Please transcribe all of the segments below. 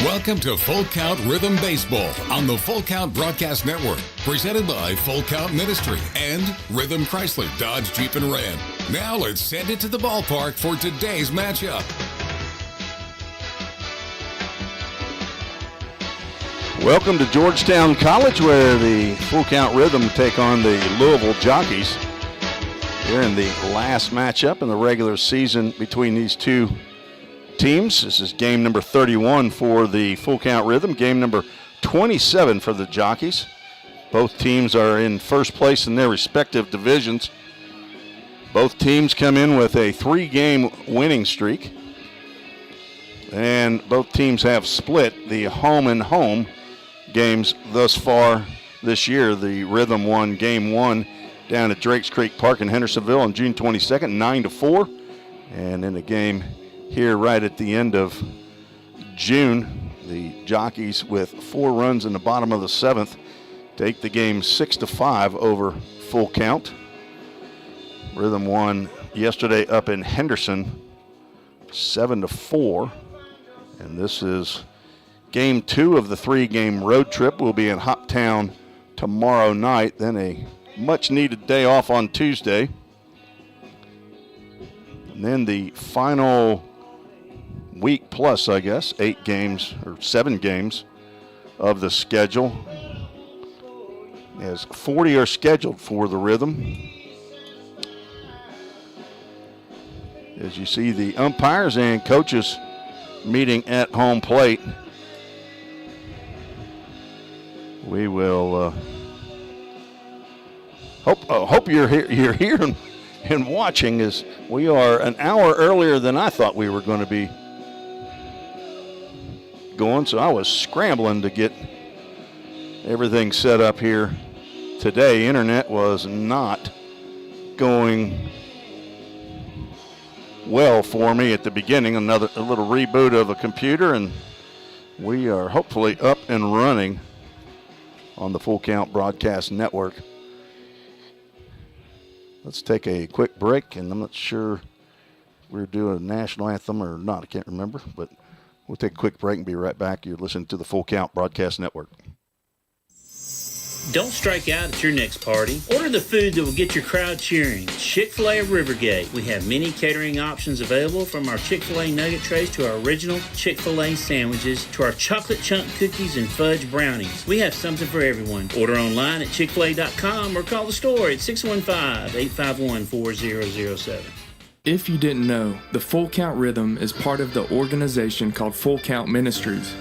Welcome to Full Count Rhythm Baseball on the Full Count Broadcast Network, presented by Full Count Ministry and Rhythm Chrysler, Dodge, Jeep, and Ram. Now let's send it to the ballpark for today's matchup. Welcome to Georgetown College, where the Full Count Rhythm take on the Louisville Jockeys. We're in the last matchup in the regular season between these two teams. This is game number 31 for the Full Count Rhythm, game number 27 for the Jockeys. Both teams are in first place in their respective divisions. Both teams come in with a 3-game winning streak, and both teams have split the home and home games thus far this year. The Rhythm won game 1 down at Drakes Creek Park in Hendersonville on June 22nd, 9-4, and in a game here right at the end of June, the Jockeys, with 4 runs in the bottom of the 7th, take the game 6-5 over Full Count. Rhythm won yesterday up in Henderson 7-4, and this is game 2 of the 3-game road trip. We'll be in Hoptown tomorrow night, then a much-needed day off on Tuesday, and then the final week plus, I guess, 8 games or 7 games of the schedule, as 40 are scheduled for the Rhythm. As you see, the umpires and coaches meeting at home plate. We will hope you're here and watching, as we are an hour earlier than I thought we were going to be going, so I was scrambling to get everything set up here today. Internet was not going well for me at the beginning. A little reboot of a computer, and we are hopefully up and running on the Full Count Broadcast Network. Let's take a quick break, and I'm not sure if we're doing a national anthem or not. I can't remember, but we'll take a quick break and be right back. You're listening to the Full Count Broadcast Network. Don't strike out at your next party. Order the food that will get your crowd cheering. Chick-fil-A of Rivergate. We have many catering options available, from our Chick-fil-A nugget trays to our original Chick-fil-A sandwiches to our chocolate chunk cookies and fudge brownies. We have something for everyone. Order online at chickfil-a.com or call the store at 615-851-4007. If you didn't know, the Full Count Rhythm is part of the organization called Full Count Ministries.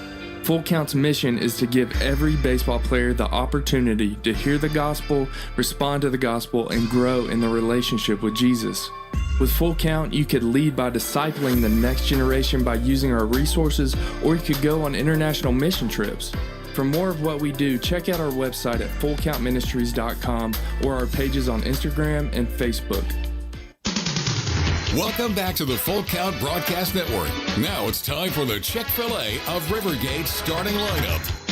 Full Count's mission is to give every baseball player the opportunity to hear the gospel, respond to the gospel, and grow in the relationship with Jesus. With Full Count, you could lead by discipling the next generation by using our resources, or you could go on international mission trips. For more of what we do, check out our website at fullcountministries.com or our pages on Instagram and Facebook. Welcome back to the Full Count Broadcast Network. Now it's time for the Chick-fil-A of Rivergate starting lineup.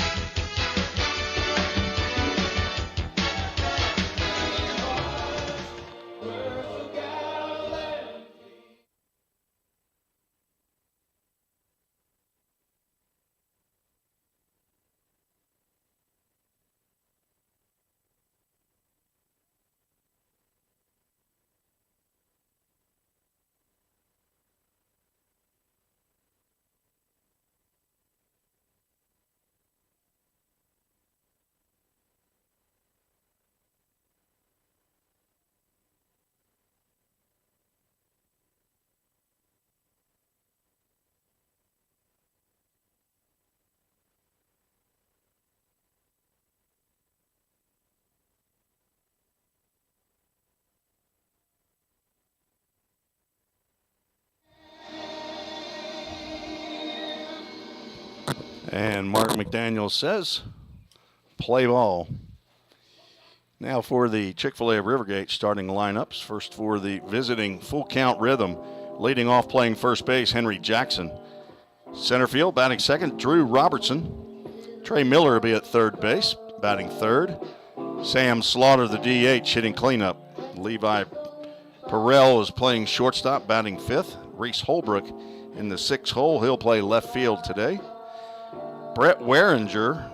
And Mark McDaniel says, play ball. Now for the Chick-fil-A of Rivergate starting lineups. First for the visiting Full Count Rhythm. Leading off, playing first base, Henry Jackson. Center field, batting second, Drew Robertson. Trey Miller will be at third base, batting third. Sam Slaughter, the DH, hitting cleanup. Levi Perrell is playing shortstop, batting fifth. Reese Holbrook in the sixth hole. He'll play left field today. Brett Waringer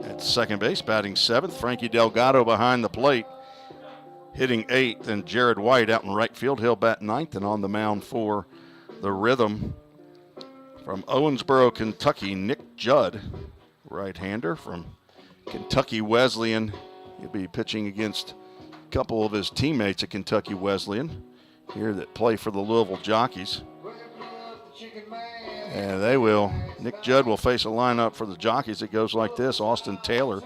at second base, batting 7th. Frankie Delgado behind the plate, hitting 8th. And Jared White out in right field. He'll bat 9th. And on the mound for the Rhythm from Owensboro, Kentucky, Nick Judd, right-hander from Kentucky Wesleyan. He'll be pitching against a couple of his teammates at Kentucky Wesleyan here that play for the Louisville Jockeys. And they will. Nick Judd will face a lineup for the Jockeys. It goes like this. Austin Taylor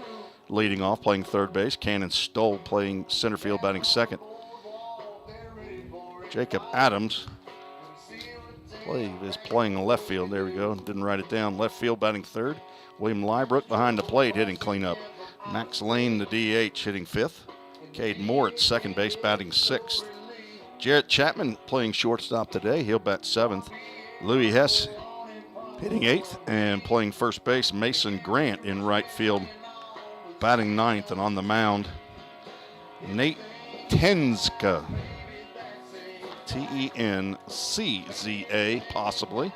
leading off, playing third base. Cannon Stoll playing center field, batting 2nd. Jacob Adams is playing left field. There we go. Didn't write it down. Left field, batting 3rd. William Lybrook behind the plate, hitting cleanup. Max Lane, the DH, hitting 5th. Cade Moore at second base, batting 6th. Jarrett Chapman playing shortstop today. He'll bat 7th. Louis Hess hitting 8th, and playing first base, Mason Grant in right field, batting 9th. And on the mound, Nate Tenska, Tencza, possibly.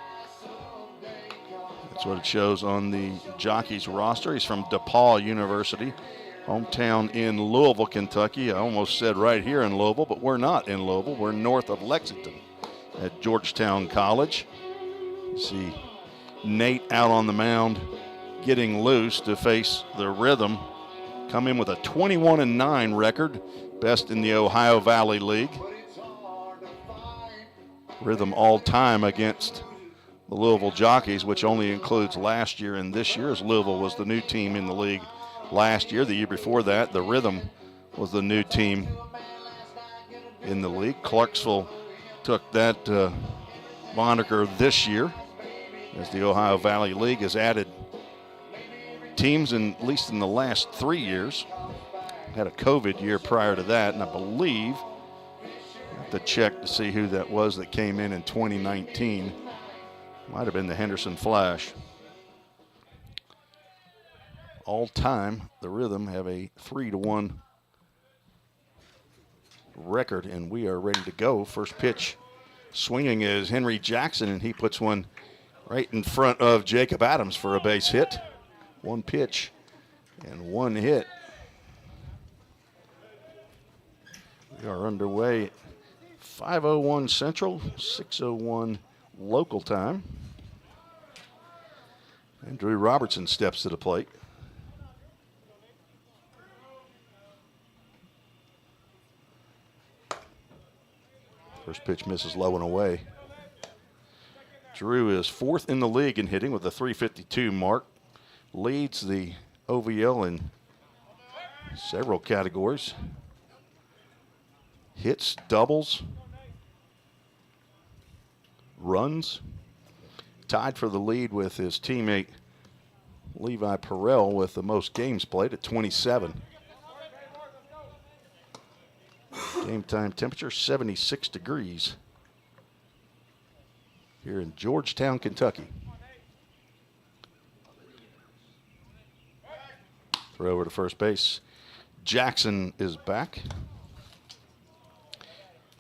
That's what it shows on the Jockeys roster. He's from DePaul University, hometown in Louisville, Kentucky. I almost said right here in Louisville, but we're not in Louisville. We're north of Lexington at Georgetown College. You see Nate out on the mound, getting loose to face the Rhythm. Come in with a 21-9 record, best in the Ohio Valley League. Rhythm all-time against the Louisville Jockeys, which only includes last year and this year, as Louisville was the new team in the league last year. The year before that, the Rhythm was the new team in the league. Clarksville took that moniker this year, as the Ohio Valley League has added teams at least in the last 3 years. Had a COVID year prior to that, and I believe, I have to check to see who that was that came in 2019. Might have been the Henderson Flash. All time, the Rhythm have a 3-1 record, and we are ready to go. First pitch swinging is Henry Jackson, and he puts one right in front of Jacob Adams for a base hit. One pitch and one hit. We are underway at 5:01 Central, 6:01 local time. And Drew Robertson steps to the plate. First pitch misses low and away. Drew is 4th in the league in hitting with a .352 mark. Leads the OVL in several categories. Hits, doubles, runs. Tied for the lead with his teammate Levi Perrell with the most games played at 27. Game time temperature 76 degrees here in Georgetown, Kentucky. Throw over to first base. Jackson is back.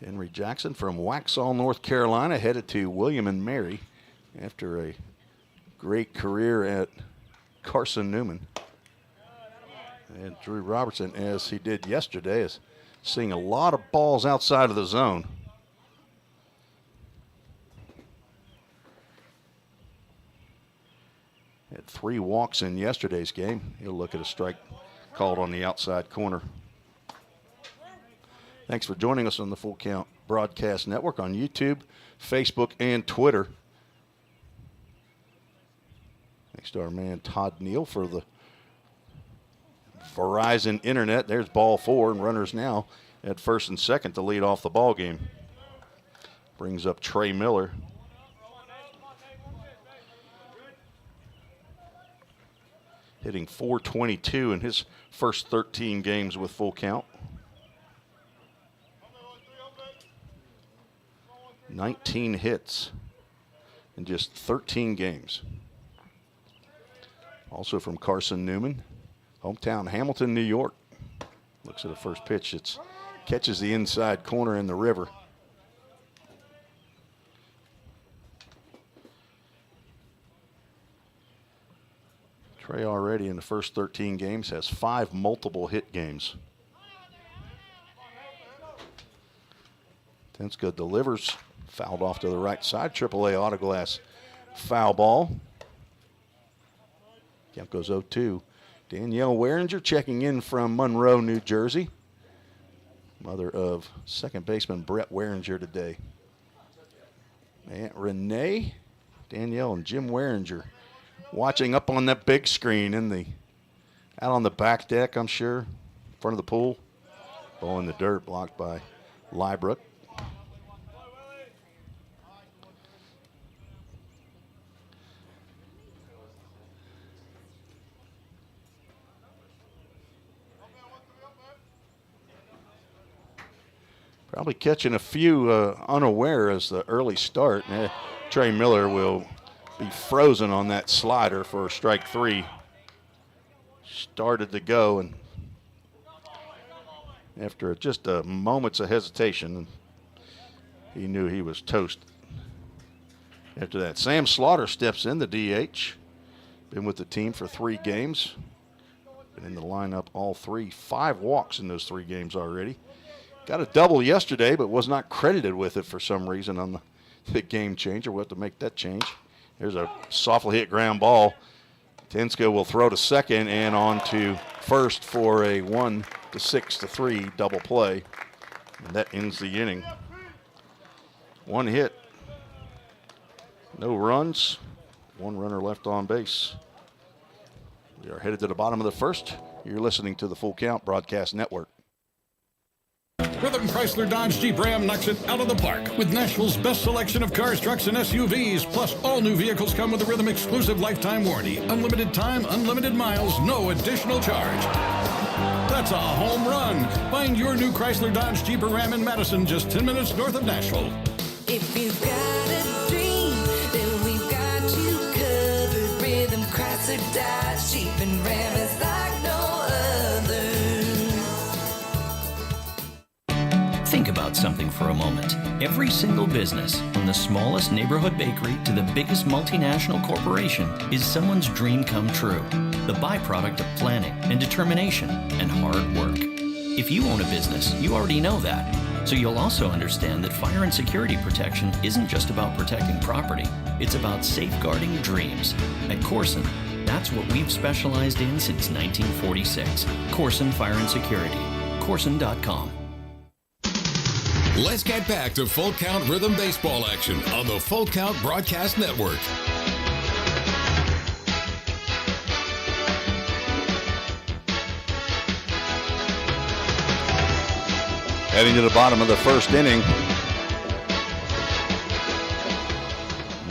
Henry Jackson from Waxhaw, North Carolina, headed to William and Mary after a great career at Carson Newman. And Drew Robertson, as he did yesterday, is seeing a lot of balls outside of the zone. Had 3 walks in yesterday's game. He'll look at a strike called on the outside corner. Thanks for joining us on the Full Count Broadcast Network on YouTube, Facebook, and Twitter. Thanks to our man Todd Neal for the Verizon Internet. There's ball 4, and runners now at first and second to lead off the ball game. Brings up Trey Miller. Hitting .422 in his first 13 games with Full Count. 19 hits in just 13 games. Also from Carson Newman, hometown Hamilton, New York. Looks at the first pitch. It catches the inside corner in the river. Trey already in the first 13 games has 5 multiple hit games. Tenska delivers, fouled off to the right side. AAA Autoglass foul ball. Count goes 0-2. Danielle Waringer checking in from Monroe, New Jersey. Mother of second baseman Brett Waringer today. Aunt Renee, Danielle, and Jim Waringer watching up on that big screen out on the back deck, I'm sure, in front of the pool. Ball in the dirt, blocked by Lybrook. Probably catching a few unaware as the early start. Trey Miller will be frozen on that slider for strike 3. Started to go, and after just a moments of hesitation, he knew he was toast. After that, Sam Slaughter steps in, the DH. Been with the team for 3 games. Been in the lineup all 3. 5 walks in those 3 games already. Got a double yesterday, but was not credited with it for some reason on the game changer. We'll have to make that change. There's a softly hit ground ball. Tenska will throw to second and on to first for a 1-6-3 double play. And that ends the inning. 1 hit. No runs. 1 runner left on base. We are headed to the bottom of the first. You're listening to the Full Count Broadcast Network. Rhythm Chrysler Dodge Jeep Ram knocks it out of the park with Nashville's best selection of cars, trucks, and SUVs. Plus, all new vehicles come with a Rhythm exclusive lifetime warranty. Unlimited time, unlimited miles, no additional charge. That's a home run. Find your new Chrysler Dodge Jeep or Ram in Madison, just 10 minutes north of Nashville. If you've got a dream, then we've got you covered. Rhythm Chrysler Dodge Jeep and Ram is like no other. Think about something for a moment. Every single business, from the smallest neighborhood bakery to the biggest multinational corporation, is someone's dream come true. The byproduct of planning and determination and hard work. If you own a business, you already know that. So you'll also understand that fire and security protection isn't just about protecting property. It's about safeguarding dreams. At Corson, that's what we've specialized in since 1946. Corson Fire and Security. Corson.com. Let's get back to Full Count Rhythm Baseball action on the Full Count Broadcast Network. Heading to the bottom of the first inning.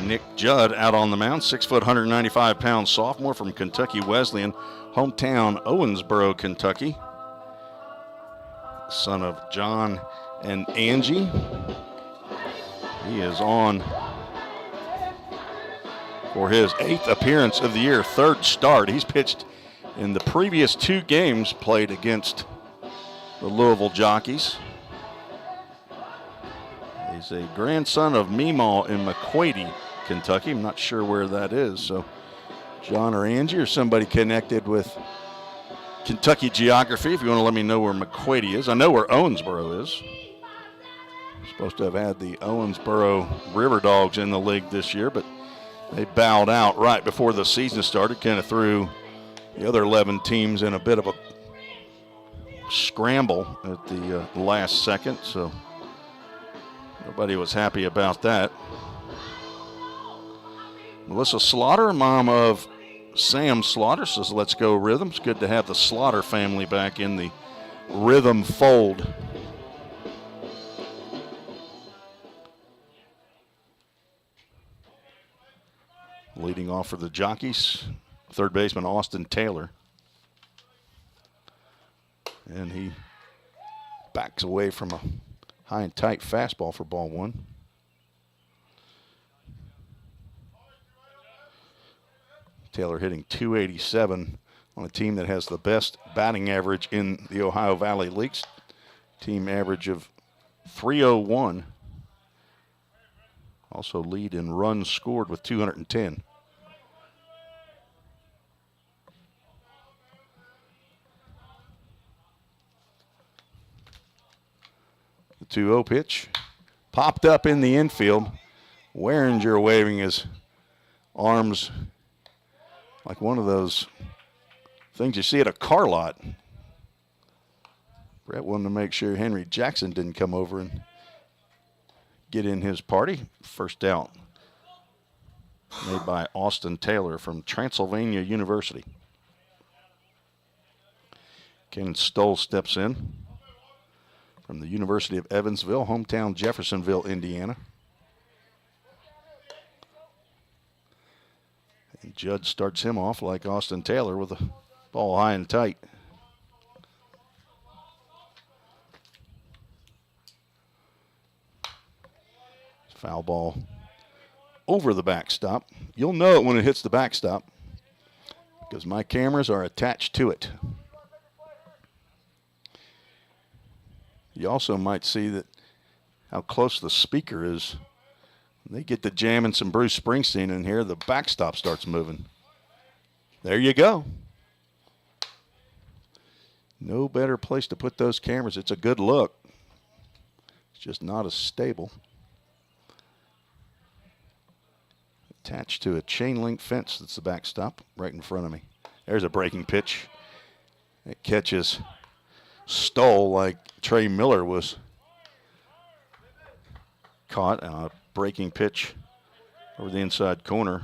Nick Judd out on the mound, 6 foot, 195-pound sophomore from Kentucky Wesleyan, hometown Owensboro, Kentucky. Son of John and Angie. He is on for his 8th appearance of the year, 3rd start. He's pitched in the previous 2 games played against the Louisville Jockeys. He's a grandson of Meemaw in McQuady, Kentucky. I'm not sure where that is. So John or Angie or somebody connected with Kentucky geography, if you want to let me know where McQuady is. I know where Owensboro is. Supposed to have had the Owensboro River Dogs in the league this year, but they bowed out right before the season started, kind of threw the other 11 teams in a bit of a scramble at the last second, so nobody was happy about that. Melissa Slaughter, mom of Sam Slaughter, says, "Let's go Rhythm." It's good to have the Slaughter family back in the Rhythm fold. Leading off for the Jockeys, third baseman Austin Taylor. And he backs away from a high and tight fastball for ball 1. Taylor hitting .287 on a team that has the best batting average in the Ohio Valley Leagues. Team average of .301. Also lead in runs scored with 210. 2-0 pitch. Popped up in the infield. Warringer waving his arms like one of those things you see at a car lot. Brett wanted to make sure Henry Jackson didn't come over and get in his party. First out made by Austin Taylor from Transylvania University. Ken Stoll steps in from the University of Evansville, hometown Jeffersonville, Indiana. And Judd starts him off like Austin Taylor with a ball high and tight. Foul ball over the backstop. You'll know it when it hits the backstop because my cameras are attached to it. You also might see that how close the speaker is. They get to jamming some Bruce Springsteen in here, the backstop starts moving. There you go. No better place to put those cameras. It's a good look. It's just not as stable. Attached to a chain link fence that's the backstop right in front of me. There's a breaking pitch. It catches Stoll like Trey Miller was caught. A breaking pitch over the inside corner.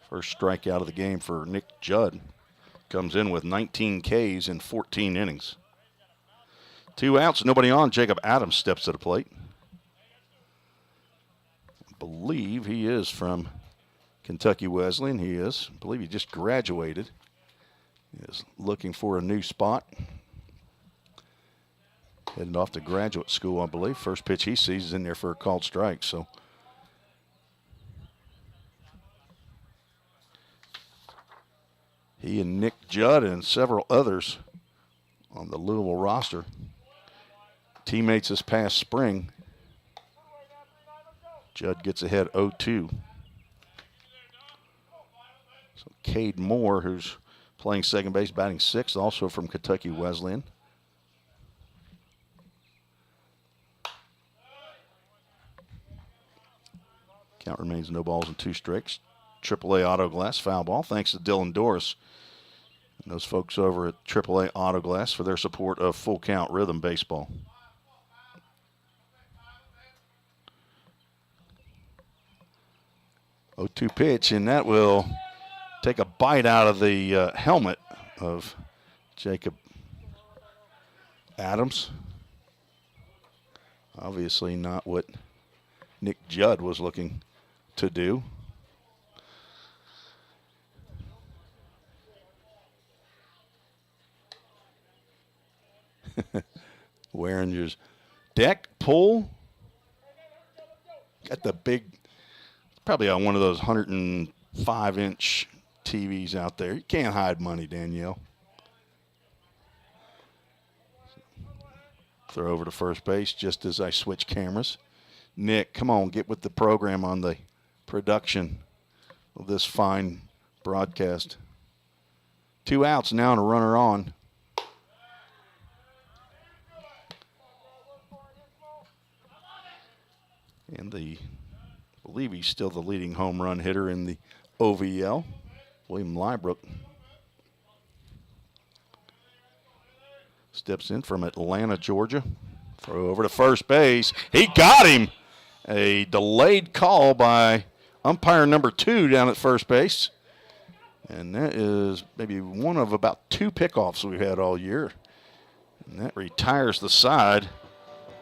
First strikeout of the game for Nick Judd. Comes in with 19 Ks in 14 innings. 2 outs, nobody on. Jacob Adams steps to the plate. I believe he is from Kentucky Wesleyan. He is. I believe he just graduated. He is looking for a new spot. Heading off to graduate school, I believe. First pitch he sees is in there for a called strike. So he and Nick Judd and several others on the Louisville roster, teammates this past spring. Judd gets ahead 0-2. So Cade Moore, who's playing second base, batting sixth, also from Kentucky Wesleyan. Count remains no balls and 2 strikes. AAA Auto Glass foul ball. Thanks to Dylan Doris and those folks over at AAA Auto Glass for their support of Full Count Rhythm Baseball. Oh, 2 pitch, and that will take a bite out of the helmet of Jacob Adams. Obviously not what Nick Judd was looking to do. Warringer's deck pull. Got the big, probably on one of those 105-inch TVs out there. You can't hide money, Danielle. Throw over to first base just as I switch cameras. Nick, come on, get with the program on the production of this fine broadcast. 2 outs now and a runner on. And I believe he's still the leading home run hitter in the OVL, William Lybrook. Steps in from Atlanta, Georgia. Throw over to first base. He got him. A delayed call by umpire number 2 down at first base. And that is maybe one of about 2 pickoffs we've had all year. And that retires the side.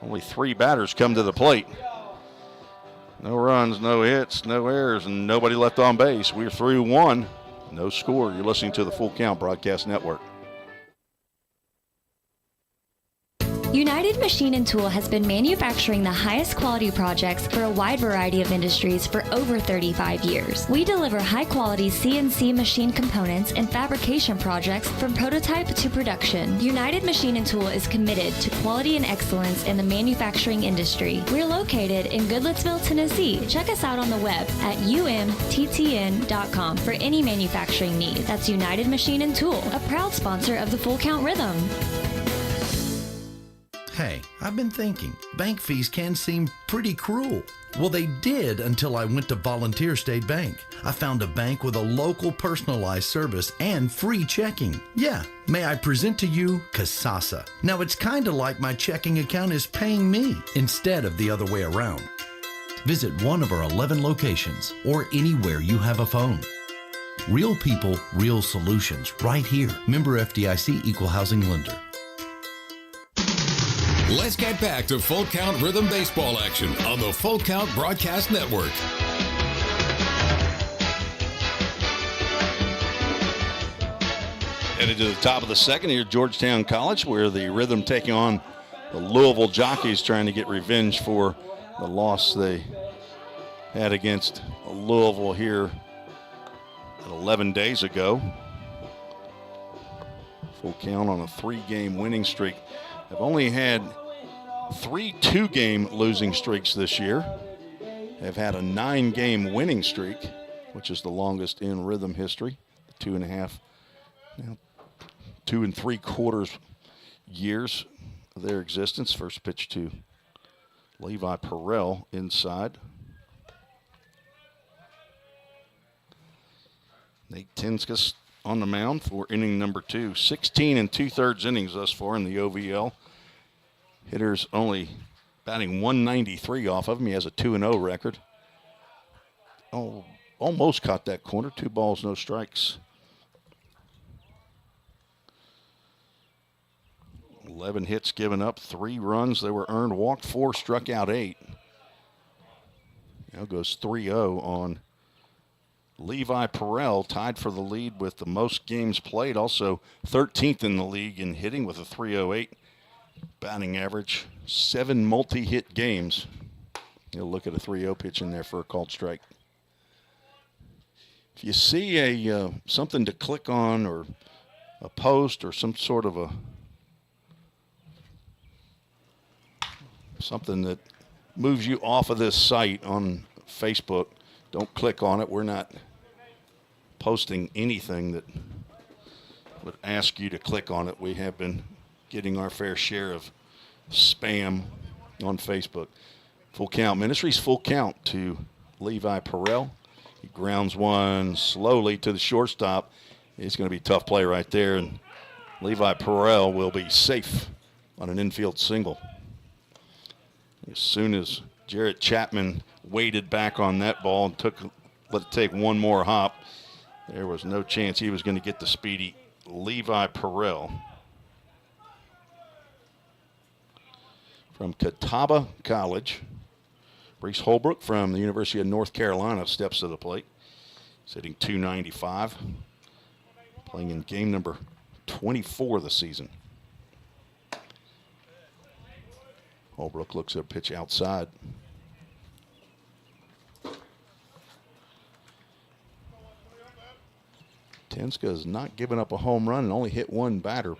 Only 3 batters come to the plate. No runs, no hits, no errors, and nobody left on base. We're through 1. No score. You're listening to the Full Count Broadcast Network. United Machine and Tool has been manufacturing the highest quality projects for a wide variety of industries for over 35 years. We deliver high-quality CNC machine components and fabrication projects from prototype to production. United Machine and Tool is committed to quality and excellence in the manufacturing industry. We're located in Goodlettsville, Tennessee. Check us out on the web at umttn.com for any manufacturing need. That's United Machine and Tool, a proud sponsor of the Full Count Rhythm. Hey, I've been thinking, bank fees can seem pretty cruel. Well, they did until I went to Volunteer State Bank. I found a bank with a local personalized service and free checking. Yeah, may I present to you Kasasa. Now, it's kind of like my checking account is paying me instead of the other way around. Visit one of our 11 locations or anywhere you have a phone. Real people, real solutions, right here. Member FDIC Equal Housing Lender. Let's get back to Full Count Rhythm Baseball action on the Full Count Broadcast Network. Headed to the top of the second here at Georgetown College, where the Rhythm taking on the Louisville Jockeys, trying to get revenge for the loss they had against Louisville here 11 days ago. Full Count on a 3-game winning streak. They've only had 3 2-game losing streaks this year. They've had a 9-game winning streak, which is the longest in Rhythm history. 2.5, now 2 3/4 years of their existence. First pitch to Levi Perrell inside. Nate Tinskus on the mound for inning number 2. 16 2/3 innings thus far in the OVL. Hitters only batting 193 off of him. He has a 2-0 record. Oh, almost caught that corner. 2 balls, no strikes. 11 hits given up, 3 runs they were earned, walked 4, struck out 8. Now goes 3-0 on Levi Perrell, tied for the lead with the most games played, also 13th in the league in hitting with a 308 batting average, 7 multi-hit games. You'll look at a 3-0 pitch in there for a called strike. If you see a something to click on or a post or some sort of something that moves you off of this site on Facebook, don't click on it. We're not posting anything that would ask you to click on it. We have been getting our fair share of spam on Facebook. Full Count Ministries, full count to Levi Perrell. He grounds one slowly to the shortstop. It's going to be a tough play right there, and Levi Perrell will be safe on an infield single. As soon as Jarrett Chapman waded back on that ball and let it take one more hop, there was no chance he was going to get the speedy Levi Perrell. From Catawba College, Brees Holbrook from the University of North Carolina steps to the plate. He's hitting .295, playing in game number 24 of the season. Holbrook looks at a pitch outside. Tenska has not given up a home run and only hit one batter.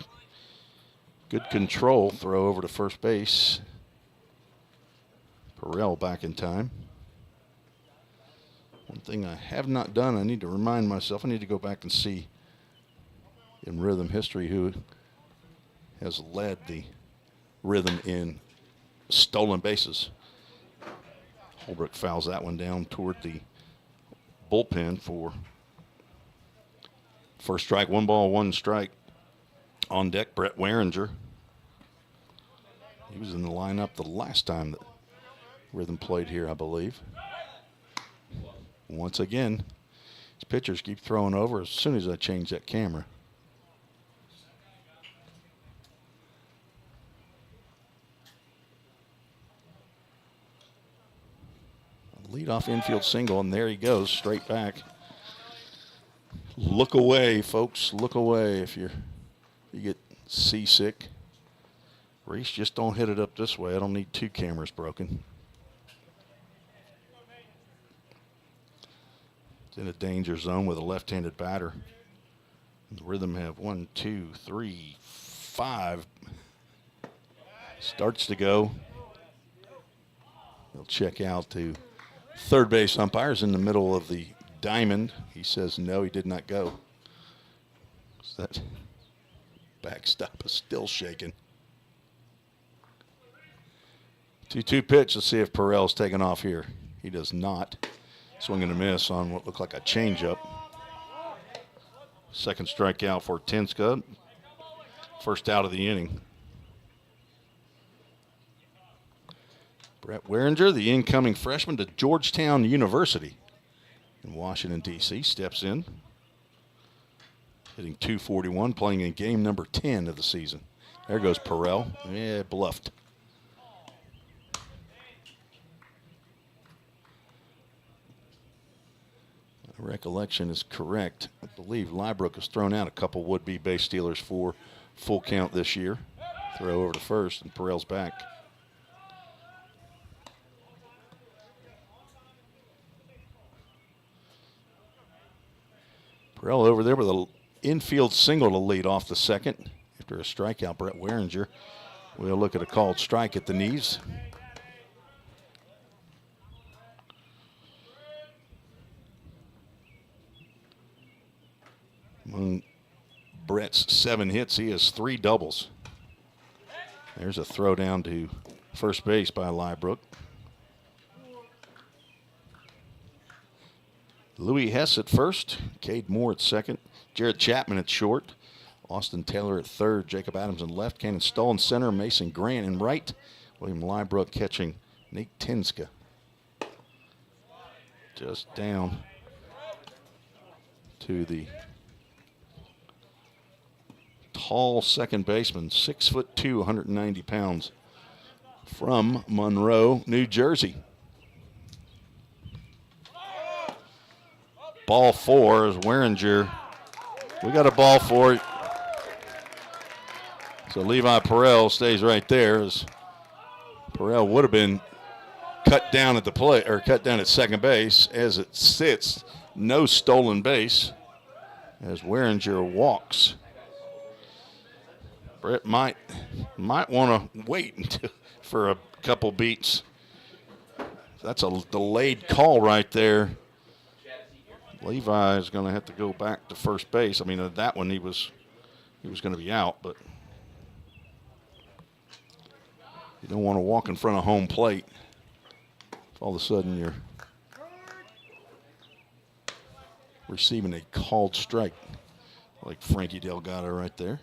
Good control, throw over to first base. Perrell back in time. One thing I have not done, I need to remind myself, I need to go back and see in Rhythm history who has led the Rhythm in stolen bases. Holbrook fouls that one down toward the bullpen for first strike. 1 ball, 1 strike. On deck, Brett Waringer. He was in the lineup the last time that Rhythm played here, I believe. Once again, his pitchers keep throwing over as soon as I change that camera. Leadoff infield single, and there he goes, straight back. Look away, folks. Look away if you get seasick. Reese, just don't hit it up this way. I don't need 2 cameras broken. It's in a danger zone with a left-handed batter. The Rhythm have 1, 2, 3, 5. Starts to go. They'll check out to third base umpires in the middle of the diamond. He says no, he did not go. So that backstop is still shaking. 2-2 pitch. Let's see if Perrell's taking off here. He does not. Swing and a miss on what looked like a changeup. Second strikeout for Tinska. First out of the inning. Brett Weringer, the incoming freshman to Georgetown University in Washington, D.C., steps in. Hitting .241, playing in game number 10 of the season. There goes Perrell. Yeah, bluffed. My recollection is correct. I believe Liebrook has thrown out a couple would-be base stealers for full count this year. Throw over to first, and Perrell's back. Perrell over there with an infield single to lead off the second. After a strikeout, Brett Weringer will look at a called strike at the knees. Among Brett's 7 hits, he has 3 doubles. There's a throw down to first base by Liebrook. Louis Hess at first, Cade Moore at second, Jared Chapman at short, Austin Taylor at third, Jacob Adams in left, Cannon Stoll in center, Mason Grant in right, William Liebrook catching Nate Tinska. Just down to the tall second baseman, 6'2", 190 pounds, from Monroe, New Jersey. Ball 4 is Weringer. We got a ball 4. So Levi Perrell stays right there, as Perrell would have been cut down at the play, or cut down at second base. As it sits, no stolen base as Weringer walks. Brett might want to wait for a couple beats. That's a delayed call right there. Levi is going to have to go back to first base. I mean, that one he was going to be out, but you don't want to walk in front of home plate if all of a sudden you're receiving a called strike like Frankie Delgado right there.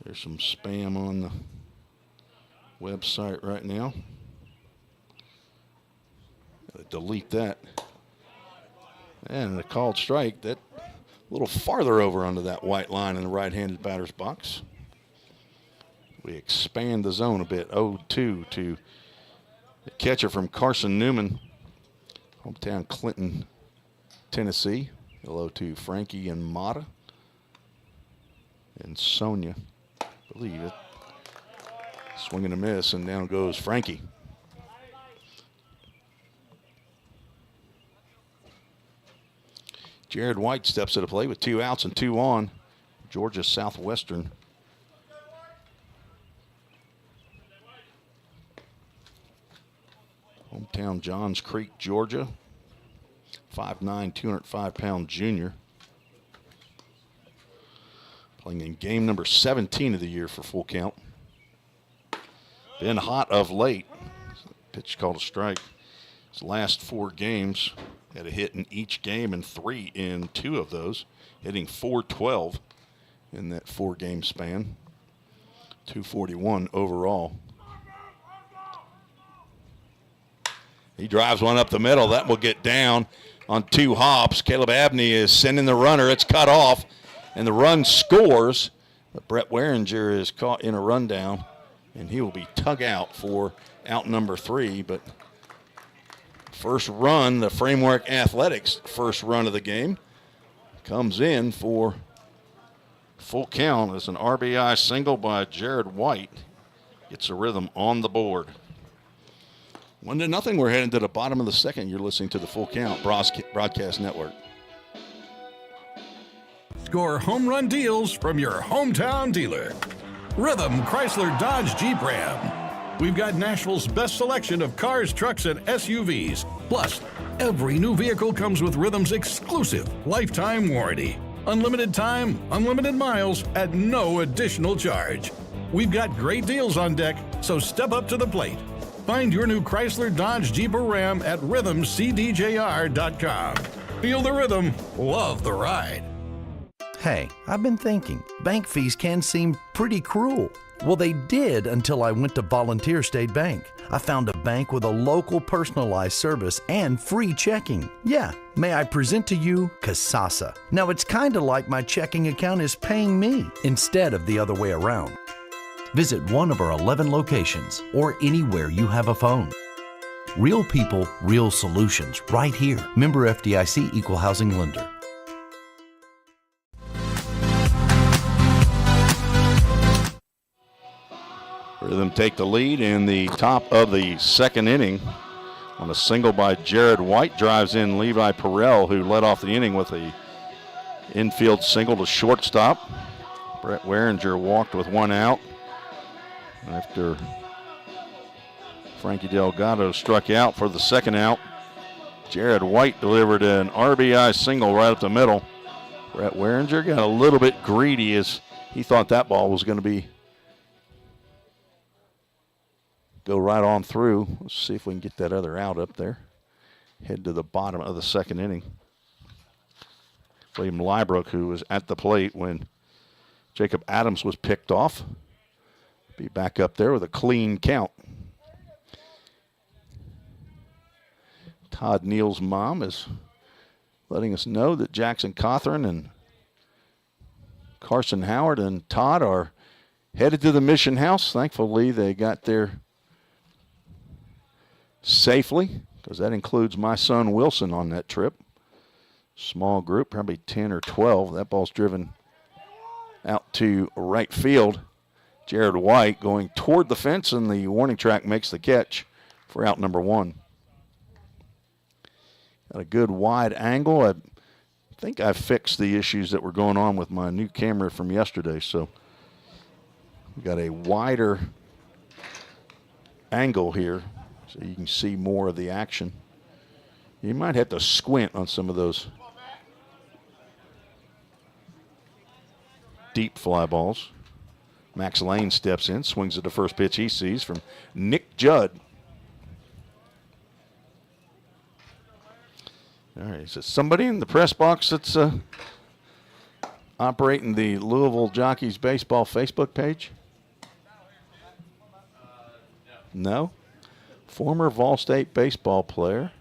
There's some spam on the website right now. Delete that. And a called strike, that a little farther over onto that white line in the right-handed batter's box. We expand the zone a bit. 0-2 to the catcher from Carson Newman, hometown Clinton, Tennessee. Hello to Frankie and Mata and Sonia, I believe it. Swing and a miss, and down goes Frankie. Jared White steps to the plate with 2 outs and 2 on. Georgia Southwestern. Hometown Johns Creek, Georgia. 5'9", 205-pound junior. Playing in game number 17 of the year for full count. Been hot of late. Pitch called a strike. His last 4 games. Had a hit in each game and 3 in 2 of those, hitting .412 in that 4-game span. 241 overall. He drives one up the middle. That will get down on 2 hops. Caleb Abney is sending the runner. It's cut off, and the run scores. But Brett Weringer is caught in a rundown, and he will be tug out for out number 3. But first run, the Framework Athletics first run of the game, comes in for full count as an RBI single by Jared White. Gets a rhythm on the board. 1-0. We're heading to the bottom of the second. You're listening to the Full Count Broadcast Network. Score home run deals from your hometown dealer. Rhythm Chrysler Dodge Jeep Ram. We've got Nashville's best selection of cars, trucks, and SUVs. Plus, every new vehicle comes with Rhythm's exclusive lifetime warranty. Unlimited time, unlimited miles at no additional charge. We've got great deals on deck, so step up to the plate. Find your new Chrysler, Dodge, Jeep, or Ram at rhythmcdjr.com. Feel the rhythm, love the ride. Hey, I've been thinking, bank fees can seem pretty cruel. Well, they did until I went to Volunteer State Bank. I found a bank with a local personalized service and free checking. Yeah, may I present to you Kasasa. Now, it's kind of like my checking account is paying me instead of the other way around. Visit one of our 11 locations or anywhere you have a phone. Real people, real solutions, right here. Member FDIC Equal Housing Lender. Rhythm take the lead in the top of the second inning on a single by Jared White. Drives in Levi Perrell, who led off the inning with a infield single to shortstop. Brett Waringer walked with one out after Frankie Delgado struck out for the second out. Jared White delivered an RBI single right up the middle. Brett Waringer got a little bit greedy as he thought that ball was going to go right on through. Let's see if we can get that other out up there. Head to the bottom of the second inning. William Lybrook, who was at the plate when Jacob Adams was picked off, be back up there with a clean count. Todd Neal's mom is letting us know that Jackson Cawthorn and Carson Howard and Todd are headed to the Mission House. Thankfully, they got there safely, because that includes my son Wilson on that trip. Small group, probably 10 or 12. That ball's driven out to right field. Jared White going toward the fence, and the warning track makes the catch for out number one. Got a good wide angle. I think I fixed the issues that were going on with my new camera from yesterday, so we got a wider angle here, so you can see more of the action. You might have to squint on some of those deep fly balls. Max Lane steps in, swings at the first pitch he sees from Nick Judd. All right, so somebody in the press box that's operating the Louisville Jockeys baseball Facebook page? No? Former Vol State baseball player.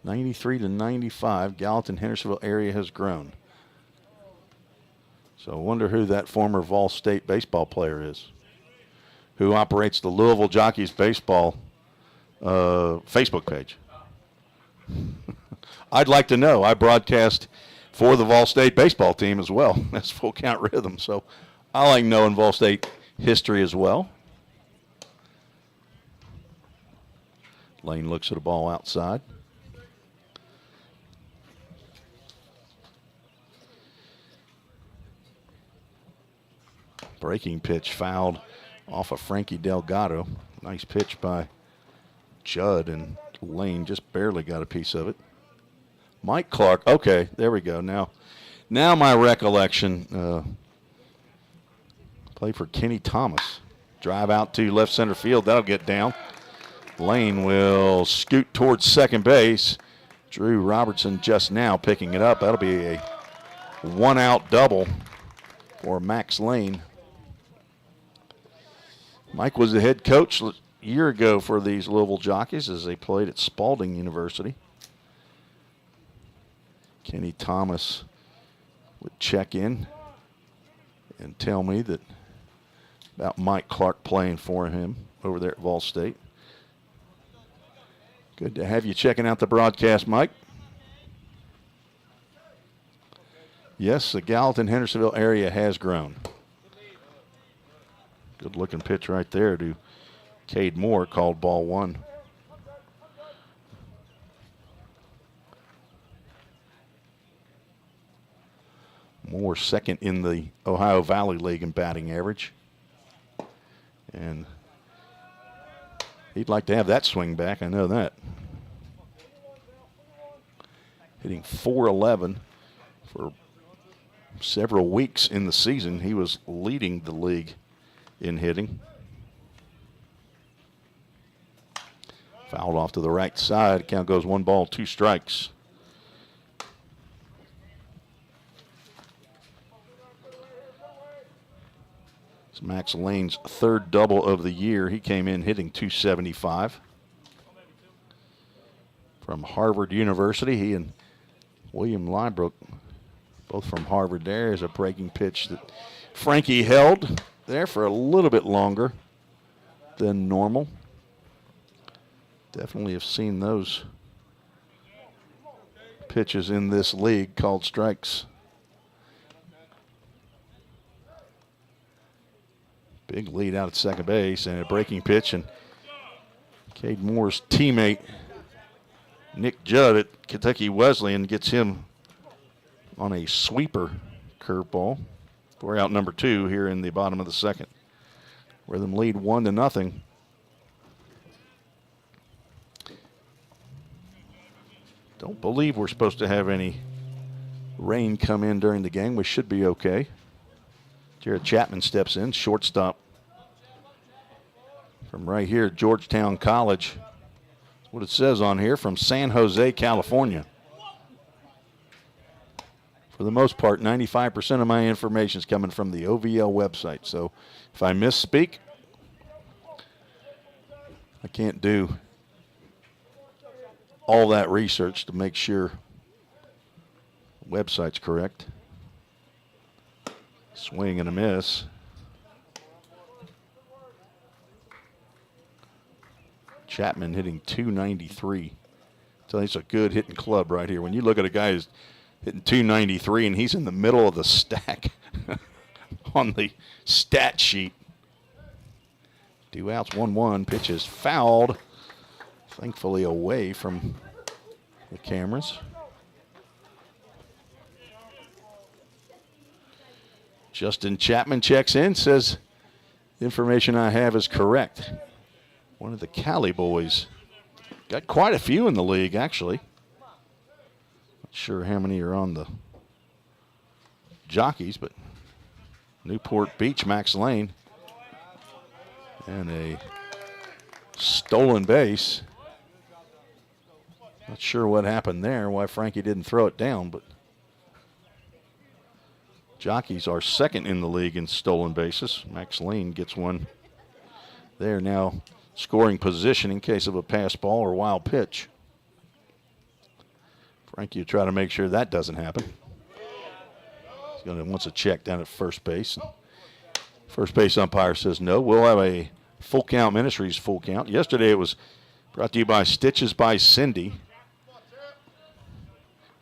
93 to 95, Gallatin, Hendersonville area has grown. So I wonder who that former Vol State baseball player is, who operates the Louisville Jockeys baseball Facebook page. I'd like to know. I broadcast for the Vol State baseball team as well. That's Full Count Rhythm. So I like knowing Vol State history as well. Lane looks at a ball outside. Breaking pitch fouled off of Frankie Delgado. Nice pitch by Judd, and Lane just barely got a piece of it. Mike Clark. Okay, there we go. Now my recollection. Play for Kenny Thomas. Drive out to left center field. That'll get down. Lane will scoot towards second base. Drew Robertson just now picking it up. That'll be a one-out double for Max Lane. Mike was the head coach a year ago for these Louisville Jockeys as they played at Spalding University. Kenny Thomas would check in and tell me that about Mike Clark playing for him over there at Vol State. Good to have you checking out the broadcast, Mike. Yes, the Gallatin, Hendersonville area has grown. Good looking pitch right there to Cade Moore, called ball one. Moore second in the Ohio Valley League in batting average. And he'd like to have that swing back, I know that. Hitting .411 for several weeks in the season, he was leading the league in hitting. Fouled off to the right side. Count goes 1 ball, 2 strikes. It's Max Lane's 3rd double of the year. He came in hitting .275. From Harvard University, he and William Lybrook, both from Harvard. There is a breaking pitch that Frankie held there for a little bit longer than normal. Definitely have seen those pitches in this league called strikes. Big lead out at second base and a breaking pitch, and Cade Moore's teammate Nick Judd at Kentucky Wesleyan gets him on a sweeper curveball. We're out number 2 here in the bottom of the second. Rhythm lead 1-0. Don't believe we're supposed to have any rain come in during the game. We should be okay. Jared Chapman steps in, shortstop from right here, Georgetown College. That's what it says on here, from San Jose, California. For the most part, 95% of my information is coming from the OVL website. So if I misspeak, I can't do all that research to make sure the website's correct. Swing and a miss. Chapman hitting .293. So it's a good hitting club right here. When you look at a guy who's hitting .293 and he's in the middle of the stack on the stat sheet. 2 outs, 1-1. Pitch is fouled. Thankfully away from the cameras. Justin Chapman checks in, says the information I have is correct. One of the Cali boys. Got quite a few in the league, actually. Not sure how many are on the Jockeys, but Newport Beach, Max Lane. And a stolen base. Not sure what happened there, why Frankie didn't throw it down, but Jockeys are 2nd in the league in stolen bases. Max Lane gets one there now, scoring position in case of a pass ball or wild pitch. Frankie will try to make sure that doesn't happen. He's going to wants a check down at first base. First base umpire says no. We'll have a Full Count Ministries full count. Yesterday it was brought to you by Stitches by Cindy.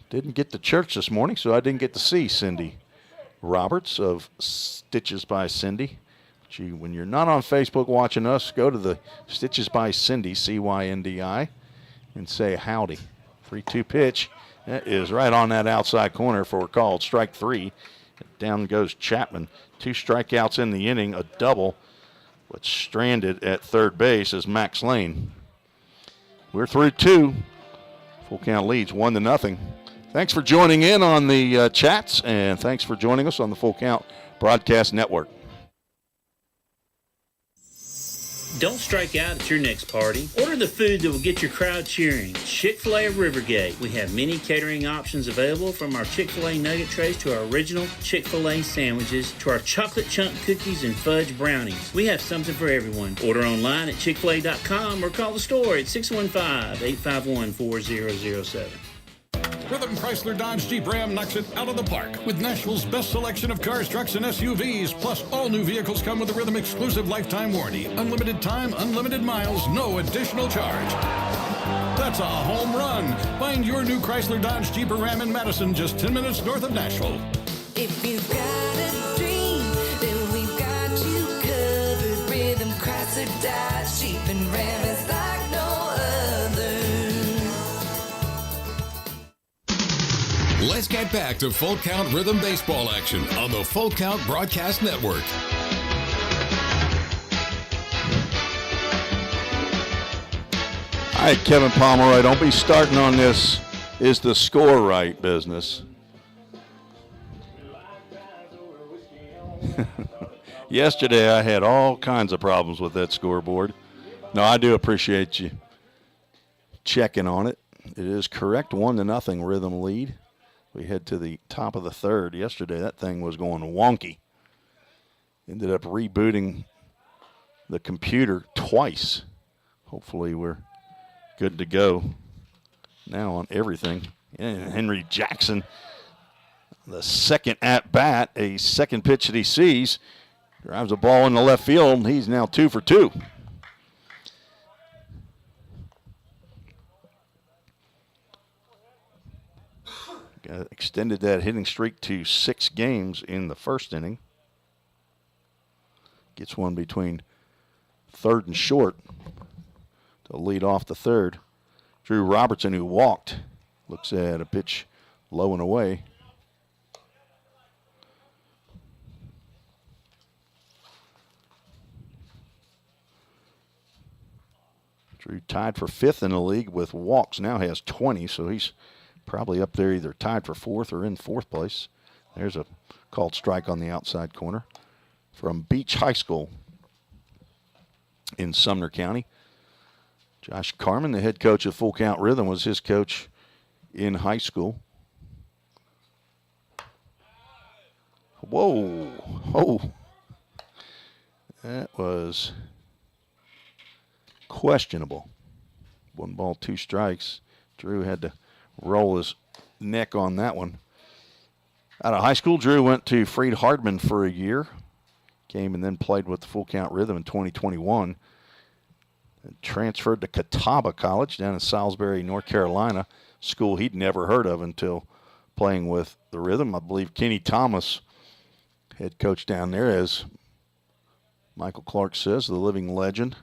Didn't get to church this morning, so I didn't get to see Cindy Roberts of Stitches by Cindy. When you're not on Facebook watching us, go to the Stitches by Cindy, CYNDI, and say howdy. 3-2 pitch. That is right on that outside corner for called strike 3. Down goes Chapman. 2 strikeouts in the inning, a double, but stranded at third base is Max Lane. We're through 2. Full Count leads 1-0. Thanks for joining in on the chats, and thanks for joining us on the Full Count Broadcast Network. Don't strike out at your next party. Order the food that will get your crowd cheering. Chick-fil-A of Rivergate. We have many catering options available, from our Chick-fil-A nugget trays to our original Chick-fil-A sandwiches to our chocolate chunk cookies and fudge brownies. We have something for everyone. Order online at chickfil-a.com or call the store at 615-851-4007. Rhythm Chrysler Dodge Jeep Ram knocks it out of the park with Nashville's best selection of cars, trucks, and SUVs. Plus, all new vehicles come with a Rhythm exclusive lifetime warranty. Unlimited time, unlimited miles, no additional charge. That's a home run. Find your new Chrysler Dodge Jeep or Ram in Madison, just 10 minutes north of Nashville. If you've got a dream, then we've got you covered. Rhythm Chrysler Dodge Jeep and Ram is like no other. Let's get back to Full Count Rhythm Baseball action on the Full Count Broadcast Network. All right, Kevin Pomeroy, don't be starting on this is the score right business. Yesterday I had all kinds of problems with that scoreboard. No, I do appreciate you checking on it. It is correct, 1-0 Rhythm lead. We head to the top of the third. Yesterday that thing was going wonky. Ended up rebooting the computer twice. Hopefully we're good to go now on everything. And Henry Jackson, the second at bat, a second pitch that he sees, drives a ball in the left field, and he's now 2 for 2. Extended that hitting streak to 6 games in the first inning. Gets one between third and short to lead off the third. Drew Robertson, who walked, looks at a pitch low and away. Drew tied for 5th in the league with walks, now has 20, so he's probably up there either tied for 4th or in 4th place. There's a called strike on the outside corner from Beach High School in Sumner County. Josh Carmen, the head coach of Full Count Rhythm, was his coach in high school. Whoa. Oh. That was questionable. 1 ball, 2 strikes. Drew had to roll his neck on that one. Out of high school, Drew went to Freed Hardman for a year. Came and then played with the Full Count Rhythm in 2021. And transferred to Catawba College down in Salisbury, North Carolina, school he'd never heard of until playing with the Rhythm. I believe Kenny Thomas, head coach down there, as Michael Clark says, the living legend,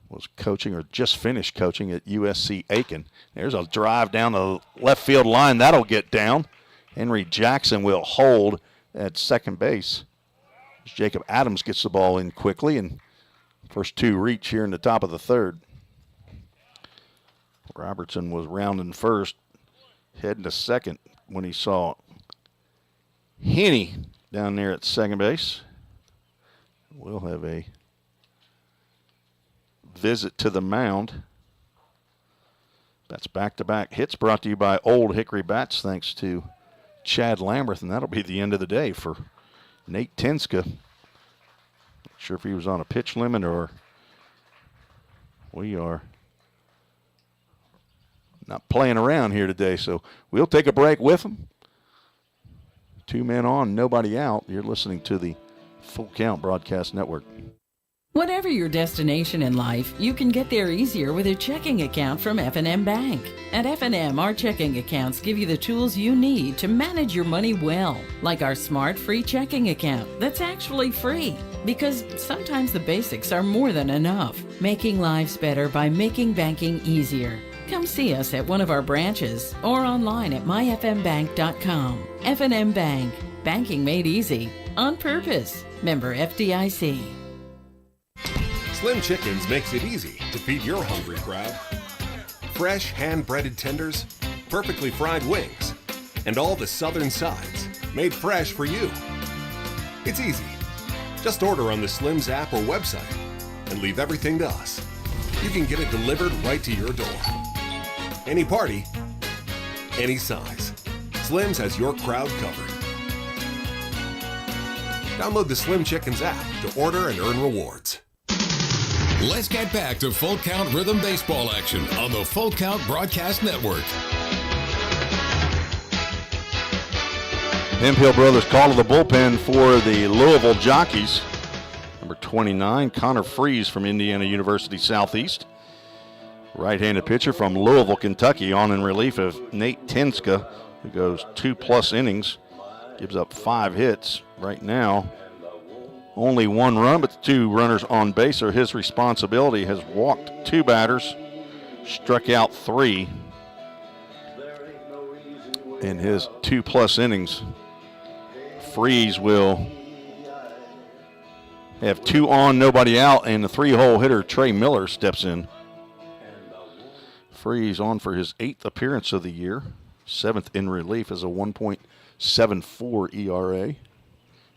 was coaching or just finished coaching at USC Aiken. There's a drive down the left field line. That'll get down. Henry Jackson will hold at second base. Jacob Adams gets the ball in quickly, and first 2 reach here in the top of the third. Robertson was rounding first, heading to second when he saw Henny down there at second base. We'll have a visit to the mound. That's back-to-back hits brought to you by Old Hickory Bats, thanks to Chad Lamberth, and that'll be the end of the day for Nate Tenska. Not sure if he was on a pitch limit or we are not playing around here today, so we'll take a break with him. 2 men on, nobody out. You're listening to the Full Count Broadcast Network. Whatever your destination in life, you can get there easier with a checking account from F&M Bank. At F&M, our checking accounts give you the tools you need to manage your money well, like our smart free checking account that's actually free, because sometimes the basics are more than enough, making lives better by making banking easier. Come see us at one of our branches or online at myfmbank.com. F&M Bank, banking made easy, on purpose. Member FDIC. Slim Chickens makes it easy to feed your hungry crowd. Fresh hand-breaded tenders, perfectly fried wings, and all the southern sides made fresh for you. It's easy. Just order on the Slim's app or website and leave everything to us. You can get it delivered right to your door. Any party, any size. Slim's has your crowd covered. Download the Slim Chickens app to order and earn rewards. Let's get back to Full Count Rhythm Baseball action on the Full Count Broadcast Network. Hempill Brothers call to the bullpen for the Louisville Jockeys. Number 29, Connor Freeze from Indiana University Southeast. Right-handed pitcher from Louisville, Kentucky, on in relief of Nate Tenska, who goes 2+ innings, gives up 5 hits. Right now, only 1 run, but the 2 runners on base are his responsibility. Has walked 2 batters, struck out 3 in his 2+ innings. Freeze will have 2 on, nobody out, and the 3-hole hitter Trey Miller steps in. Freeze on for his 8th appearance of the year, 7th in relief, as a 1.74 ERA.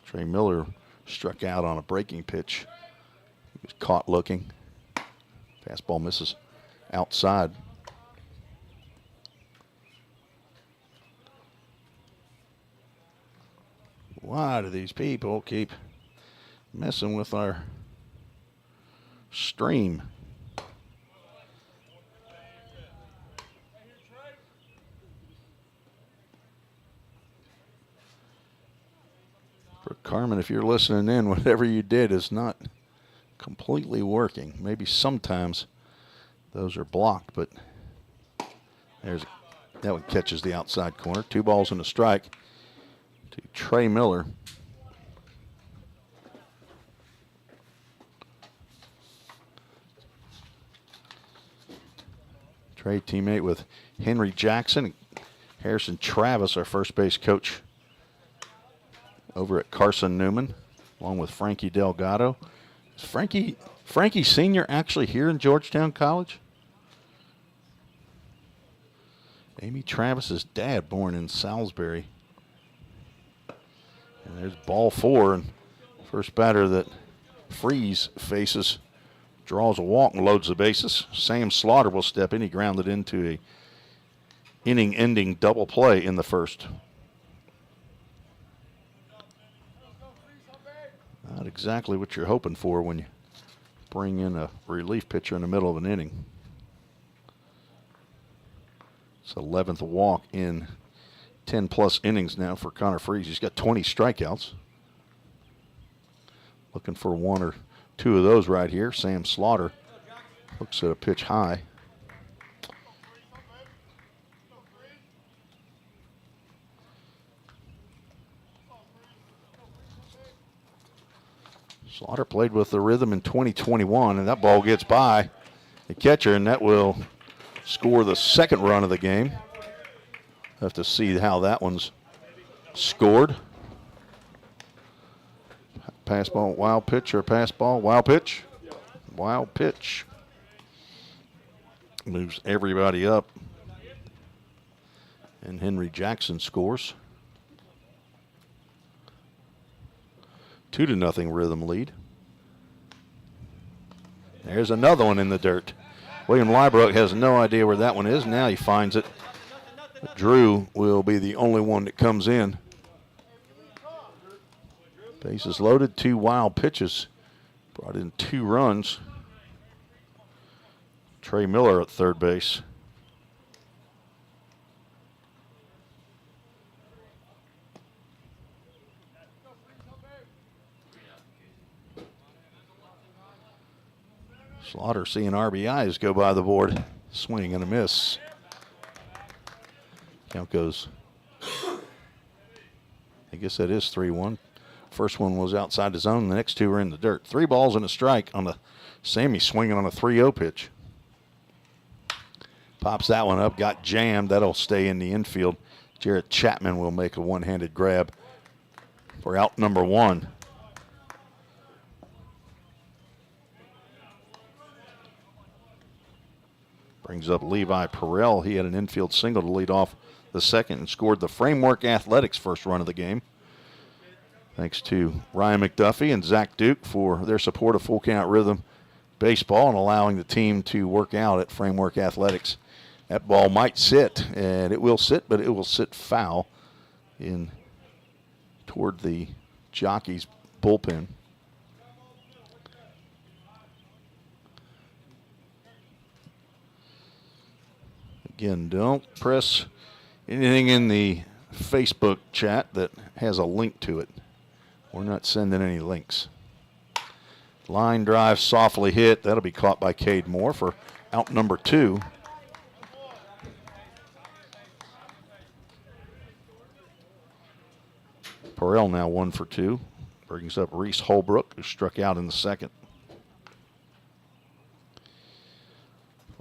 Trey Miller struck out on a breaking pitch. He was caught looking. Fastball misses outside. Why do these people keep messing with our stream? For Carmen, if you're listening in, whatever you did is not completely working. Maybe sometimes those are blocked, but that one catches the outside corner. 2 balls and a strike to Trey Miller. Trey, teammate with Henry Jackson, Harrison Travis, our first base coach over at Carson Newman, along with Frankie Delgado. Is Frankie Sr. actually here in Georgetown College? Amy Travis's dad, born in Salisbury. And there's ball 4, and first batter that Freeze faces draws a walk and loads the bases. Sam Slaughter will step in. He grounded into a inning-ending double play in the first. Not exactly what you're hoping for when you bring in a relief pitcher in the middle of an inning. It's 11th walk in 10-plus innings now for Connor Freeze. He's got 20 strikeouts. Looking for 1 or 2 of those right here. Sam Slaughter looks at a pitch high. Slaughter played with the Rhythm in 2021, and that ball gets by the catcher, and that will score the second run of the game. Have to see how that one's scored. Pass ball, wild pitch, or pass ball, wild pitch. Wild pitch. Moves everybody up. And Henry Jackson scores. 2-0 Rhythm lead. There's another one in the dirt. William Lybrook has no idea where that one is. Now he finds it. Drew will be the only one that comes in. Bases loaded, 2 wild pitches. Brought in 2 runs. Trey Miller at third base. Slaughter seeing RBIs go by the board. Swing and a miss. Count goes, I guess that is 3-1. First one was outside the zone. The next 2 were in the dirt. 3 balls and a strike on the Sammy swinging on a 3-0 pitch. Pops that one up, got jammed. That'll stay in the infield. Jarrett Chapman will make a one-handed grab for out number 1. Brings up Levi Perrell. He had an infield single to lead off the second and scored the Framework Athletics first run of the game. Thanks to Ryan McDuffie and Zach Duke for their support of Full Count Rhythm Baseball and allowing the team to work out at Framework Athletics. That ball might sit, and it will sit, but it will sit foul in toward the Jockeys bullpen. Again, don't press anything in the Facebook chat that has a link to it. We're not sending any links. Line drive softly hit. That'll be caught by Cade Moore for out number 2. Perrell now 1 for 2. Brings up Reese Holbrook, who struck out in the second.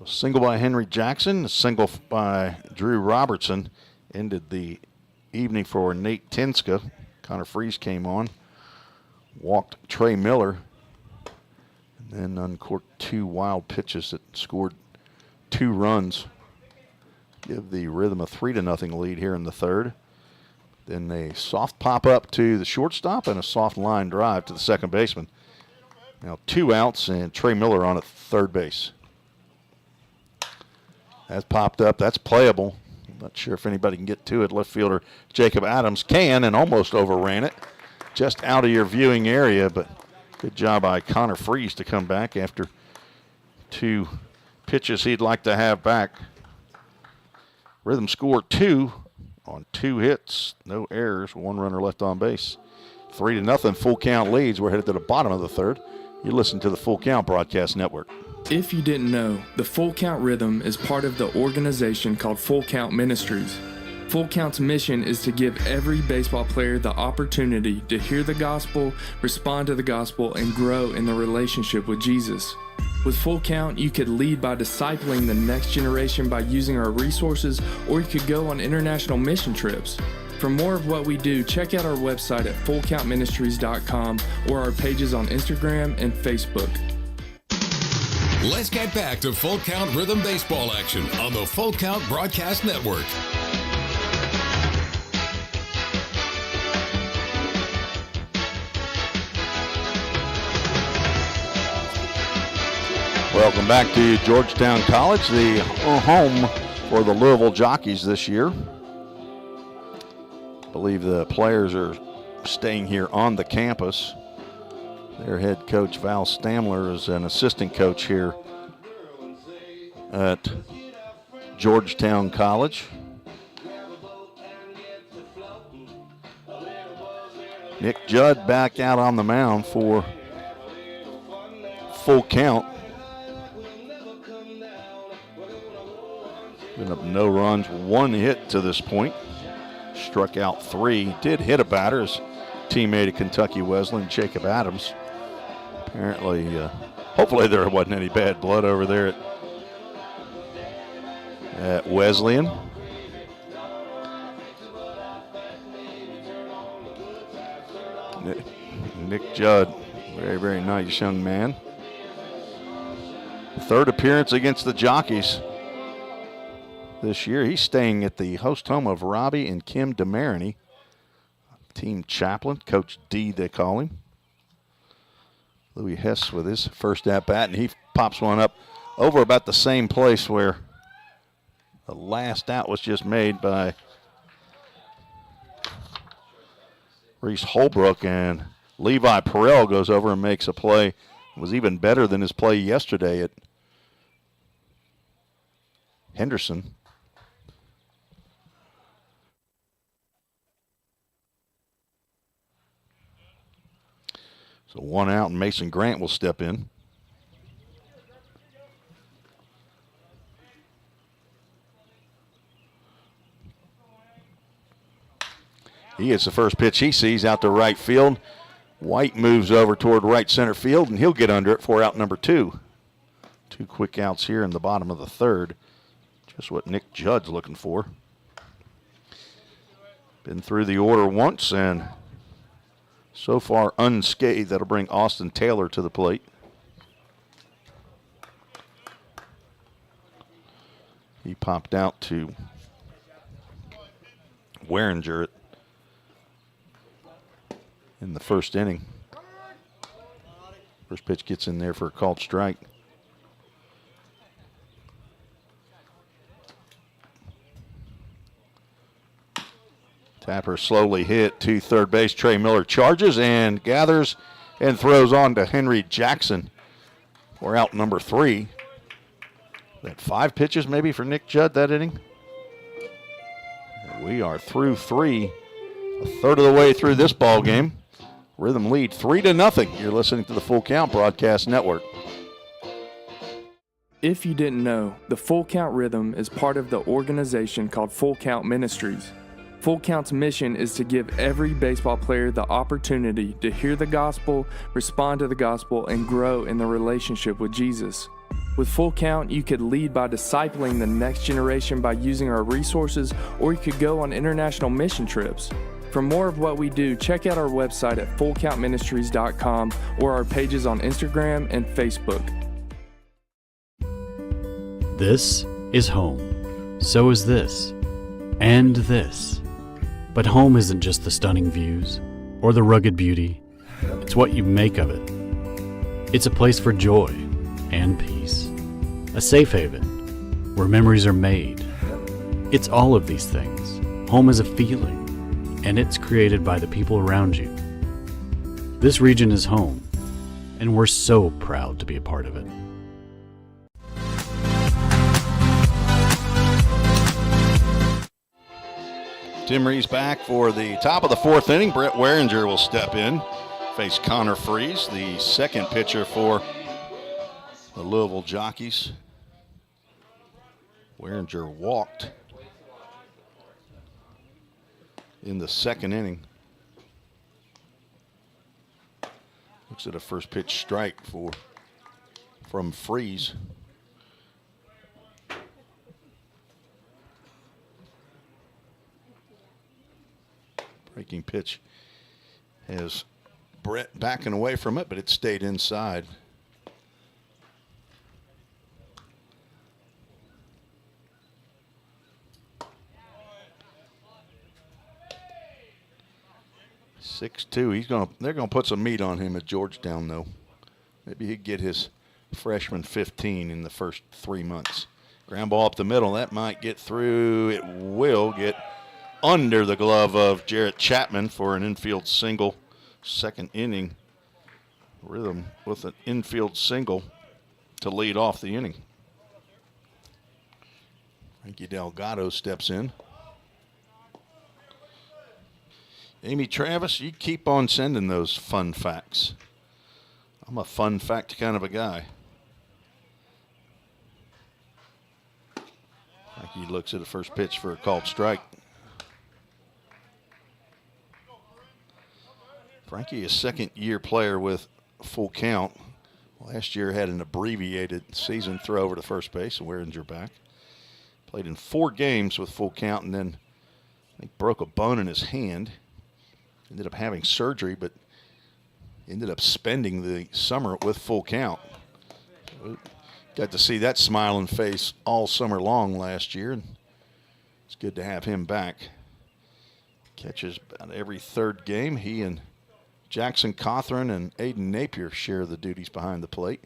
A single by Henry Jackson, a single by Drew Robertson ended the evening for Nate Tinska. Connor Freeze came on, walked Trey Miller, and then uncorked 2 wild pitches that scored 2 runs. Give the Rhythm a 3-0 lead here in the third. Then a soft pop up to the shortstop and a soft line drive to the second baseman. Now 2 outs and Trey Miller on at third base. That's popped up. That's playable. Not sure if anybody can get to it. Left fielder Jacob Adams can and almost overran it. Just out of your viewing area, but good job by Connor Freeze to come back after 2 pitches he'd like to have back. Rhythm scored 2 on 2 hits, no errors, 1 runner left on base. 3-0 full count leads. We're headed to the bottom of the third. You listen to the Full Count Broadcast Network. If you didn't know, the Full Count Rhythm is part of the organization called Full Count Ministries. Full Count's mission is to give every baseball player the opportunity to hear the gospel, respond to the gospel, and grow in the relationship with Jesus. With Full Count, you could lead by discipling the next generation by using our resources, or you could go on international mission trips. For more of what we do, check out our website at fullcountministries.com or our pages on Instagram and Facebook. Let's get back to Full Count Rhythm Baseball action on the Full Count Broadcast Network. Welcome back to Georgetown College, the home for the Louisville Jockeys this year. I believe the players are staying here on the campus. Their head coach, Val Stamler, is an assistant coach here at Georgetown College. Nick Judd back out on the mound for Full Count. Been up no runs, 1 hit to this point. Struck out 3. Did hit a batter, his teammate at Kentucky Wesleyan, Jacob Adams. Apparently, hopefully there wasn't any bad blood over there at Wesleyan. Nick Judd, very, very nice young man. 3rd appearance against the Jockeys this year. He's staying at the host home of Robbie and Kim DeMarini, team chaplain, Coach D they call him. Louis Hess with his first at-bat, and he pops one up over about the same place where the last out was just made by Reese Holbrook, and Levi Perrell goes over and makes a play. It was even better than his play yesterday at Henderson. So 1 out, and Mason Grant will step in. He gets the first pitch he sees out to right field. White moves over toward right center field, and he'll get under it for out number 2. 2 quick outs here in the bottom of the third. Just what Nick Judd's looking for. Been through the order once, and so far unscathed. That'll bring Austin Taylor to the plate. He popped out to Waringer in the first inning. First pitch gets in there for a called strike. Tapper slowly hit to third base. Trey Miller charges and gathers and throws on to Henry Jackson for out number 3. That 5 pitches maybe for Nick Judd that inning. We are through 3, a third of the way through this ball game. Rhythm lead 3-0. You're listening to the Full Count Broadcast Network. If you didn't know, the Full Count Rhythm is part of the organization called Full Count Ministries. Full Count's mission is to give every baseball player the opportunity to hear the gospel, respond to the gospel, and grow in the relationship with Jesus. With Full Count, you could lead by discipling the next generation by using our resources, or you could go on international mission trips. For more of what we do, check out our website at fullcountministries.com or our pages on Instagram and Facebook. This is home. So is this. And this. But home isn't just the stunning views or the rugged beauty. It's what you make of it. It's a place for joy and peace. A safe haven where memories are made. It's all of these things. Home is a feeling, and it's created by the people around you. This region is home, and we're so proud to be a part of it. Tim Reeves back for the top of the fourth inning. Brett Waringer will step in, face Connor Freeze, the second pitcher for the Louisville Jockeys. Waringer walked in the second inning. Looks at a first pitch strike from Freeze. Breaking pitch has Brett backing away from it, but it stayed inside. They're gonna put some meat on him at Georgetown, though. Maybe he'd get his freshman 15 in the first 3 months. Ground ball up the middle. That might get through. It will get under the glove of Jarrett Chapman for an infield single. Second inning. Rhythm with an infield single to lead off the inning. Frankie Delgado steps in. Amy Travis, you keep on sending those fun facts. I'm a fun fact kind of a guy. Frankie looks at the first pitch for a called strike. Frankie, a second-year player with full count. Last year had an abbreviated season throw over to first base, and Waringer back. Played in 4 games with full count, and then I think broke a bone in his hand. Ended up having surgery, but ended up spending the summer with full count. Got to see that smiling face all summer long last year, and it's good to have him back. Catches about every third game. He and Jackson Cothran and Aiden Napier share the duties behind the plate.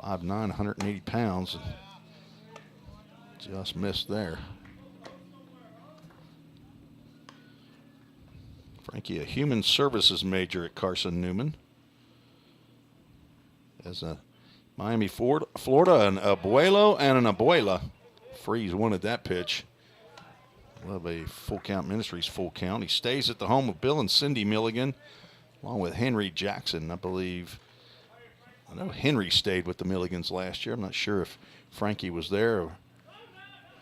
.59", 180 pounds. Just missed there. Frankie, a human services major at Carson Newman. As a Miami, Florida, an abuelo and an abuela. Freeze wanted that pitch. Love a Full Count Ministries full count. He stays at the home of Bill and Cindy Milligan, along with Henry Jackson, I believe. I know Henry stayed with the Milligans last year. I'm not sure if Frankie was there or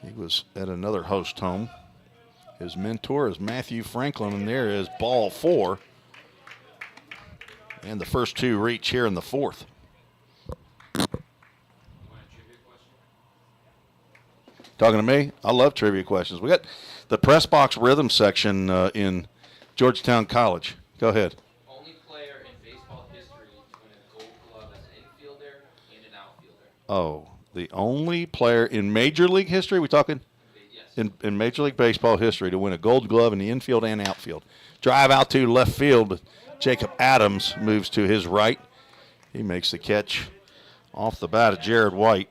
he was at another host home. His mentor is Matthew Franklin, and there is ball 4. And the first 2 reach here in the 4th. Talking to me? I love trivia questions. We got the press box rhythm section in Georgetown College. Go ahead. Only player in baseball history to win a Gold Glove as an infielder and an outfielder. Oh, the only player in Major League history? We talking? Yes. In Major League Baseball history to win a Gold Glove in the infield and outfield. Drive out to left field, but Jacob Adams moves to his right. He makes the catch off the bat of Jared White.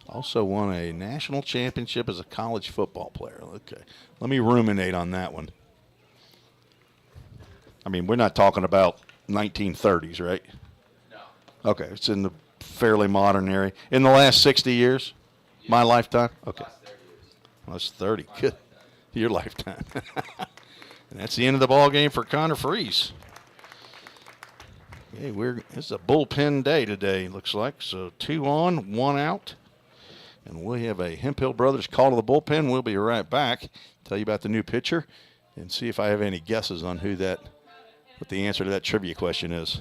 Also won a national championship as a college football player. Okay. Let me ruminate on that one. I mean, we're not talking about 1930s, right? No. Okay. It's in the fairly modern area. In the last 60 years? Yeah. My lifetime? Okay. Last 30 That's years. 30. Good. Your lifetime. And that's the end of the ball game for Connor Freeze. Okay, it's a bullpen day today, looks like. So 2 on, 1 out. And we have a Hemphill Brothers call to the bullpen. We'll be right back. Tell you about the new pitcher and see if I have any guesses on what the answer to that trivia question is.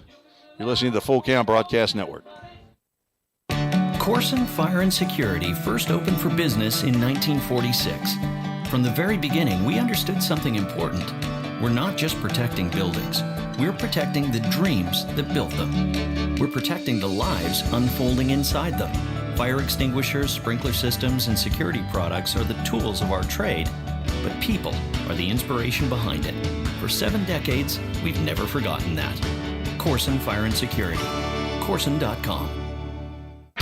You're listening to the Full Count Broadcast Network. Corson Fire and Security first opened for business in 1946. From the very beginning, we understood something important. We're not just protecting buildings. We're protecting the dreams that built them. We're protecting the lives unfolding inside them. Fire extinguishers, sprinkler systems, and security products are the tools of our trade, but people are the inspiration behind it. For 7 decades, we've never forgotten that. Corson Fire and Security. Corson.com.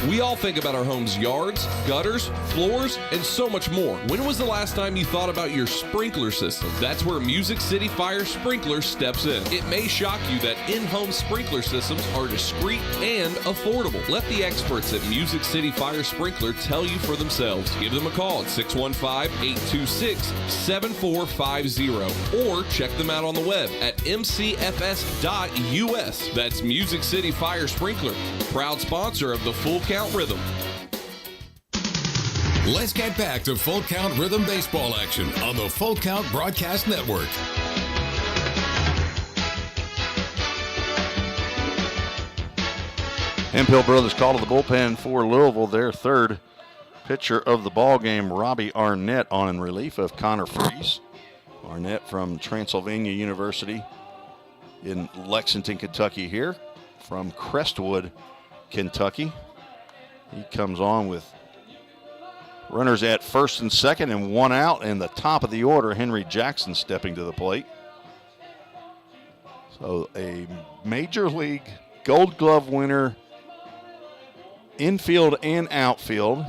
We all think about our home's yards, gutters, floors, and so much more. When was the last time you thought about your sprinkler system? That's where Music City Fire Sprinkler steps in. It may shock you that in-home sprinkler systems are discreet and affordable. Let the experts at Music City Fire Sprinkler tell you for themselves. Give them a call at 615-826-7450 or check them out on the web at mcfs.us. That's Music City Fire Sprinkler, proud sponsor of the Full Count Rhythm. Let's get back to Full Count Rhythm baseball action on the Full Count Broadcast Network. Hemphill brothers call to the bullpen for Louisville. Their third pitcher of the ball game, Robbie Arnett, on in relief of Connor Freeze. Arnett from Transylvania University in Lexington, Kentucky here from Crestwood, Kentucky. He comes on with runners at first and second and 1 out, and the top of the order, Henry Jackson stepping to the plate. So a Major League Gold Glove winner, infield and outfield.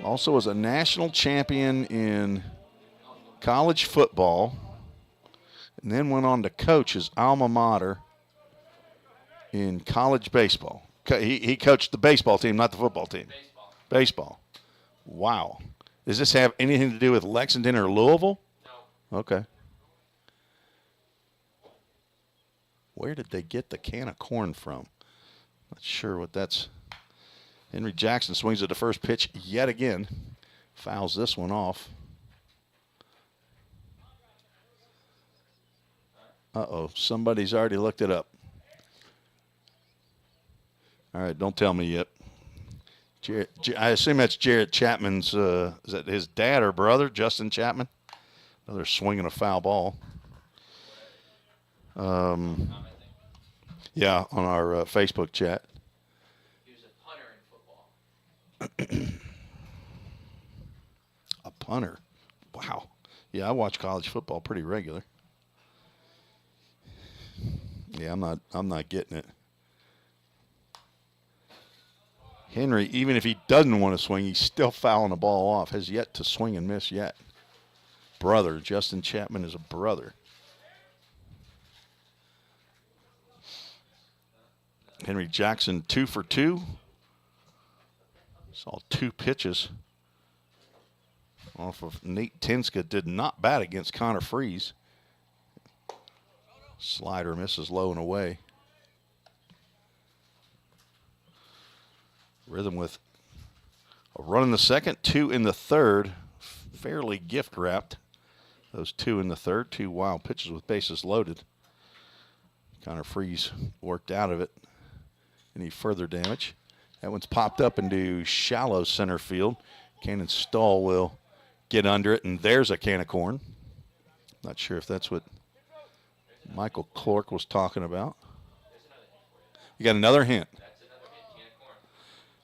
Also was a national champion in college football, and then went on to coach his alma mater in college baseball. He coached the baseball team, not the football team. Baseball. Wow. Does this have anything to do with Lexington or Louisville? No. Okay. Where did they get the can of corn from? Not sure what that's. Henry Jackson swings at the first pitch yet again. Fouls this one off. Uh-oh, somebody's already looked it up. All right, don't tell me yet. I assume that's Jarrett Chapman's, is that his dad or brother, Justin Chapman? Another swinging a foul ball. Yeah, on our Facebook chat. He was a punter in football. A punter. Wow. Yeah, I watch college football pretty regular. Yeah, I'm not getting it. Henry, even if he doesn't want to swing, he's still fouling the ball off. Has yet to swing and miss yet. Brother, Justin Chapman is a brother. Henry Jackson 2 for 2. Saw 2 pitches off of Nate Tinska. Did not bat against Connor Freeze. Slider misses low and away. Rhythm with a run in the second, 2 in the third. Fairly gift wrapped. Those 2 in the third, 2 wild pitches with bases loaded. Connor Freeze worked out of it. Any further damage? That one's popped up into shallow center field. Cannon Stahl will get under it, and there's a can of corn. Not sure if that's what Michael Clark was talking about. You got another hint.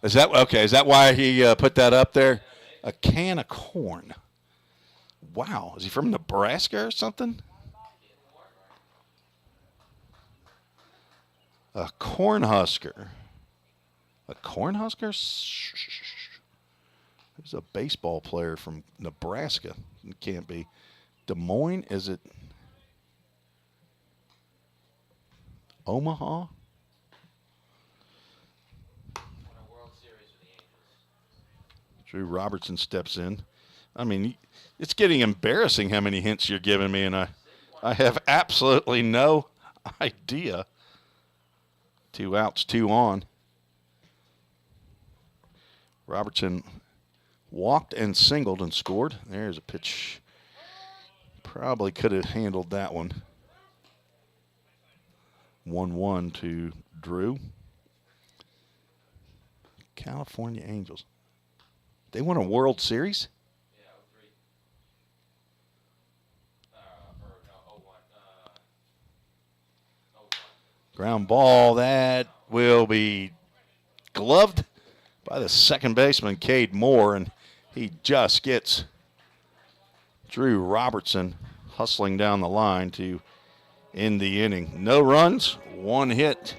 Is that okay? Is that why he put that up there? A can of corn. Wow. Is he from Nebraska or something? A Cornhusker. A Cornhusker? There's a baseball player from Nebraska. It can't be. Des Moines? Is it Omaha? Drew Robertson steps in. I mean, it's getting embarrassing how many hints you're giving me, and I have absolutely no idea. 2 outs, 2 on. Robertson walked and singled and scored. There's a pitch. Probably could have handled that one. 1-1 to Drew. California Angels. They won a World Series? Ground ball that will be gloved by the second baseman, Cade Moore, and he just gets Drew Robertson hustling down the line to end the inning. No runs, 1 hit.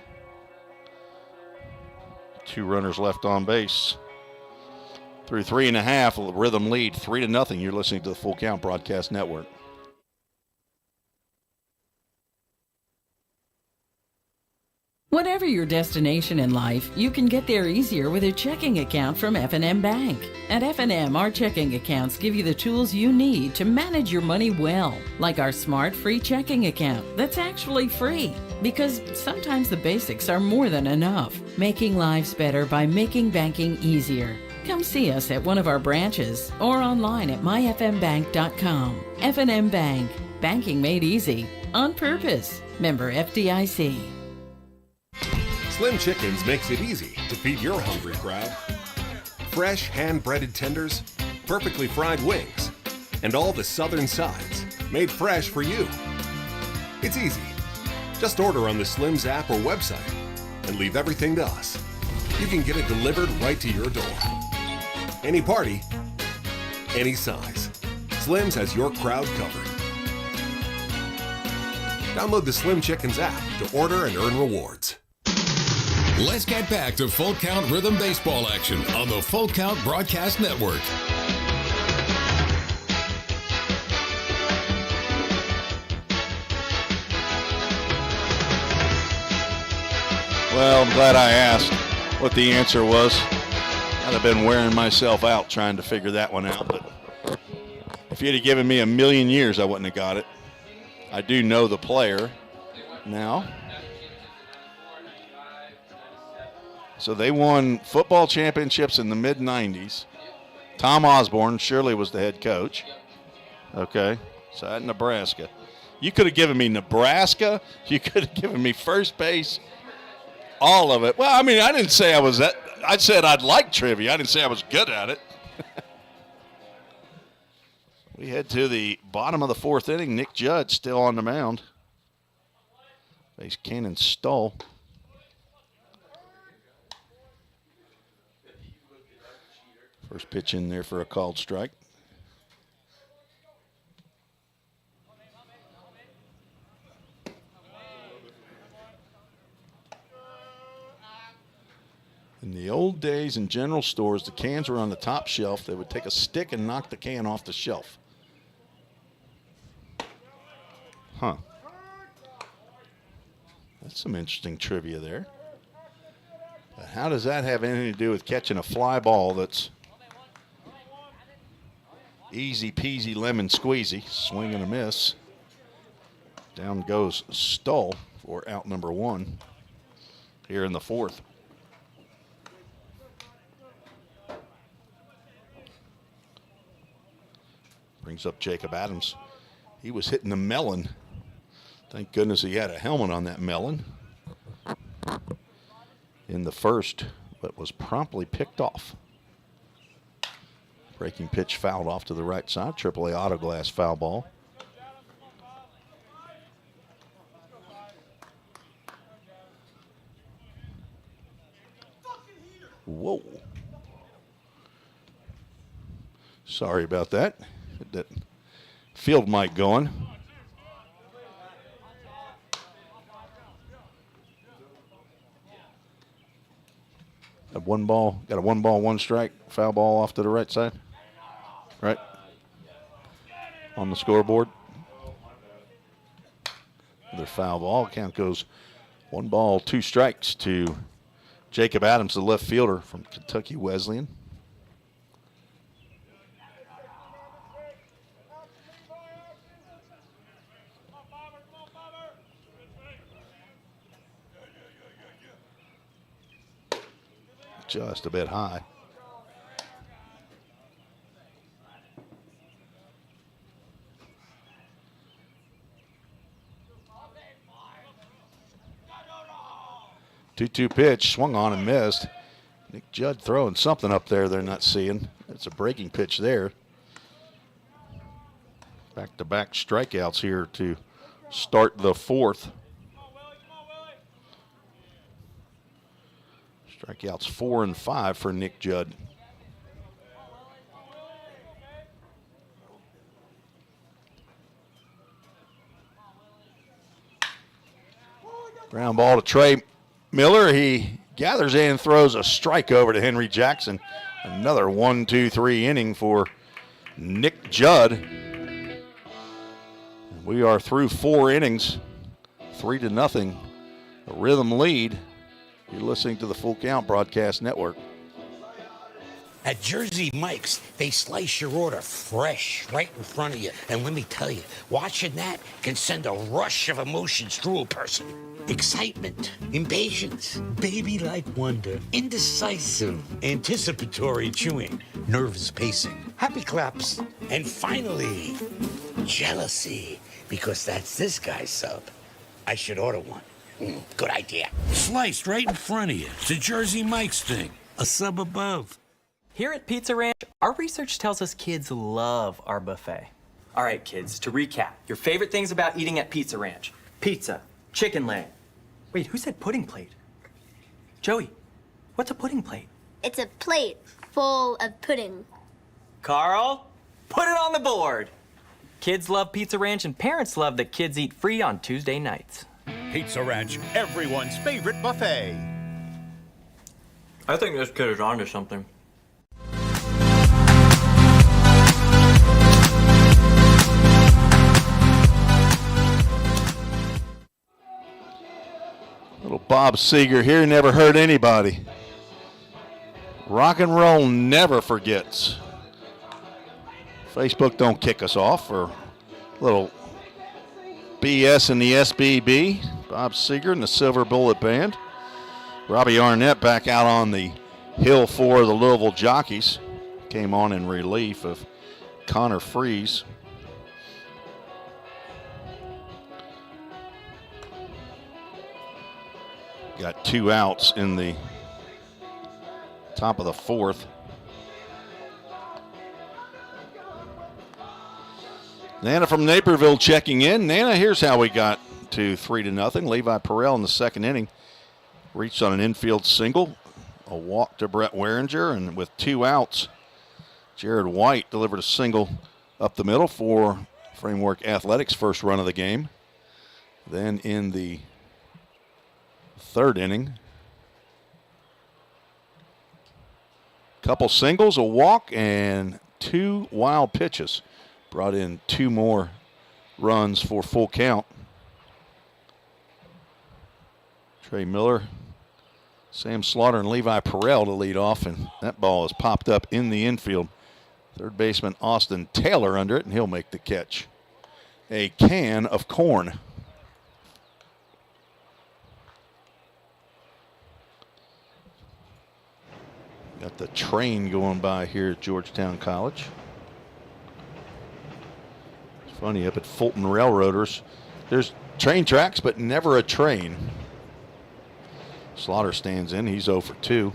2 runners left on base. Through 3.5, Rhythm lead 3-0. You're listening to the Full Count Broadcast Network. Whatever your destination in life, you can get there easier with a checking account from F&M Bank. At F&M, our checking accounts give you the tools you need to manage your money well, like our smart free checking account that's actually free, because sometimes the basics are more than enough. Making lives better by making banking easier. Come see us at one of our branches or online at myfmbank.com. F&M Bank. Banking made easy. On purpose. Member FDIC. Slim Chickens makes it easy to feed your hungry crowd. Fresh hand-breaded tenders, perfectly fried wings, and all the southern sides made fresh for you. It's easy. Just order on the Slim's app or website and leave everything to us. You can get it delivered right to your door. Any party, any size. Slim's has your crowd covered. Download the Slim Chickens app to order and earn rewards. Let's get back to Full Count Rhythm Baseball action on the Full Count Broadcast Network. Well, I'm glad I asked what the answer was. I'd have been wearing myself out trying to figure that one out. But if you'd have given me a million years, I wouldn't have got it. I do know the player now. So they won football championships in the mid-'90s. Tom Osborne surely was the head coach. Okay, so at Nebraska. You could have given me Nebraska. You could have given me first base. All of it. Well, I mean, I didn't say I was that. I said I'd like trivia. I didn't say I was good at it. We head to the bottom of the 4th inning. Nick Judd still on the mound. Face Cannon Stoll. First pitch in there for a called strike. In the old days in general stores, the cans were on the top shelf. They would take a stick and knock the can off the shelf. Huh. That's some interesting trivia there. But how does that have anything to do with catching a fly ball that's easy peasy lemon squeezy? Swing and a miss. Down goes Stoll for out number 1 here in the 4th. Brings up Jacob Adams. He was hitting the melon. Thank goodness he had a helmet on that melon in the first, but was promptly picked off. Breaking pitch fouled off to the right side. AAA Auto Glass foul ball. Whoa. Sorry about that. That field mic going. Got a 1 1 strike, foul ball off to the right side. Right? On the scoreboard. Another foul ball. Count goes 1 ball, 2 strikes to Jacob Adams, the left fielder from Kentucky Wesleyan. Just a bit high. Two-two pitch, swung on and missed. Nick Judd throwing something up there they're not seeing. It's a breaking pitch there. Back-to-back strikeouts here to start the 4th. Strikeouts 4 and 5 for Nick Judd. Ground ball to Trey Miller. He gathers in and throws a strike over to Henry Jackson. Another 1-2-3 inning for Nick Judd. We are through 4 innings, 3-0. A Rhythm lead. You're listening to the Full Count Broadcast Network. At Jersey Mike's, they slice your order fresh right in front of you. And let me tell you, watching that can send a rush of emotions through a person. Excitement, impatience, baby-like wonder, indecisive, anticipatory chewing, nervous pacing, happy claps, and finally, jealousy, because that's this guy's sub. I should order one. Good idea. Sliced right in front of you. It's a Jersey Mike's thing. A sub above. Here at Pizza Ranch, our research tells us kids love our buffet. All right, kids, to recap, your favorite things about eating at Pizza Ranch: pizza, chicken leg. Wait, who said pudding plate? Joey, what's a pudding plate? It's a plate full of pudding. Carl, put it on the board. Kids love Pizza Ranch, and parents love that kids eat free on Tuesday nights. Pizza Ranch, everyone's favorite buffet. I think this kid is onto something. Little Bob Seeger here, never hurt anybody. Rock and roll never forgets. Facebook don't kick us off for a little BS in the SBB. Bob Seeger and the Silver Bullet Band. Robbie Arnett back out on the hill for the Louisville Jockeys. Came on in relief of Connor Freeze. Got 2 outs in the top of the 4th. Nana from Naperville checking in. Nana, here's how we got to 3-0. Levi Perrell in the 2nd inning reached on an infield single, a walk to Brett Weringer, and with 2 outs, Jared White delivered a single up the middle for Framework Athletics' first run of the game. Then in the 3rd inning, couple singles, a walk, and 2 wild pitches. Brought in 2 more runs for full count. Trey Miller, Sam Slaughter, and Levi Perrell to lead off, and that ball is popped up in the infield. Third baseman Austin Taylor under it, and he'll make the catch. A can of corn. Got the train going by here at Georgetown College. It's funny, up at Fulton Railroaders, there's train tracks, but never a train. Slaughter stands in. He's 0 for 2.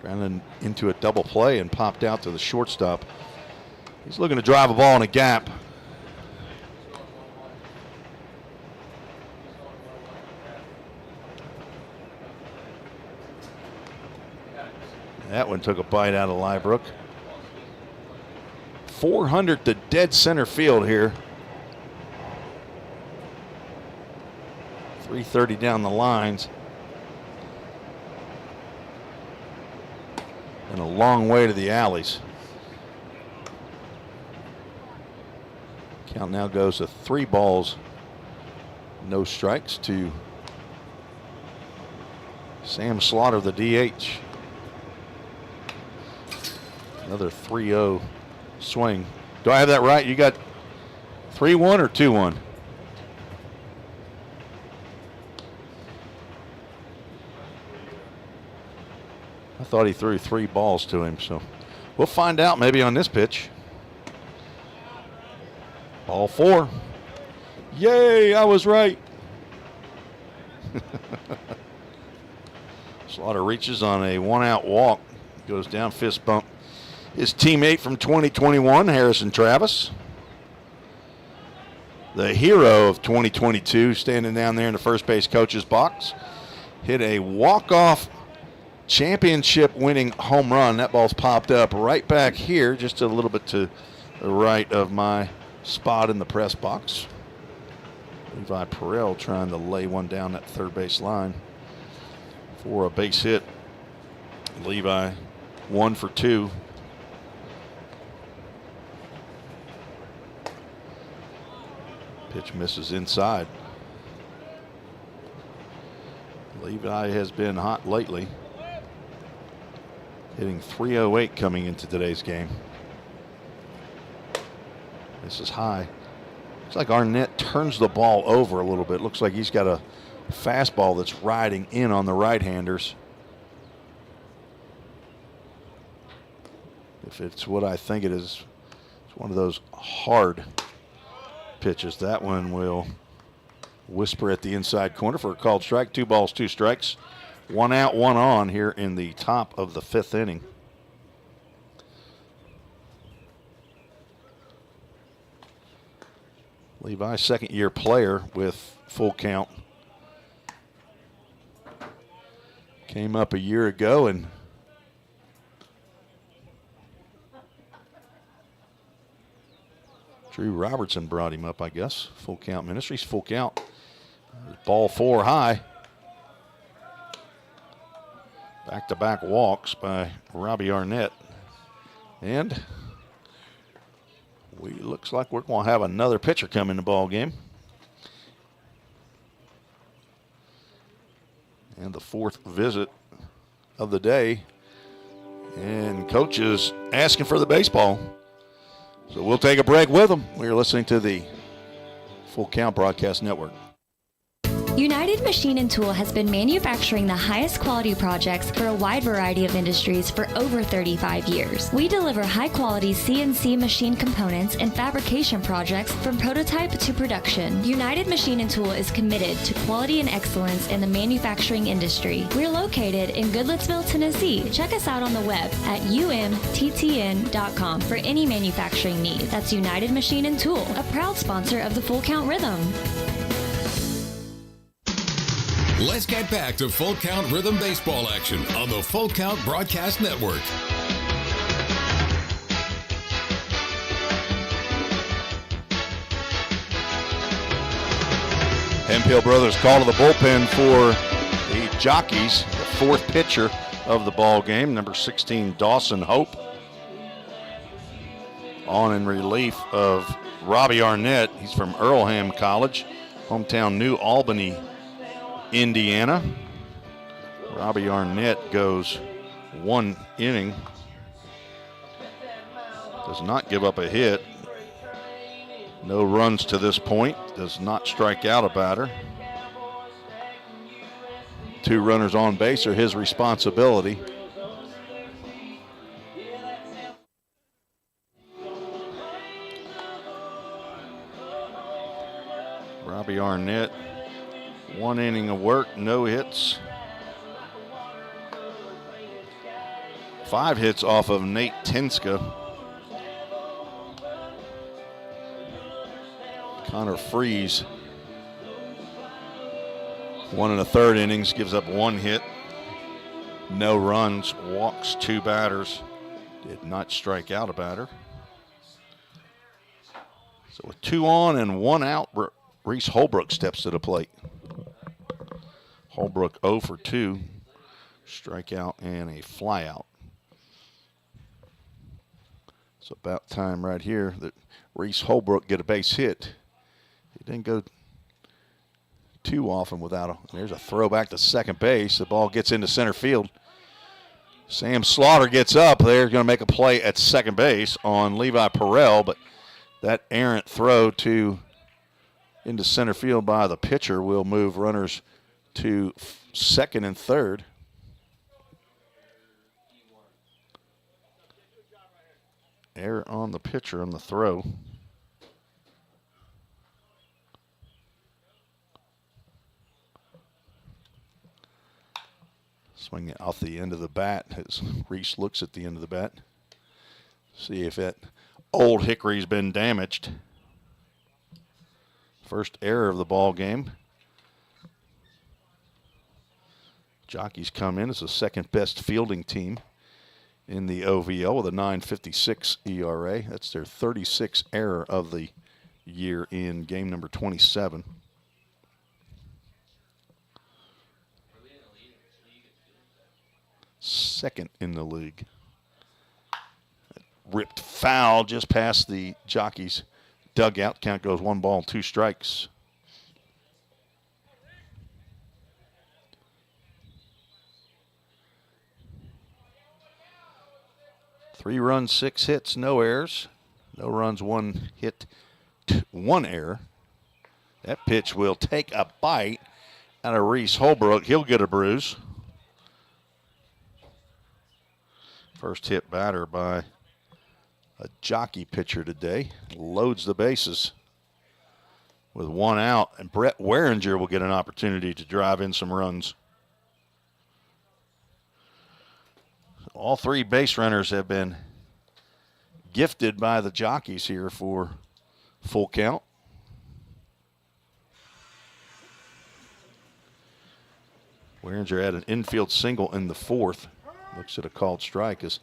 Grounded into a double play and popped out to the shortstop. He's looking to drive a ball in a gap. That one took a bite out of Lybrook. 400 to dead center field here. 330 down the lines. And a long way to the alleys. Count now goes to 3 balls, no strikes to Sam Slaughter, the DH. Another 3-0 swing. Do I have that right? You got 3-1 or 2-1? I thought he threw 3 balls to him, so we'll find out maybe on this pitch. Ball 4. Yay, I was right. Slaughter reaches on a 1-out walk. Goes down, fist bump his teammate from 2021, Harrison Travis. The hero of 2022, standing down there in the first base coach's box. Hit a walk-off championship-winning home run. That ball's popped up right back here, just a little bit to the right of my spot in the press box. Levi Perrell trying to lay one down that third base line for a base hit. Levi 1 for 2. Pitch misses inside. Levi has been hot lately, hitting .308 coming into today's game. This is high. Looks like Arnett turns the ball over a little bit. Looks like he's got a fastball that's riding in on the right-handers. If it's what I think it is, it's one of those hard pitches. That one will whisper at the inside corner for a called strike. 2 balls, 2 strikes. 1 out, 1 on here in the top of the 5th inning. Levi, second-year player with Full Count. Came up a year ago and Drew Robertson brought him up, I guess. Full Count Ministries, Full Count. Ball 4 high. Back-to-back walks by Robbie Arnett. And looks like we're going to have another pitcher come in the ball game. And the 4th visit of the day. And coach is asking for the baseball. So we'll take a break with them. We're listening to the Full Count Broadcast Network. United Machine and Tool has been manufacturing the highest quality projects for a wide variety of industries for over 35 years. We deliver high quality CNC machine components and fabrication projects from prototype to production. United Machine and Tool is committed to quality and excellence in the manufacturing industry. We're located in Goodlettsville, Tennessee. Check us out on the web at umttn.com for any manufacturing need. That's United Machine and Tool, a proud sponsor of the Full Count Rhythm. Let's get back to Full Count Rhythm baseball action on the Full Count Broadcast Network. Hemphill Brothers call to the bullpen for the Jockeys, the 4th pitcher of the ball game, number 16, Dawson Hope. On in relief of Robbie Arnett. He's from Earlham College, hometown New Albany, Indiana. Robbie Arnett goes 1 inning. Does not give up a hit. No runs to this point. Does not strike out a batter. 2 runners on base are his responsibility. Robbie Arnett, 1 inning of work, no hits. 5 hits off of Nate Tinska. Connor Freeze, 1 1/3 innings, gives up 1 hit. No runs, walks 2 batters. Did not strike out a batter. So with 2 on and 1 out, Reese Holbrook steps to the plate. Holbrook 0 for 2, strikeout and a flyout. It's about time right here that Reese Holbrook get a base hit. He didn't go too often without him. There's a throw back to second base. The ball gets into center field. Sam Slaughter gets up. They're going to make a play at second base on Levi Perrell, but that errant throw into center field by the pitcher will move runners to second and third. Error on the pitcher on the throw. Swing it off the end of the bat as Reese looks at the end of the bat. See if that old hickory's been damaged. First error of the ball game. Jockeys come in as the second best fielding team in the OVL with a 9.56 ERA. That's their 36th error of the year in game number 27. Second in the league. Ripped foul just past the Jockeys dugout. Count goes 1 ball, 2 strikes. Three runs, 6 hits, no errors. No runs, 1 hit, 1 error. That pitch will take a bite out of Reese Holbrook. He'll get a bruise. First hit batter by a Jockey pitcher today. Loads the bases with 1 out. And Brett Waringer will get an opportunity to drive in some runs. All 3 base runners have been gifted by the Jockeys here for full count. Waringer had an infield single in the 4th. Looks at a called strike. Looks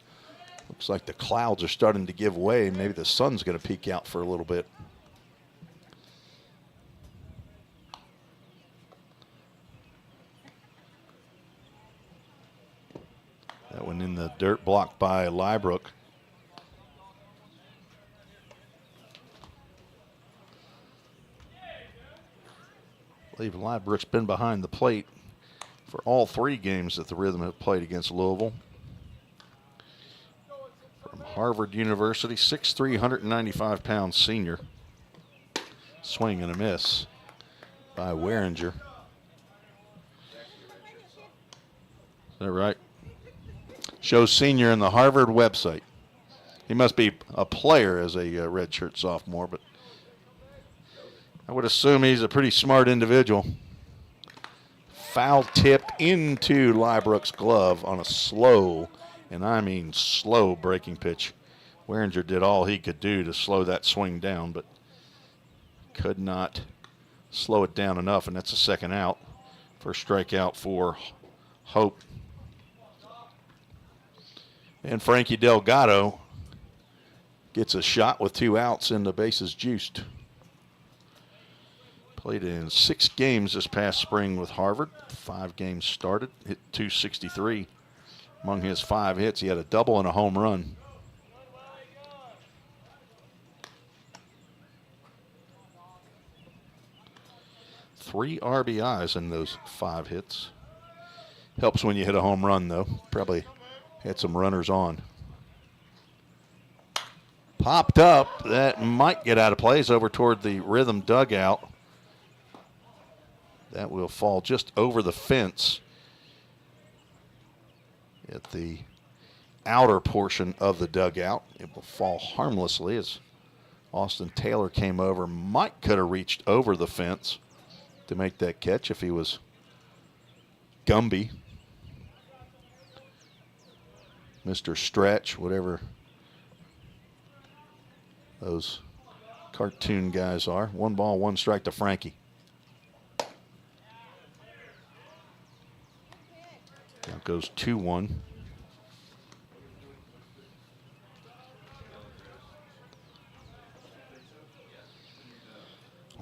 like the clouds are starting to give way. Maybe the sun's going to peek out for a little bit. That one in the dirt, blocked by Liebrook. I believe Liebrook's been behind the plate for all 3 games that the Rhythm have played against Louisville. From Harvard University, 6'3", 195-pound senior. Swing and a miss by Waringer. Is that right? Shows senior in the Harvard website. He must be a player as a redshirt sophomore, but I would assume he's a pretty smart individual. Foul tip into Liebrook's glove on a slow, and I mean slow, breaking pitch. Waringer did all he could do to slow that swing down, but could not slow it down enough, and that's a 2nd out. First strikeout for Hope. And Frankie Delgado gets a shot with 2 outs and the bases juiced. Played in 6 games this past spring with Harvard. 5 games started, hit .263. Among his 5 hits, he had a double and a home run. Three RBIs in those 5 hits. Helps when you hit a home run, though. Probably had some runners on. Popped up. That might get out of play. It's over toward the Rhythm dugout. That will fall just over the fence at the outer portion of the dugout. It will fall harmlessly as Austin Taylor came over. Could have reached over the fence to make that catch if he was Gumby. Mr. Stretch, whatever those cartoon guys are. 1 ball, 1 strike to Frankie. Now goes 2-1.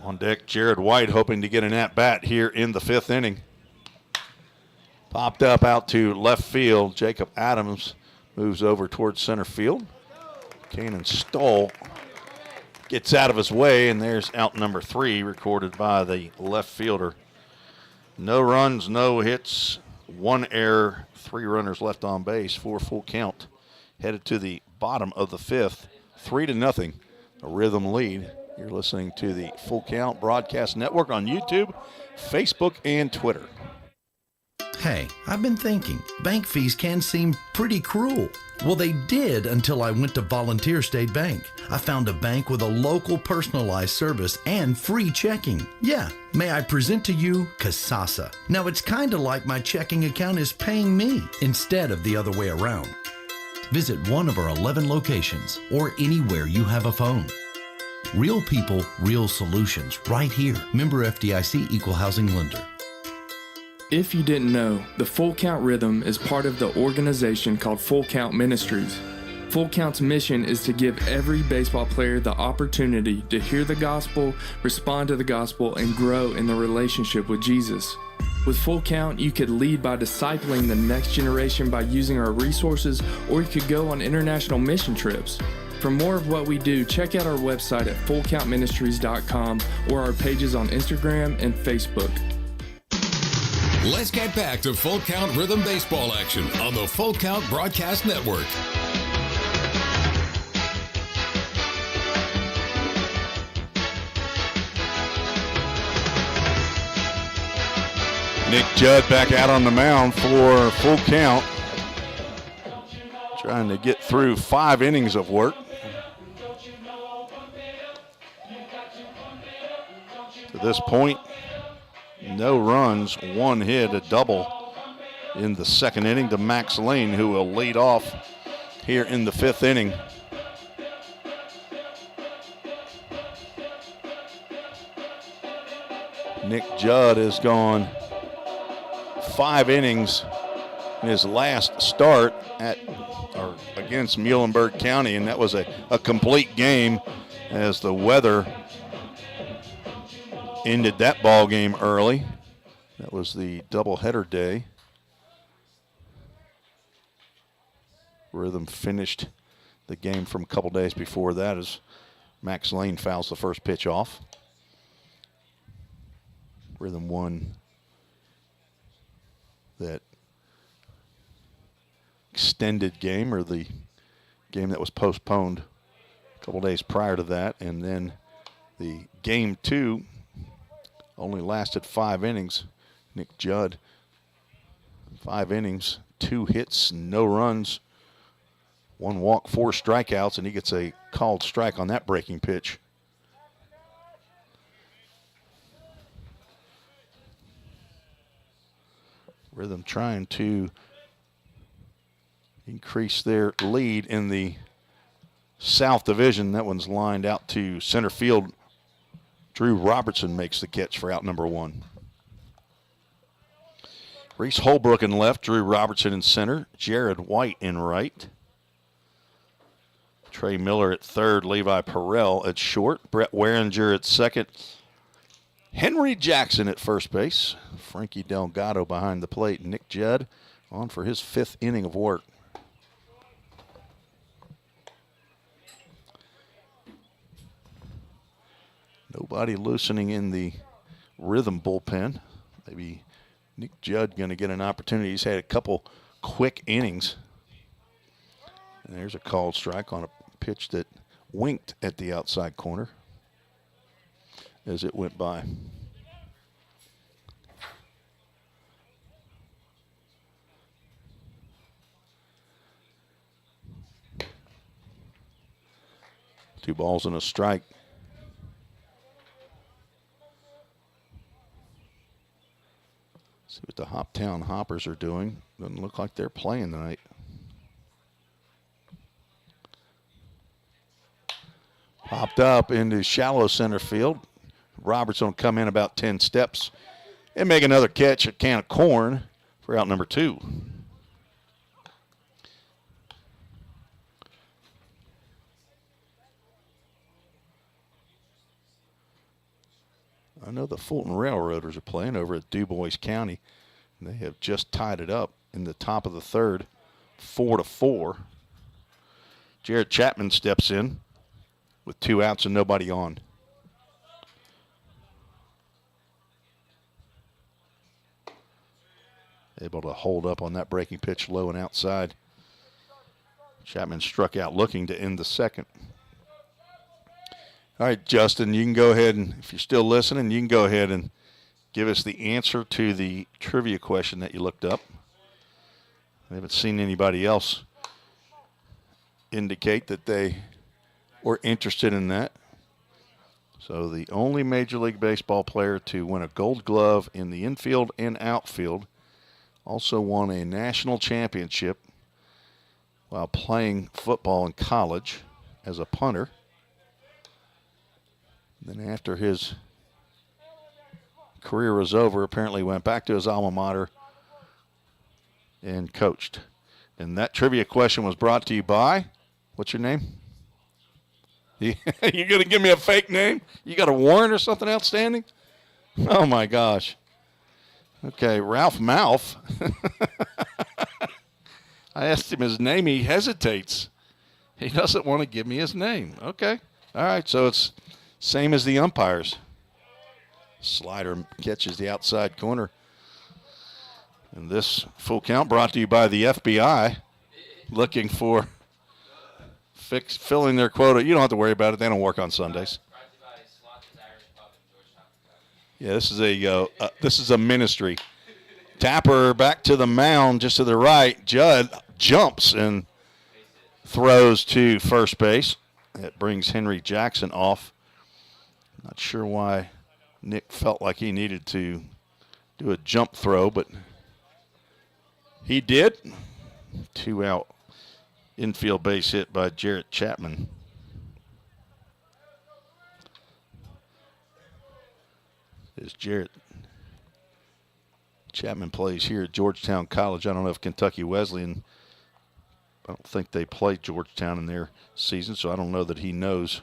On deck, Jared White hoping to get an at-bat here in the 5th inning. Popped up out to left field. Jacob Adams moves over towards center field. Cannon Stoll gets out of his way, and there's out number 3 recorded by the left fielder. No runs, no hits, 1 error, 3 runners left on base, 4 full count. Headed to the bottom of the 5th, 3-0, a Rhythm lead. You're listening to the Full Count Broadcast Network on YouTube, Facebook, and Twitter. Hey, I've been thinking, bank fees can seem pretty cruel. Well, they did until I went to Volunteer State Bank. I found a bank with a local personalized service and free checking. Yeah, may I present to you Kasasa. Now, it's kind of like my checking account is paying me instead of the other way around. Visit one of our 11 locations or anywhere you have a phone. Real people, real solutions, right here. Member FDIC Equal Housing Lender. If you didn't know, the Full Count Rhythm is part of the organization called Full Count Ministries. Full Count's mission is to give every baseball player the opportunity to hear the gospel, respond to the gospel, and grow in the relationship with Jesus. With Full Count, you could lead by discipling the next generation by using our resources, or you could go on international mission trips. For more of what we do, check out our website at fullcountministries.com or our pages on Instagram and Facebook. Let's get back to Full Count Rhythm Baseball action on the Full Count Broadcast Network. Nick Judd back out on the mound for Full Count. Trying to get through 5 innings of work. To this point, no runs, 1 hit, a double in the 2nd inning to Max Lane, who will lead off here in the 5th inning. Nick Judd has gone 5 innings in his last start against Muhlenberg County, and that was a complete game as the weather ended that ball game early. That was the doubleheader day. Rhythm finished the game from a couple days before that as Max Lane fouls the first pitch off. Rhythm won that extended game, or the game that was postponed a couple days prior to that, and then the game 2 only lasted 5 innings. Nick Judd, 5 innings, 2 hits, no runs, 1 walk, 4 strikeouts, and he gets a called strike on that breaking pitch. Rhythm trying to increase their lead in the South Division. That one's lined out to center field. Drew Robertson makes the catch for out number 1. Reese Holbrook in left, Drew Robertson in center, Jared White in right. Trey Miller at third, Levi Perrell at short, Brett Waringer at second, Henry Jackson at first base, Frankie Delgado behind the plate, Nick Judd on for his 5th inning of work. Nobody loosening in the Rhythm bullpen. Maybe Nick Judd going to get an opportunity. He's had a couple quick innings. And there's a called strike on a pitch that winked at the outside corner as it went by. Two balls and a strike. See what the Hoptown Hoppers are doing. Doesn't look like they're playing tonight. Popped up into shallow center field. Robertson will come in about 10 steps and make another catch, a can of corn for out number 2. I know the Fulton Railroaders are playing over at DuBois County. They have just tied it up in the top of the 3rd, 4-4. Jared Chapman steps in with 2 outs and nobody on. Able to hold up on that breaking pitch low and outside. Chapman struck out looking to end the 2nd. All right, Justin, you can go ahead and, if you're still listening, you can go ahead and give us the answer to the trivia question that you looked up. I haven't seen anybody else indicate that they were interested in that. So the only Major League Baseball player to win a Gold Glove in the infield and outfield, also won a national championship while playing football in college as a punter. Then after his career was over, apparently went back to his alma mater and coached. And that trivia question was brought to you by, what's your name? You going to give me a fake name? You got a warrant or something outstanding? Oh, my gosh. Okay, Ralph Mouth. I asked him his name. He hesitates. He doesn't want to give me his name. Okay. All right, so it's same as the umpires. Slider catches the outside corner. And this full count brought to you by the FBI, looking for filling their quota. You don't have to worry about it. They don't work on Sundays. Yeah, this is a ministry. Tapper back to the mound just to the right. Judd jumps and throws to first base. That brings Henry Jackson off. Not sure why Nick felt like he needed to do a jump throw, but he did. 2 out infield base hit by Jarrett Chapman. As Jarrett Chapman plays here at Georgetown College. I don't know if Kentucky Wesleyan, I don't think they played Georgetown in their season, so I don't know that he knows.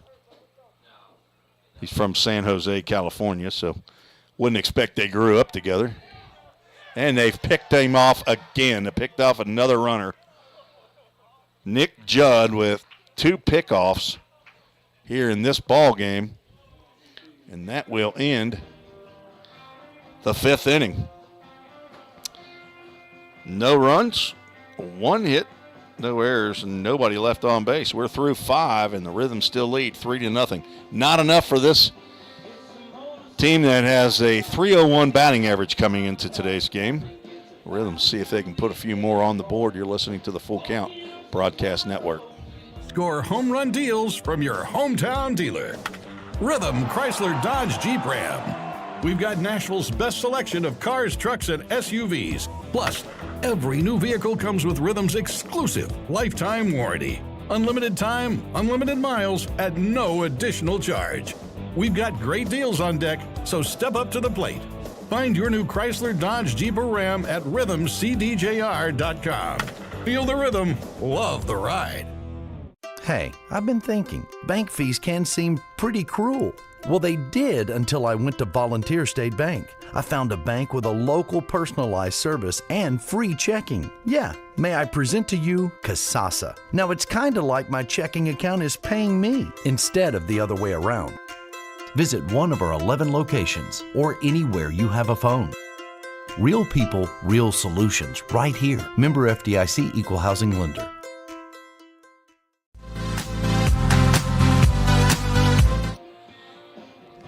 He's from San Jose, California, so wouldn't expect they grew up together. And they've picked him off again. They picked off another runner. Nick Judd with 2 pickoffs here in this ball game. And that will end the 5th inning. No runs, 1 hit, no errors, and nobody left on base. We're through 5, and the Rhythm still lead 3-0. Not enough for this team that has a .301 batting average coming into today's game. Rhythm see if they can put a few more on the board. You're listening to the Full Count Broadcast Network. Score home run deals from your hometown dealer. Rhythm Chrysler Dodge Jeep Ram. We've got Nashville's best selection of cars, trucks, and SUVs. Plus, every new vehicle comes with Rhythm's exclusive lifetime warranty. Unlimited time, unlimited miles at no additional charge. We've got great deals on deck, so step up to the plate. Find your new Chrysler Dodge Jeep or Ram at rhythmcdjr.com. Feel the rhythm, love the ride. Hey, I've been thinking, bank fees can seem pretty cruel. Well, they did until I went to Volunteer State Bank. I found a bank with a local personalized service and free checking. Yeah, may I present to you Kasasa. Now, it's kind of like my checking account is paying me instead of the other way around. Visit one of our 11 locations or anywhere you have a phone. Real people, real solutions, right here. Member FDIC Equal Housing Lender.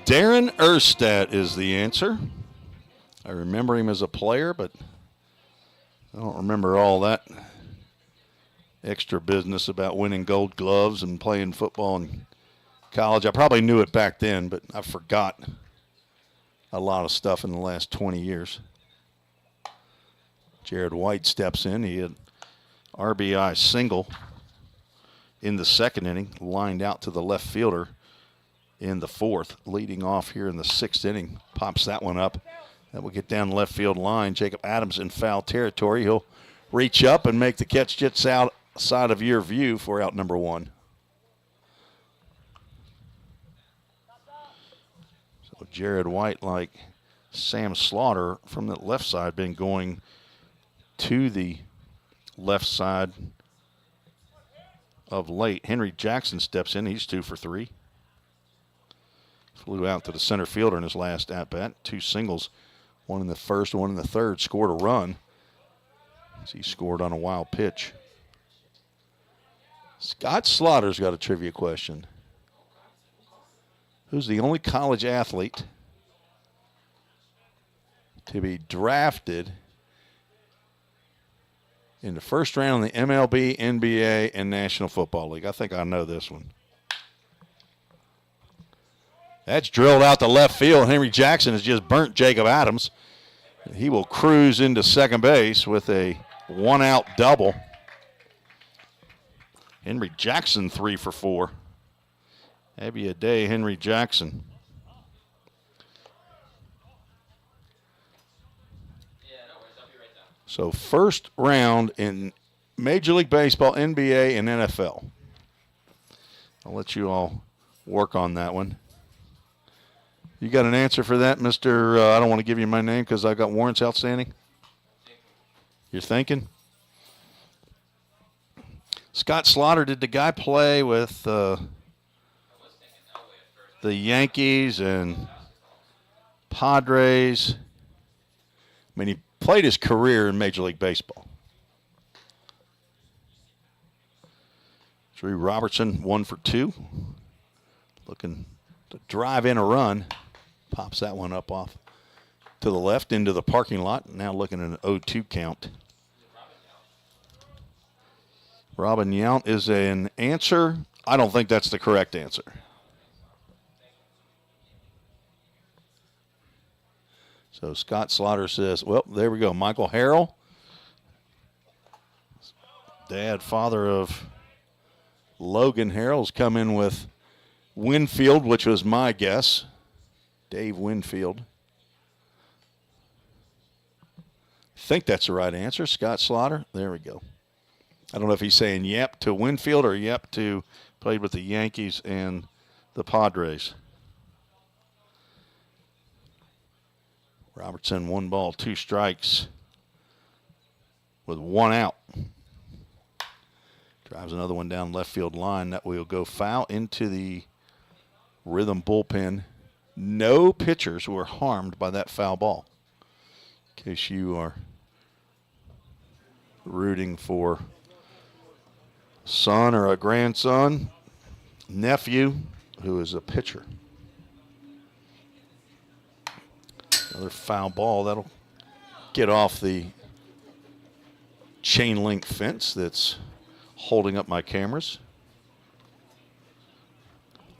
Darren Erstad is the answer. I remember him as a player, but I don't remember all that extra business about winning gold gloves and playing football in college. I probably knew it back then, but I forgot a lot of stuff in the last 20 years. Jared White steps in. He had RBI single in the 2nd inning, lined out to the left fielder in the 4th, leading off here in the 6th inning. Pops that one up. That will get down the left field line. Jacob Adams in foul territory. He'll reach up and make the catch just outside of your view for out number 1. So Jared White, like Sam Slaughter from the left side, been going to the left side of late. Henry Jackson steps in. He's 2 for 3. Flew out to the center fielder in his last at-bat. 2 singles, 1 in the 1st, 1 in the 3rd. Scored a run as he scored on a wild pitch. Scott Slaughter's got a trivia question. Who's the only college athlete to be drafted in the 1st round in the MLB, NBA, and National Football League? I think I know this one. That's drilled out to left field. Henry Jackson has just burnt Jacob Adams. He will cruise into second base with a 1-out double. Henry Jackson 3 for 4. Have you a day, Henry Jackson. So first round in Major League Baseball, NBA, and NFL. I'll let you all work on that one. You got an answer for that, Mr. I don't want to give you my name because I got warrants outstanding? You're thinking? Scott Slaughter, did the guy play with the Yankees and Padres? I mean, he played his career in Major League Baseball. Drew Robertson, 1 for 2. Looking to drive in a run. Pops that one up off to the left into the parking lot. Now looking at an 0-2 count. Robin Yount is an answer. I don't think that's the correct answer. So Scott Slaughter says, well, there we go. Michael Harrell. Dad, father of Logan Harrell's come in with Winfield, which was my guess. Dave Winfield. I think that's the right answer. Scott Slaughter. There we go. I don't know if he's saying yep to Winfield or yep to played with the Yankees and the Padres. Robertson, 1 ball, 2 strikes with 1 out. Drives another one down left field line. That will go foul into the Rhythm bullpen. No pitchers were harmed by that foul ball. In case you are rooting for son or a grandson, nephew, who is a pitcher. Another foul ball. That'll get off the chain link fence that's holding up my cameras.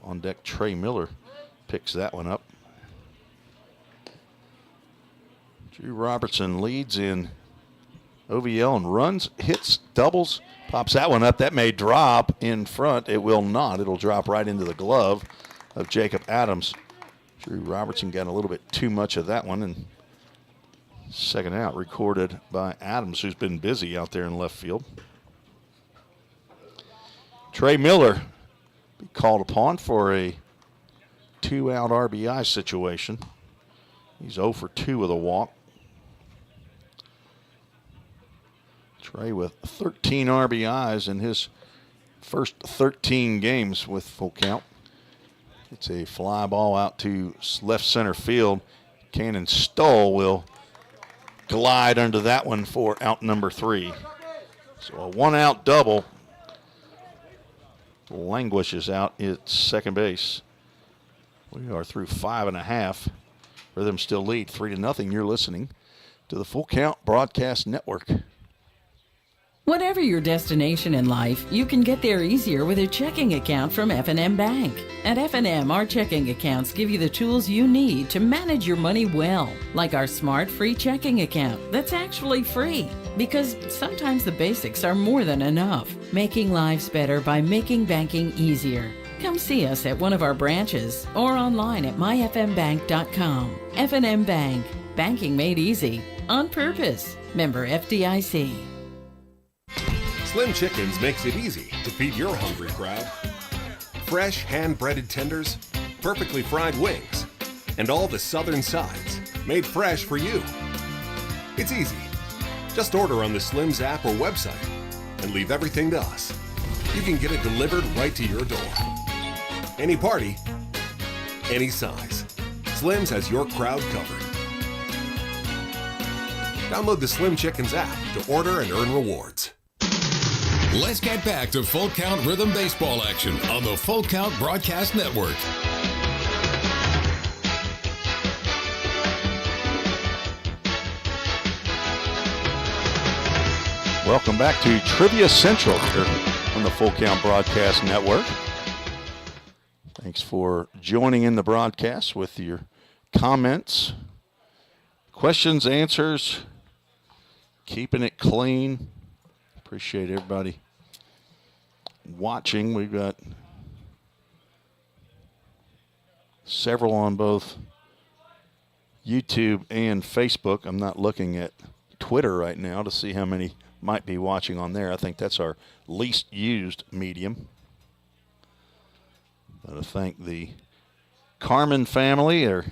On deck, Trey Miller picks that one up. Drew Robertson leads in OVL and runs, hits, doubles, pops that one up. That may drop in front. It will not. It'll drop right into the glove of Jacob Adams. Drew Robertson got a little bit too much of that one, and second out recorded by Adams, who's been busy out there in left field. Trey Miller be called upon for a 2-out RBI situation. He's 0 for 2 with a walk. Trey with 13 RBIs in his first 13 games with full count. It's a fly ball out to left center field. Cannon Stoll will glide under that one for out number 3. So a 1-out double. Languishes out at second base. We are through 5.5. Rhythm still lead 3-0. You're listening to the Full Count Broadcast Network. Whatever your destination in life, you can get there easier with a checking account from F&M Bank. At F&M, our checking accounts give you the tools you need to manage your money well, like our smart free checking account that's actually free. Because sometimes the basics are more than enough, making lives better by making banking easier. Come see us at one of our branches or online at myfmbank.com. F&M Bank, banking made easy on purpose. Member FDIC. Slim Chickens makes it easy to feed your hungry crowd. Fresh hand-breaded tenders, perfectly fried wings, and all the southern sides made fresh for you. It's easy. Just order on the Slim's app or website and leave everything to us. You can get it delivered right to your door. Any party, any size. Slim's has your crowd covered. Download the Slim Chickens app to order and earn rewards. Let's get back to Full Count Rhythm Baseball action on the Full Count Broadcast Network. Welcome back to Trivia Central here on the Full Count Broadcast Network. Thanks for joining in the broadcast with your comments, questions, answers, keeping it clean. Appreciate everybody watching. We've got several on both YouTube and Facebook. I'm not looking at Twitter right now to see how many might be watching on there. I think that's our least used medium. I want to thank the Carmen family, or,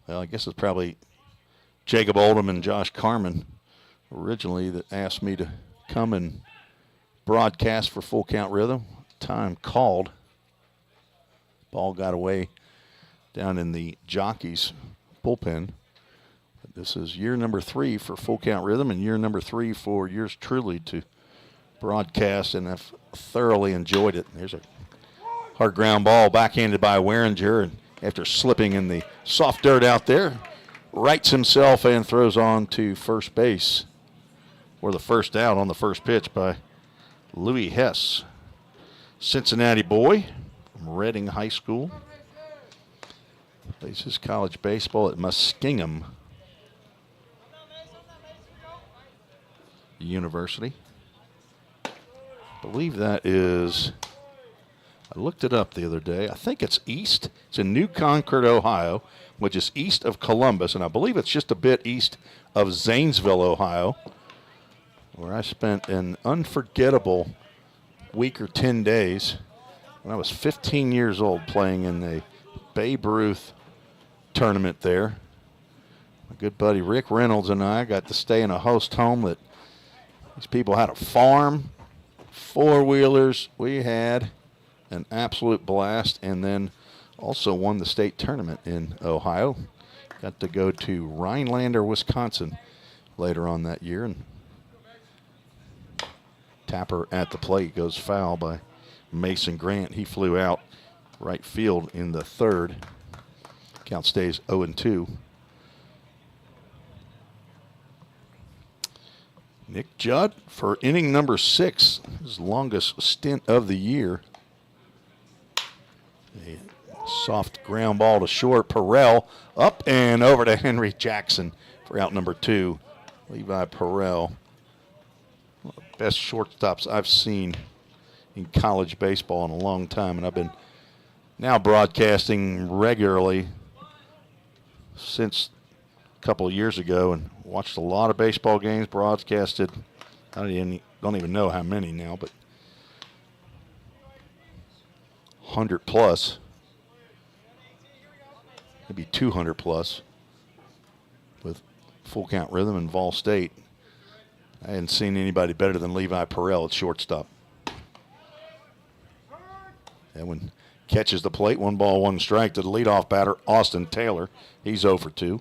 well, I guess it's probably Jacob Oldham and Josh Carmen originally that asked me to come and broadcast for Full Count Rhythm. Time called. Ball got away down in the Jockeys bullpen. But this is year number 3 for Full Count Rhythm and year number 3 for yours truly to broadcast, and I've thoroughly enjoyed it. There's a hard ground ball backhanded by Weringer, and after slipping in the soft dirt out there, rights himself and throws on to first base for the first out on the first pitch by Louis Hess. Cincinnati boy from Reading High School. Plays his college baseball at Muskingum University. I believe that is, I looked it up the other day. I think it's east. It's in New Concord, Ohio, which is east of Columbus, and I believe it's just a bit east of Zanesville, Ohio, where I spent an unforgettable week or 10 days when I was 15 years old playing in a Babe Ruth tournament there. My good buddy Rick Reynolds and I got to stay in a host home that these people had a farm, 4-wheelers. We had an absolute blast, and then also won the state tournament in Ohio. Got to go to Rhinelander, Wisconsin later on that year, and Tapper at the plate goes foul by Mason Grant. He flew out right field in the third. Count stays 0-2. Nick Judd for inning number 6, his longest stint of the year. A soft ground ball to short. Perrell up and over to Henry Jackson for out number 2. Levi Perrell, one of the best shortstops I've seen in college baseball in a long time, and I've been now broadcasting regularly since a couple of years ago, and watched a lot of baseball games, broadcasted, I don't even know how many now, but 100 plus, maybe 200 plus with Full Count Rhythm and Vol State. I hadn't seen anybody better than Levi Perrell at shortstop. That one catches the plate, 1 ball, 1 strike to the leadoff batter, Austin Taylor. He's 0 for 2.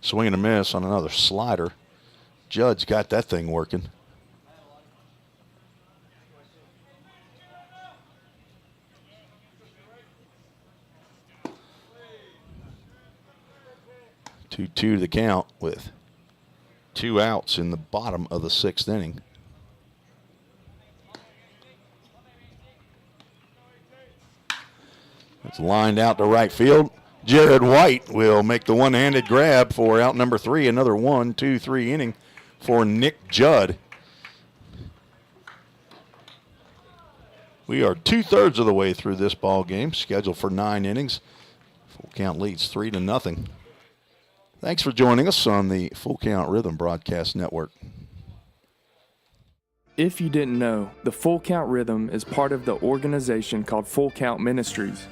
Swing and a miss on another slider. Judd's got that thing working. Two the count with 2 outs in the bottom of the 6th inning. It's lined out to right field. Jared White will make the one-handed grab for out number 3. Another 1-2-3 inning for Nick Judd. We are 2/3 of the way through this ball game, scheduled for 9 innings. Full Count leads 3-0. Thanks for joining us on the Full Count Rhythm Broadcast Network. If you didn't know, the Full Count Rhythm is part of the organization called Full Count Ministries.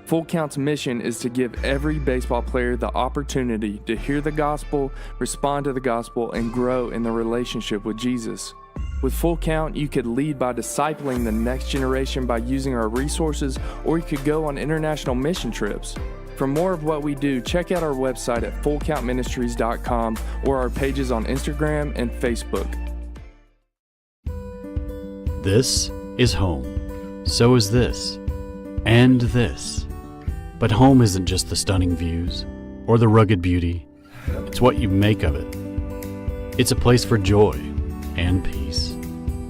Full Count's mission is to give every baseball player the opportunity to hear the gospel, respond to the gospel, and grow in the relationship with Jesus. With Full Count, you could lead by discipling the next generation by using our resources, or you could go on international mission trips. For more of what we do, check out our website at fullcountministries.com or our pages on Instagram and Facebook. This is home. So is this. And this. But home isn't just the stunning views or the rugged beauty. It's what you make of it. It's a place for joy and peace.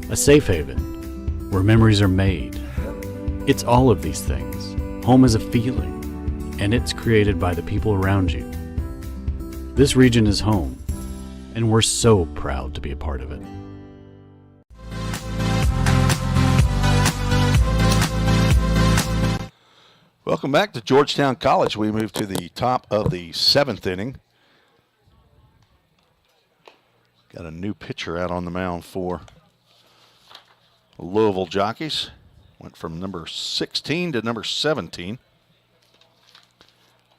A safe haven where memories are made. It's all of these things. Home is a feeling, and it's created by the people around you. This region is home, and we're so proud to be a part of it. Welcome back to Georgetown College. We move to the top of the 7th inning. Got a new pitcher out on the mound for Louisville Jockeys. Went from number 16 to number 17.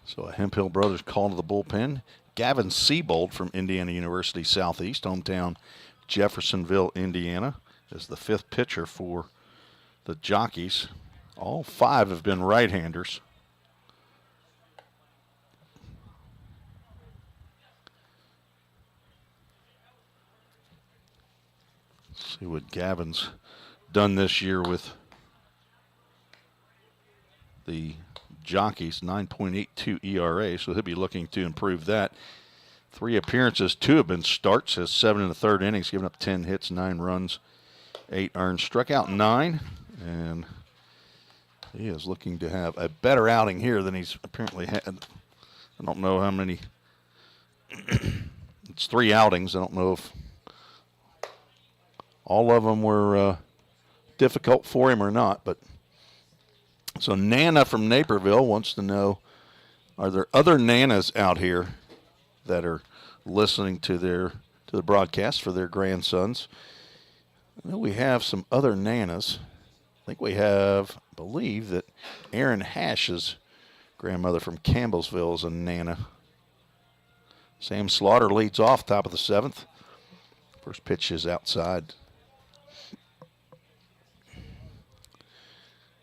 So a Hemphill Brothers call to the bullpen. Gavin Siebold from Indiana University Southeast, hometown Jeffersonville, Indiana, is the 5th pitcher for the Jockeys. All 5 have been right-handers. See what Gavin's done this year with the Jockeys, 9.82 ERA, so he'll be looking to improve that. 3 appearances, 2 have been starts, has 7 in the 3rd innings, given up 10 hits, 9 runs, 8 earned, struck out 9, and he is looking to have a better outing here than he's apparently had. I don't know how many. It's 3 outings. I don't know if all of them were difficult for him or not, but so Nana from Naperville wants to know, are there other Nanas out here that are listening to the broadcast for their grandsons? I know we have some other Nanas. I think we have, I believe that Aaron Hash's grandmother from Campbellsville is a Nana. Sam Slaughter leads off, top of the 7th. First pitch is outside.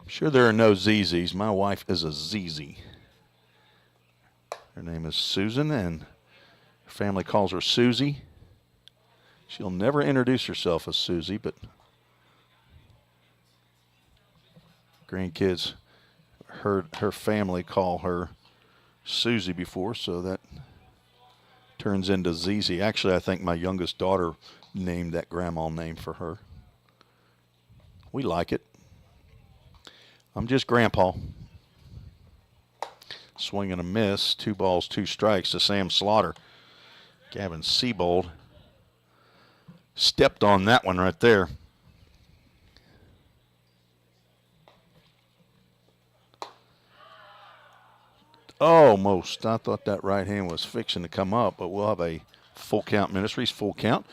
Sure there are no ZZs. My wife is a ZZ. Her name is Susan, and her family calls her Susie. She'll never introduce herself as Susie, but grandkids heard her family call her Susie before, so that turns into ZZ. Actually, I think my youngest daughter named that grandma name for her. We like it. I'm just Grandpa. Swing and a miss. 2 balls, 2 strikes to Sam Slaughter. Gavin Siebold stepped on that one right there. Almost. I thought that right hand was fixing to come up, but we'll have a Full Count Ministries full count.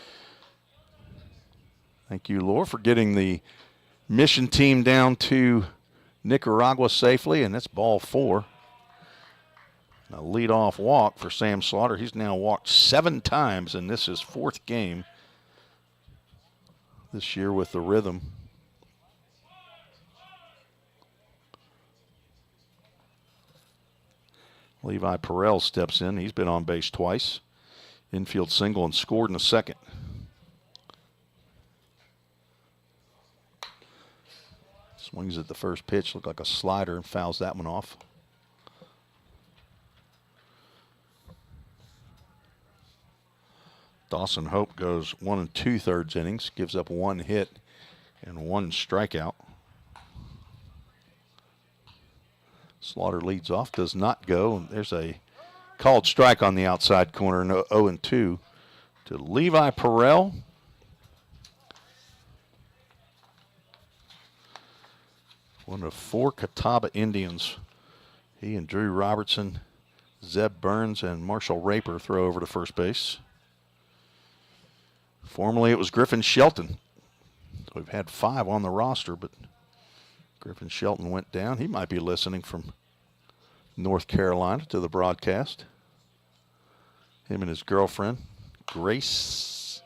Thank you, Laura, for getting the mission team down to Nicaragua safely, and that's ball 4. A leadoff walk for Sam Slaughter. He's now walked 7 times, and this is 4th game this year with the Rhythm. Levi Perel steps in. He's been on base twice. Infield single and scored in the 2nd. Swings at the first pitch, looked like a slider, and fouls that one off. Dawson Hope goes 1 2/3 innings, gives up 1 hit and 1 strikeout. Slaughter leads off, does not go. There's a called strike on the outside corner, 0-2 to Levi Perel. One of 4 Catawba Indians. He and Drew Robertson, Zeb Burns, and Marshall Raper throw over to first base. Formerly it was Griffin Shelton. We've had 5 on the roster, but Griffin Shelton went down. He might be listening from North Carolina to the broadcast. Him and his girlfriend, Gracie?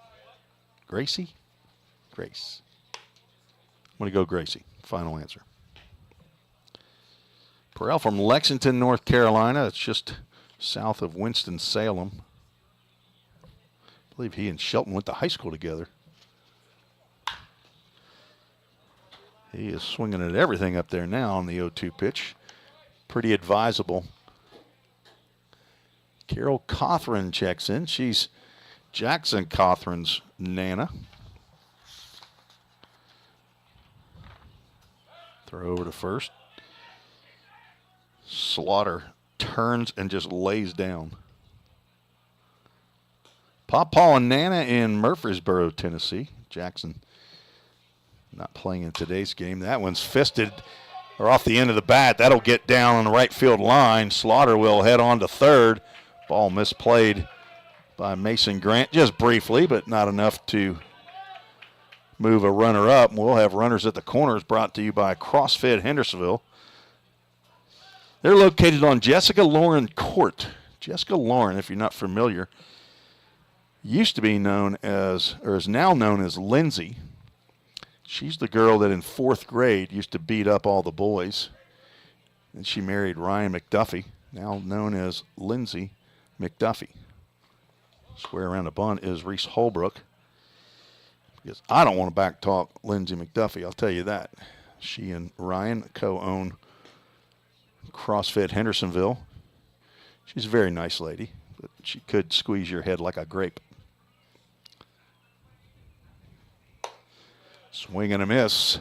Grace. I'm going to go Gracie. Final answer. Perel from Lexington, North Carolina. It's just south of Winston-Salem. I believe he and Shelton went to high school together. He is swinging at everything up there now on the 0-2 pitch. Pretty advisable. Carol Cothran checks in. She's Jackson Cothran's Nana. Throw over to first. Slaughter turns and just lays down. Pawpaw and Nana in Murfreesboro, Tennessee. Jackson not playing in today's game. That one's fisted or off the end of the bat. That'll get down on the right field line. Slaughter will head on to third. Ball misplayed by Mason Grant just briefly, but not enough to move a runner up. We'll have runners at the corners, brought to you by CrossFit Hendersonville. They're located on Jessica Lauren Court. Jessica Lauren, if you're not familiar, used to be known as, or is now known as Lindsay. She's the girl that in 4th grade used to beat up all the boys. And she married Ryan McDuffie, now known as Lindsay McDuffie. Square around the bunt is Reese Holbrook. Because I don't want to backtalk Lindsay McDuffie, I'll tell you that. She and Ryan co-own CrossFit Hendersonville. She's a very nice lady, but she could squeeze your head like a grape. Swing and a miss.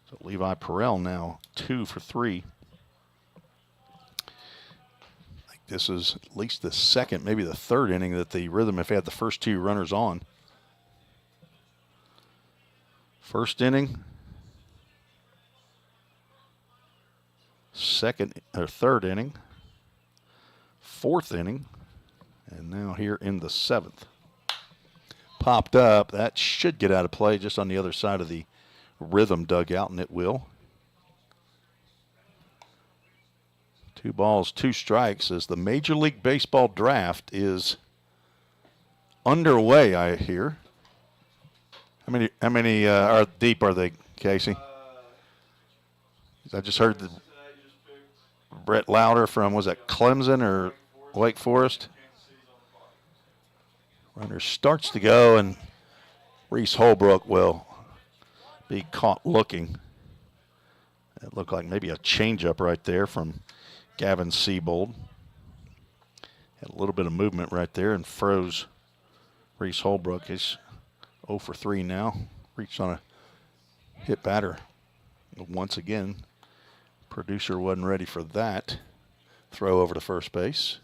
So Levi Perrell now 2 for 3. I think this is at least the second, maybe the third inning that the Rhythm have had the first 2 runners on. First inning, second or third inning, 4th inning, and now here in the 7th. Popped up. That should get out of play just on the other side of the Rhythm dugout, and it will. 2 balls, 2 strikes as the Major League Baseball draft is underway, I hear. How many are deep are they, Casey? I just heard the Brett Lauder from, was that Clemson or Wake Forest? Runner starts to go, and Reese Holbrook will be caught looking. It looked like maybe a changeup right there from Gavin Siebold. Had a little bit of movement right there and froze Reese Holbrook. He's 0 for 3 now. Reached on a hit batter once again. Producer wasn't ready for that. Throw over to first base.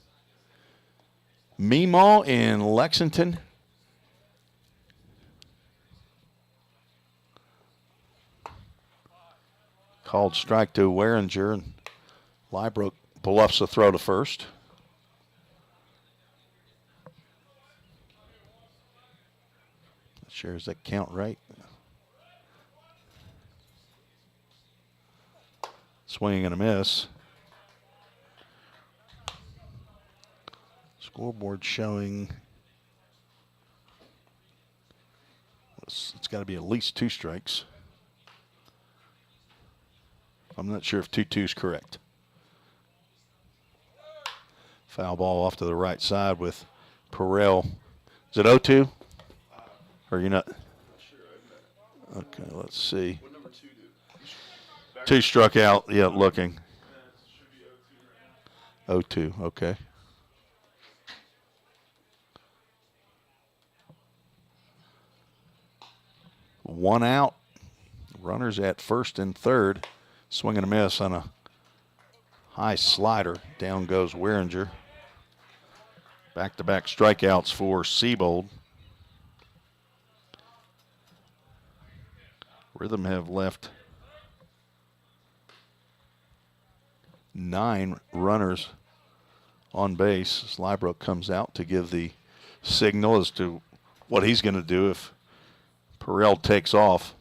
Meemaw in Lexington. Called strike to Waringer, and Lybrook bluffs a throw to first. Not sure, is that count right? Swing and a miss. Scoreboard showing it's got to be at least 2 strikes. I'm not sure if 2-2 is correct. Foul ball off to the right side with Perrell. Is it 0-2? Or you're not? Okay, let's see. 2 struck out. Yeah, looking. 0-2, okay. One out. Runners at first and third. Swing and a miss on a high slider. Down goes Waringer. Back-to-back strikeouts for Siebold. Rhythm have left 9 runners on base. Slybrook comes out to give the signal as to what he's going to do if Perrell takes off.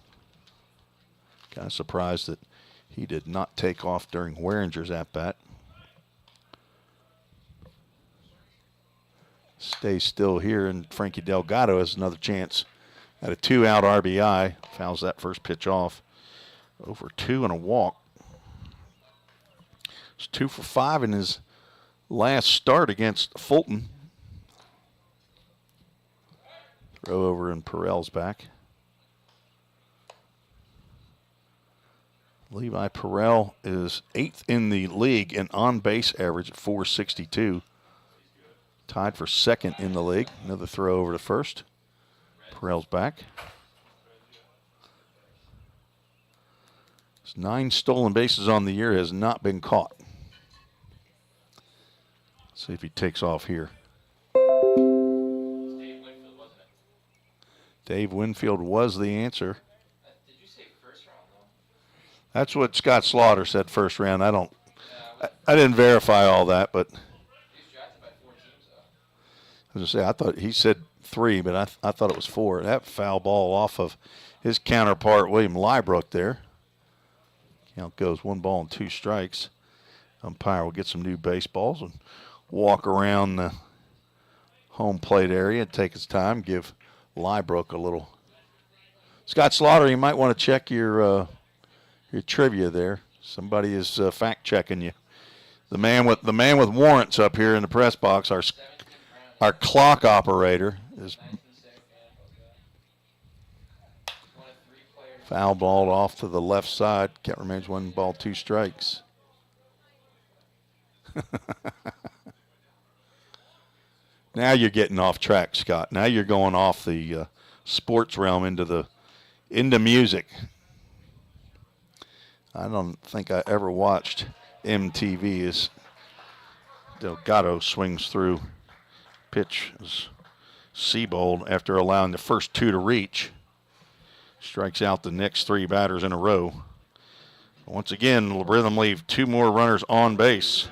Kind of surprised that he did not take off during Waringer's at-bat. Stays still here, and Frankie Delgado has another chance at a 2-out RBI. Fouls that first pitch off. Over 2 and a walk. It's 2 for 5 in his last start against Fulton. Throw over in Perrell's back. Levi Perrell is 8th in the league in on-base average at .462. Tied for 2nd in the league. Another throw over to first. Perrell's back. His 9 stolen bases on the year, has not been caught. Let's see if he takes off here. Dave Winfield was the answer. Did you say first round, though? That's what Scott Slaughter said first round. I didn't verify all that, but He was drafted by 4 teams, though. I was going to say, I thought he said 3, but I thought it was 4. That foul ball off of his counterpart, William Lybrook there. Count goes 1 ball and 2 strikes. Umpire will get some new baseballs and walk around the home plate area and take his time, give Lybrook a little. Scott Slaughter, you might want to check your trivia there. Somebody is fact checking you. The man with warrants up here in the press box, our clock operator, is foul ball off to the left side. Count remains 1 ball, 2 strikes. Now you're getting off track, Scott. Now you're going off the sports realm into music. I don't think I ever watched MTV as Delgado swings through. Pitch is Seabold after allowing the first 2 to reach. Strikes out the next 3 batters in a row. Once again, Rhythm leave 2 more runners on base.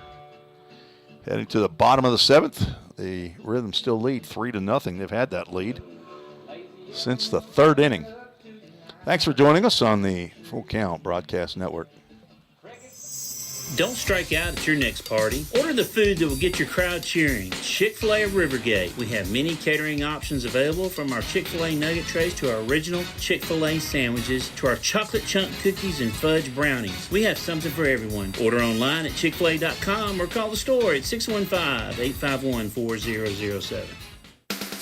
Heading to the bottom of the 7th, the Rhythm still lead 3-0. They've had that lead since the 3rd inning. Thanks for joining us on the Full Count Broadcast Network. Don't strike out at your next party. Order the food that will get your crowd cheering. Chick-fil-A of Rivergate. We have many catering options available, from our Chick-fil-A nugget trays to our original Chick-fil-A sandwiches to our chocolate chunk cookies and fudge brownies. We have something for everyone. Order online at chickfil-a.com or call the store at 615-851-4007.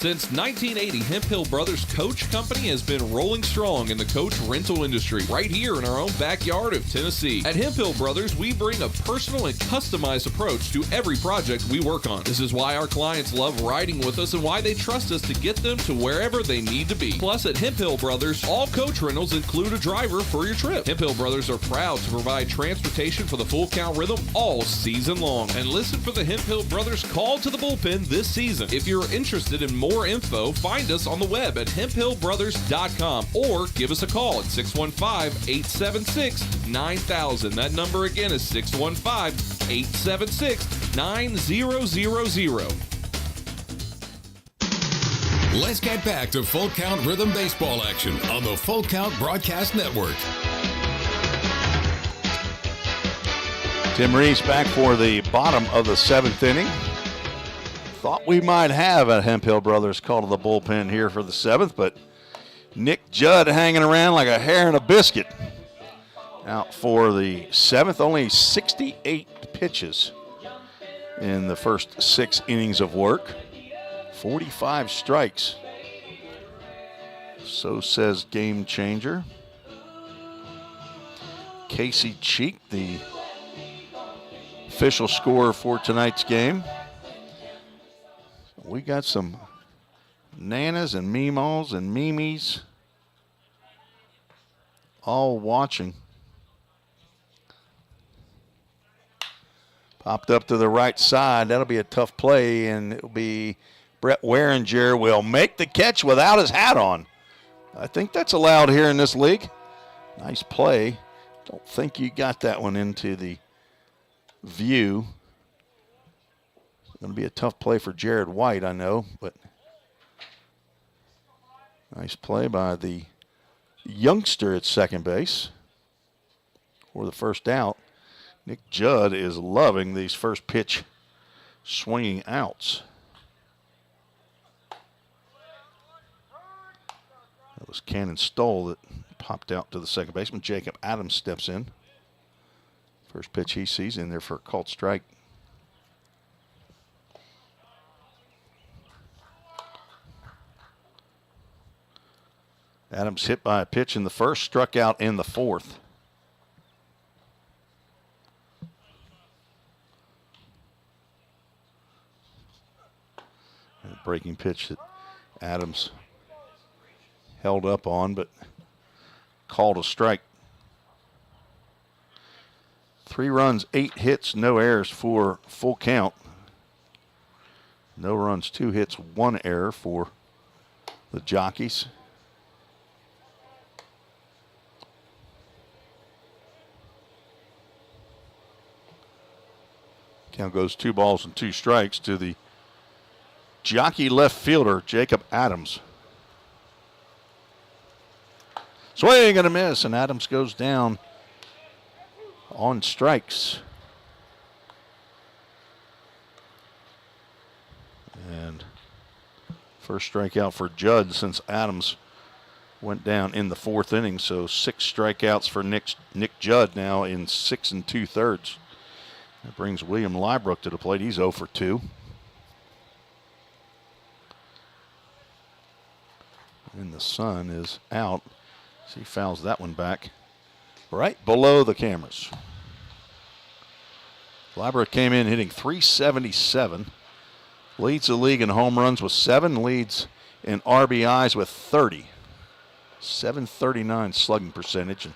Since 1980, Hemp Hill Brothers Coach Company has been rolling strong in the coach rental industry right here in our own backyard of Tennessee. At Hemp Hill Brothers, we bring a personal and customized approach to every project we work on. This is why our clients love riding with us and why they trust us to get them to wherever they need to be. Plus, at Hemp Hill Brothers, all coach rentals include a driver for your trip. Hemp Hill Brothers are proud to provide transportation for the Full Count Rhythm all season long. And listen for the Hemp Hill Brothers call to the bullpen this season. If you're interested in more info, find us on the web at hemphillbrothers.com or give us a call at 615-876-9000. That number again is 615-876-9000. Let's get back to Full Count Rhythm baseball action on the Full Count Broadcast Network. Tim Reese back for the bottom of the 7th inning. Thought we might have a Hemp Hill Brothers call to the bullpen here for the 7th, but Nick Judd hanging around like a hair in a biscuit. Out for the 7th, only 68 pitches in the first 6 innings of work. 45 strikes. So says Game Changer. Casey Cheek, the official scorer for tonight's game. We got some Nanas and Meemaws and Mimis all watching. Popped up to the right side. That'll be a tough play, and it'll be Brett Weringer will make the catch without his hat on. I think that's allowed here in this league. Nice play. Don't think you got that one into the view. Going to be a tough play for Jared White, I know, but nice play by the youngster at second base for the first out. Nick Judd is loving these first pitch swinging outs. That was Cannon Stoll that popped out to the second baseman. Jacob Adams steps in. First pitch he sees in there for a called strike. Adams hit by a pitch in the first, struck out in the 4th. And a breaking pitch that Adams held up on, but called a strike. 3 runs, 8 hits, no errors for Full Count. No runs, 2 hits, 1 error for the Jockeys. Count goes 2 balls and 2 strikes to the jockey left fielder, Jacob Adams. Swing and a miss, and Adams goes down on strikes. And first strikeout for Judd since Adams went down in the 4th inning. So 6 strikeouts for Nick Judd now in 6 2/3. That brings William Lybrook to the plate. He's 0 for 2. And the sun is out. So he fouls that one back right below the cameras. Lybrook came in hitting .377. Leads the league in home runs with 7. Leads in RBIs with 30. .739 slugging percentage. And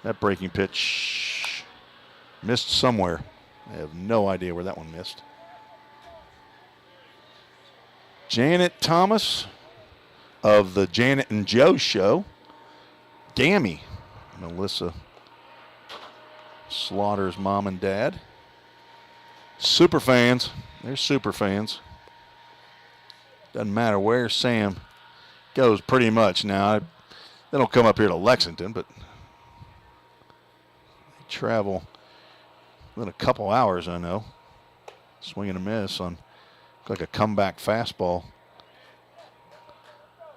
that breaking pitch missed somewhere. I have no idea where that one missed. Janet Thomas of the Janet and Joe show. Gammy, Melissa Slaughter's mom and dad. Super fans. They're super fans. Doesn't matter where Sam goes pretty much now. They don't come up here to Lexington, but they travel within a couple hours, I know. Swing and a miss on like a comeback fastball.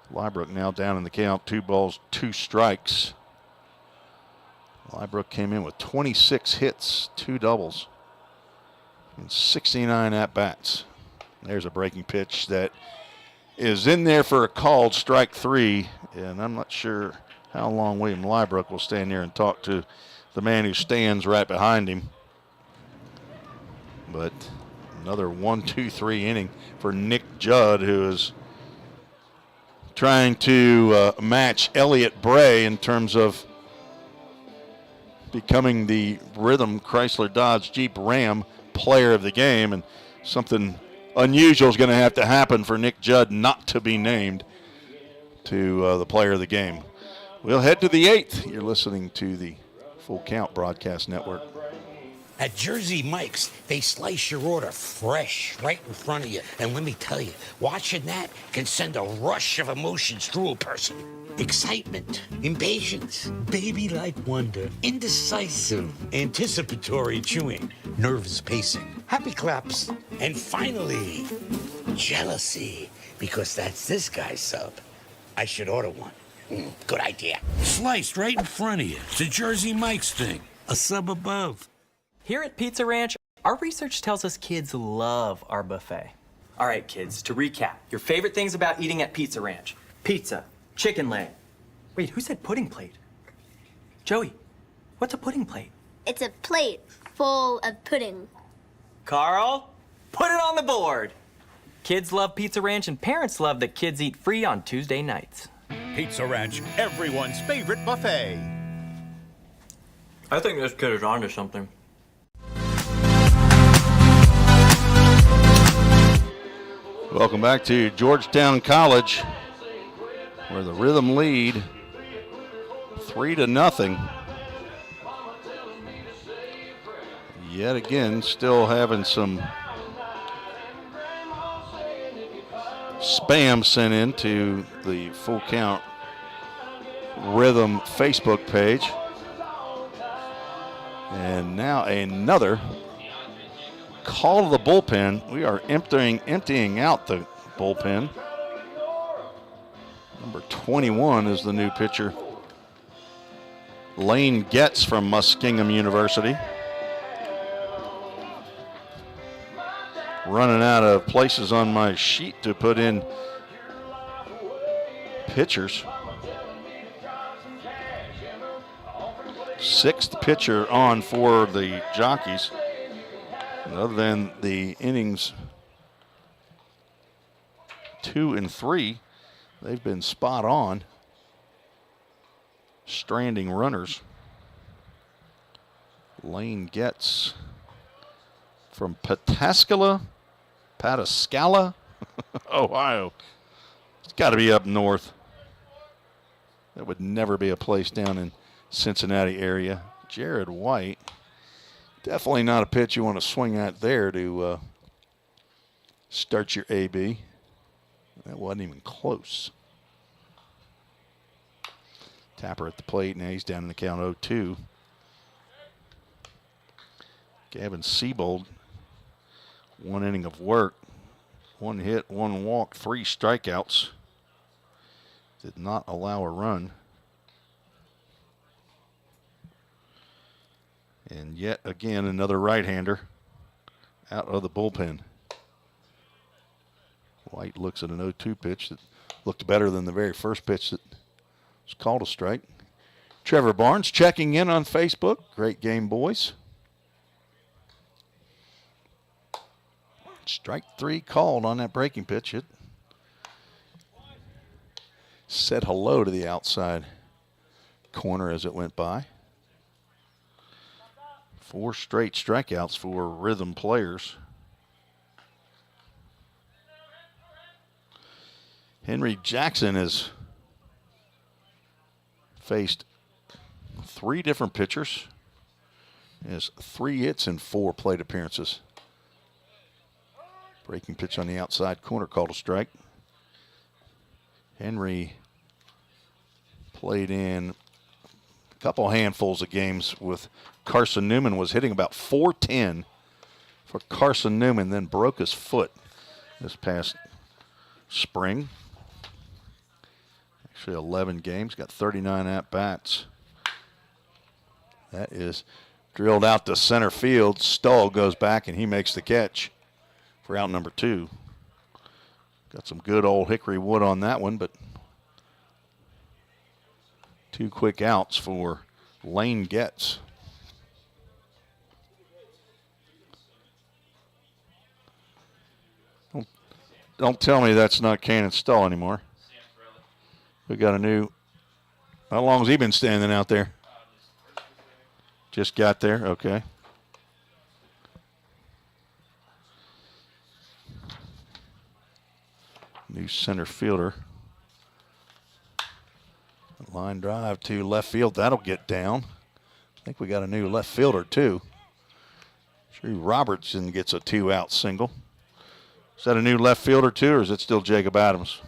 Lybrook now down in the count, 2 balls, 2 strikes. Lybrook came in with 26 hits, 2 doubles, and 69 at-bats. There's a breaking pitch that is in there for a called strike 3, and I'm not sure how long William Lybrook will stand there and talk to the man who stands right behind him. But another 1-2-3 inning for Nick Judd, who is trying to match Elliott Bray in terms of becoming the Rhythm Chrysler Dodge Jeep Ram player of the game, and something unusual is going to have to happen for Nick Judd not to be named to the player of the game. We'll head to the 8th. You're listening to the Full Count Broadcast Network. At Jersey Mike's, they slice your order fresh right in front of you. And let me tell you, watching that can send a rush of emotions through a person. Excitement, impatience, baby-like wonder, indecisive, anticipatory chewing, nerves pacing, happy claps, and finally, jealousy, because that's this guy's sub. I should order one. Good idea. Sliced right in front of you. It's a Jersey Mike's thing. A sub above. Here at Pizza Ranch, our research tells us kids love our buffet. All right, kids, to recap, your favorite things about eating at Pizza Ranch: pizza, chicken leg. Wait, who said pudding plate? Joey, what's a pudding plate? It's a plate full of pudding. Carl, put it on the board. Kids love Pizza Ranch, and parents love that kids eat free on Tuesday nights. Pizza Ranch, everyone's favorite buffet. I think this kid is onto something. Welcome back to Georgetown College, where the Rhythm lead 3-0. Yet again, still having some spam sent in to the Full Count Rhythm Facebook page. And now another call to the bullpen. We are emptying out the bullpen. Number 21 is the new pitcher, Lane Getz from Muskingum University. Running out of places on my sheet to put in pitchers. 6th pitcher on for the Jockeys. And other than the innings 2 and 3, they've been spot on, stranding runners. Lane Getz from Pataskala, Ohio. It's got to be up north. That would never be a place down in Cincinnati area. Jared White Definitely not a pitch you want to swing at there to start your AB. That wasn't even close. Tapper at the plate. Now he's down in the count 0-2. Gavin Siebold, 1 inning of work. 1 hit, 1 walk, 3 strikeouts. Did not allow a run. And yet again, another right-hander out of the bullpen. White looks at an 0-2 pitch that looked better than the very first pitch that was called a strike. Trevor Barnes checking in on Facebook. Great game, boys. Strike 3 called on that breaking pitch. It said hello to the outside corner as it went by. 4 straight strikeouts for Rhythm players. Henry Jackson has faced 3 different pitchers. He has 3 hits in 4 plate appearances. Breaking pitch on the outside corner called a strike. Henry played in a couple handfuls of games with Carson Newman, was hitting about .410 for Carson Newman, then broke his foot this past spring. Actually 11 games, got 39 at-bats. That is drilled out to center field. Stull goes back and he makes the catch for out number 2. Got some good old hickory wood on that one, but 2 quick outs for Lane Getz. Don't tell me that's not Cannon Stull anymore. We got a new. How long has he been standing out there? Just got there? Okay. New center fielder. Line drive to left field. That'll get down. I think we got a new left fielder, too. Drew Robertson gets a 2-out single. Is that a new left fielder, too, or is it still Jacob Adams?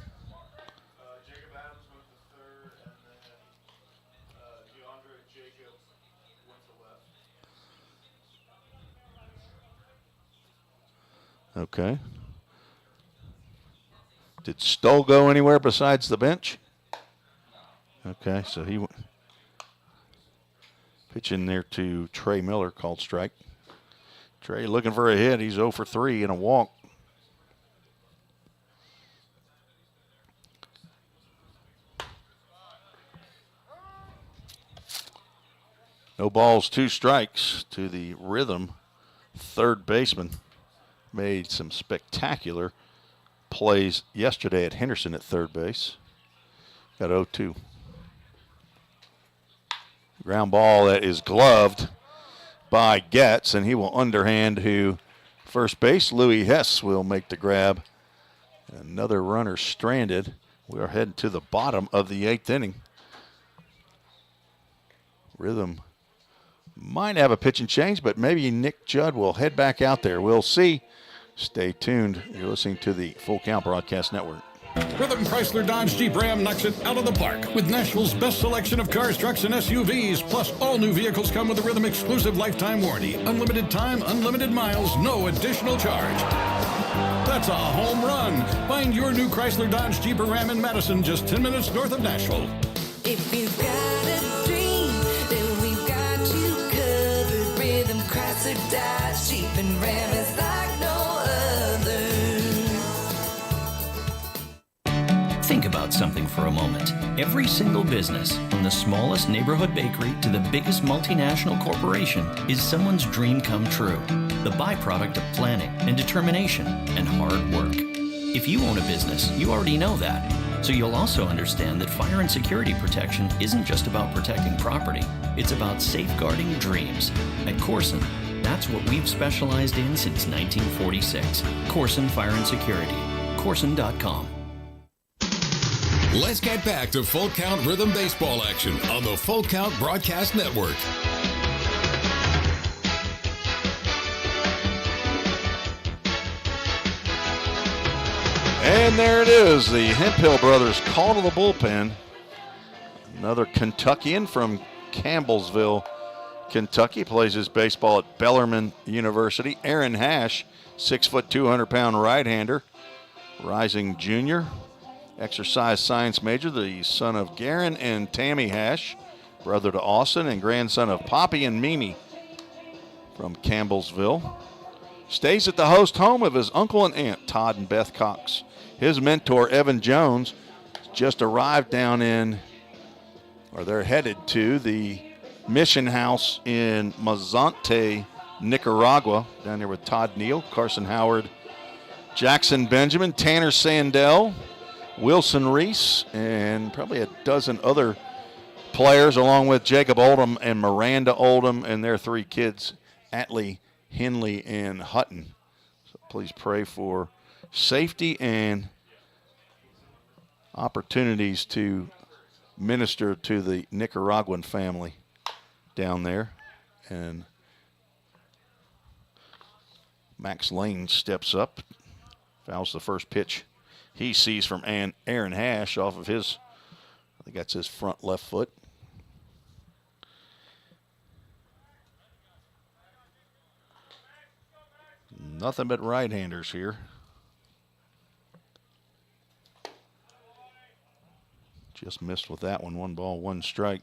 Jacob Adams went to third, and then DeAndre Jacobs went to left. Okay. Did Stoll go anywhere besides the bench? Okay, so he went pitching there to Trey Miller, called strike. Trey looking for a hit. He's 0 for 3 and a walk. No balls, 2 strikes to the Rhythm third baseman. Made some spectacular plays yesterday at Henderson at third base. Got 0-2. Ground ball that is gloved by Getz, and he will underhand to first base. Louis Hess will make the grab. Another runner stranded. We are heading to the bottom of the 8th inning. Rhythm might have a pitching change, but maybe Nick Judd will head back out there. We'll see. Stay tuned. You're listening to the Full Count Broadcast Network. Rhythm Chrysler Dodge Jeep Ram knocks it out of the park with Nashville's best selection of cars, trucks, and SUVs. Plus, all new vehicles come with a Rhythm exclusive lifetime warranty. Unlimited time, unlimited miles, no additional charge. That's a home run. Find your new Chrysler Dodge Jeep or Ram in Madison, just 10 minutes north of Nashville. If you've got a dream, then we've got you covered. Rhythm Chrysler Dodge Jeep and Ram is like no other. Think about something for a moment. Every single business, from the smallest neighborhood bakery to the biggest multinational corporation, is someone's dream come true. The byproduct of planning and determination and hard work. If you own a business, you already know that. So you'll also understand that fire and security protection isn't just about protecting property. It's about safeguarding dreams. At Corson, that's what we've specialized in since 1946. Corson Fire and Security. Corson.com. Let's get back to Full Count Rhythm Baseball action on the Full Count Broadcast Network. And there it is, the Hemphill brothers call to the bullpen. Another Kentuckian from Campbellsville, Kentucky, plays his baseball at Bellarmine University. Aaron Hash, 6', 200-pound right-hander, rising junior, exercise science major, the son of Garen and Tammy Hash, brother to Austin, and grandson of Poppy and Mimi from Campbellsville. Stays at the host home of his uncle and aunt, Todd and Beth Cox. His mentor, Evan Jones, just arrived down in, or they're headed to, the Mission House in Mazante, Nicaragua, down there with Todd Neal, Carson Howard, Jackson Benjamin, Tanner Sandell, Wilson Reese, and probably a dozen other players, along with Jacob Oldham and Miranda Oldham and their three kids, Atlee, Henley, and Hutton. So please pray for safety and opportunities to minister to the Nicaraguan family down there. And Max Lane steps up, fouls the first pitch he sees from Aaron Hash off of his, I think that's his front left foot. Nothing but right-handers here. Just missed with that one. 1 ball, 1 strike.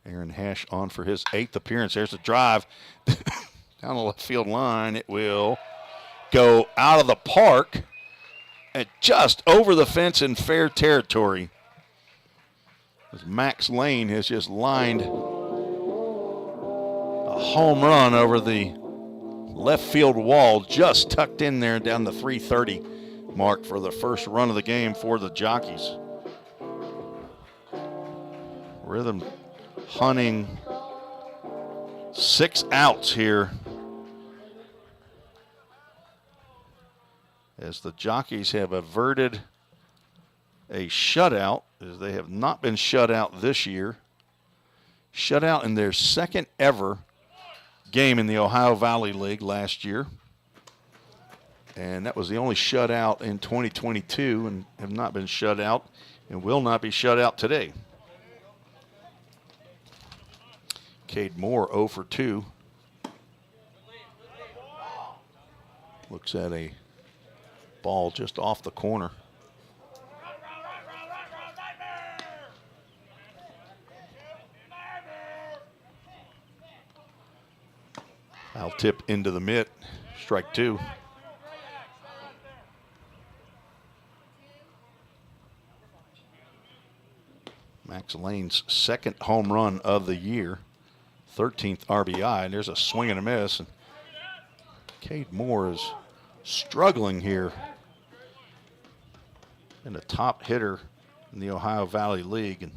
Aaron Hash on for his 8th appearance. There's the drive down the left field line. It will go out of the park and just over the fence in fair territory. As Max Lane has just lined a home run over the left field wall, just tucked in there down the 330 mark for the first run of the game for the Jockeys. Rhythm hunting 6 outs here as the Jockeys have averted a shutout, as they have not been shut out this year. Shut out in their second ever game in the Ohio Valley League last year. And that was the only shutout in 2022, and have not been shut out and will not be shut out today. Cade Moore 0 for 2. Looks at a ball just off the corner. Foul tip into the mitt. Strike 2. Max Lane's second home run of the year. 13th RBI, and there's a swing and a miss. And Cade Moore is struggling here. And a top hitter in the Ohio Valley League. And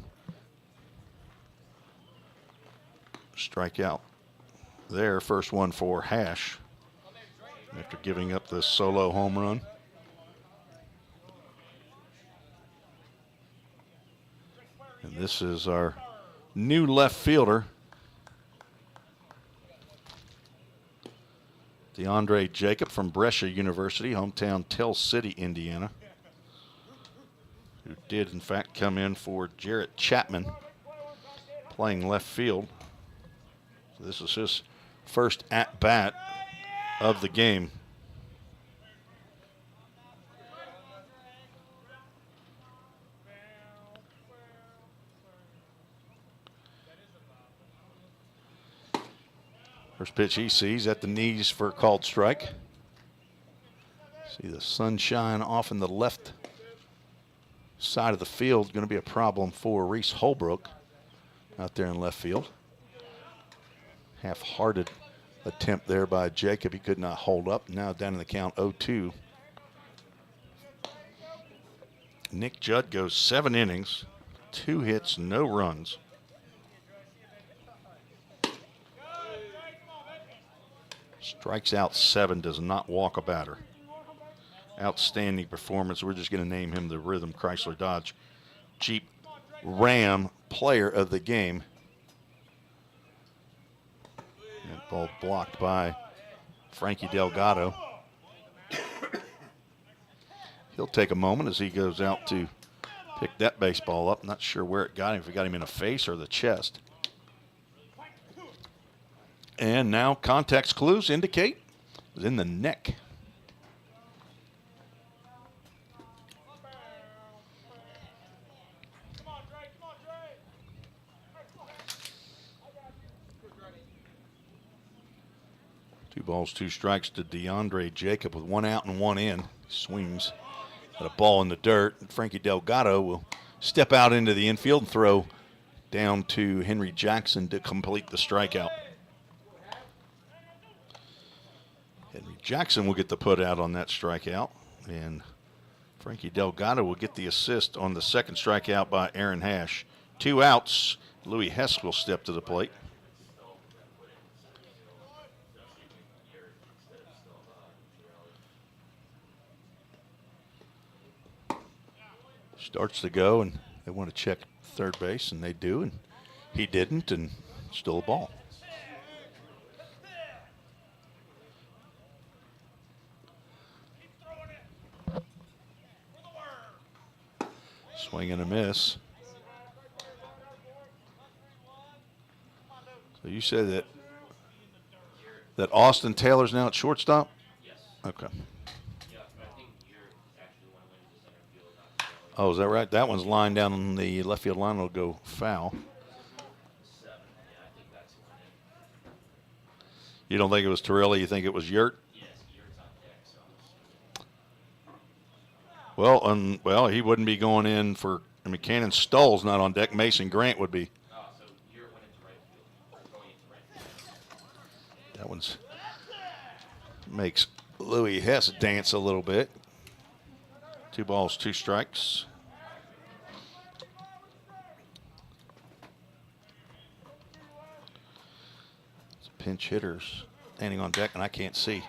strike out there. First one for Hash after giving up this solo home run. And this is our new left fielder, DeAndre Jacob from Brescia University, hometown Tell City, Indiana, who did in fact come in for Jarrett Chapman playing left field. So this is his first at-bat of the game. First pitch he sees at the knees for a called strike. See the sunshine off in the left side of the field. Going to be a problem for Reese Holbrook out there in left field. Half-hearted attempt there by Jacob. He could not hold up. Now down in the count 0-2. Nick Judd goes 7 innings, 2 hits, no runs. Strikes out 7, does not walk a batter. Outstanding performance. We're just going to name him the Rhythm Chrysler Dodge Jeep Ram Player of the Game. Ball blocked by Frankie Delgado. He'll take a moment as he goes out to pick that baseball up. Not sure where it got him, if it got him in the face or the chest. And now context clues indicate it was in the neck. Two balls, two strikes to DeAndre Jacob with one out and one in. Swings at a ball in the dirt. Frankie Delgado will step out into the infield and throw down to Henry Jackson to complete the strikeout. Henry Jackson will get the put out on that strikeout, and Frankie Delgado will get the assist on the second strikeout by Aaron Hash. 2 outs. Louis Hess will step to the plate. Starts to go, and they want to check third base, and they do, and he didn't, and still a ball. Swing and a miss. So you said that Austin Taylor's now at shortstop? Yes. Okay. Yeah, I think you're actually one of the center field. Oh, is that right? That one's lined down on the left field line. Will go foul. 7. Yeah, I think that's the one. You don't think it was Torelli? You think it was Yurt? Yes, Yurt's on deck. So. Well, he wouldn't be going in for. I mean, Cannon Stoll's not on deck. Mason Grant would be. Oh, so Yurt went into right field, or going into right field. That one's makes Louis Hess dance a little bit. 2 balls, 2 strikes. It's pinch hitters standing on deck, and I can't see.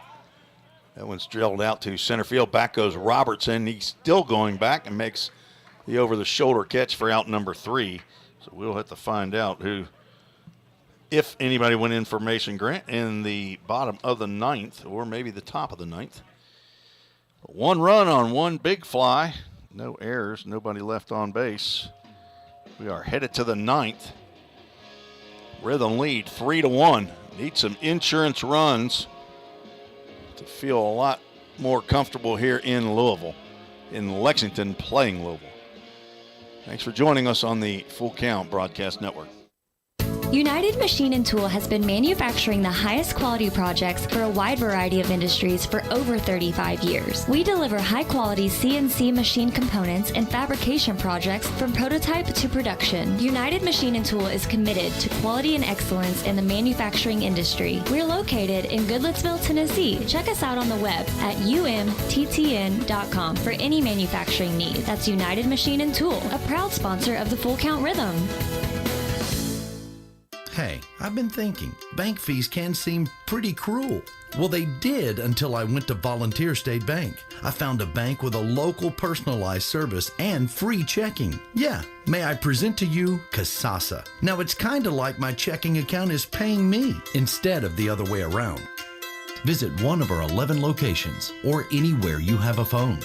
That one's drilled out to center field. Back goes Robertson. He's still going back and makes the over-the-shoulder catch for out number 3. So we'll have to find out who, if anybody went in for Mason Grant in the bottom of the 9th, or maybe the top of the 9th. 1 run on 1 big fly. No errors, nobody left on base. We are headed to the 9th. Rhythm lead 3-1. Need some insurance runs to feel a lot more comfortable here in Louisville, in Lexington, playing Louisville. Thanks for joining us on the Full Count Broadcast Network. United Machine and Tool has been manufacturing the highest quality projects for a wide variety of industries for over 35 years. We deliver high quality CNC machine components and fabrication projects from prototype to production. United Machine and Tool is committed to quality and excellence in the manufacturing industry. We're located in Goodlettsville, Tennessee. Check us out on the web at umttn.com for any manufacturing need. That's United Machine and Tool, a proud sponsor of the Full Count Rhythm. Hey, I've been thinking, bank fees can seem pretty cruel. Well, they did until I went to Volunteer State Bank. I found a bank with a local personalized service and free checking. Yeah, may I present to you Kasasa. Now, it's kind of like my checking account is paying me instead of the other way around. Visit one of our 11 locations or anywhere you have a phone.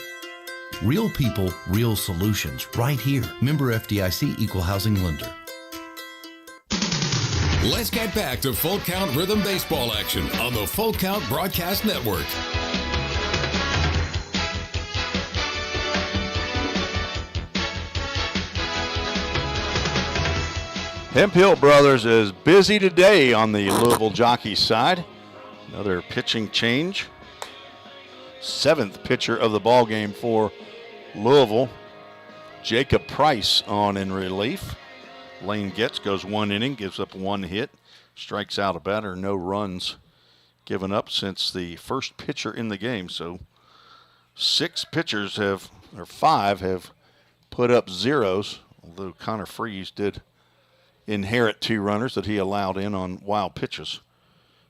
Real people, real solutions, right here. Member FDIC Equal Housing Lender. Let's get back to Full Count Rhythm Baseball action on the Full Count Broadcast Network. Hemphill Brothers is busy today on the Louisville Jockeys side. Another pitching change. 7th pitcher of the ball game for Louisville. Jacob Price on in relief. Lane Getz goes 1 inning, gives up 1 hit, strikes out a batter, no runs given up since the first pitcher in the game. So 5 have put up zeros, although Connor Freeze did inherit 2 runners that he allowed in on wild pitches.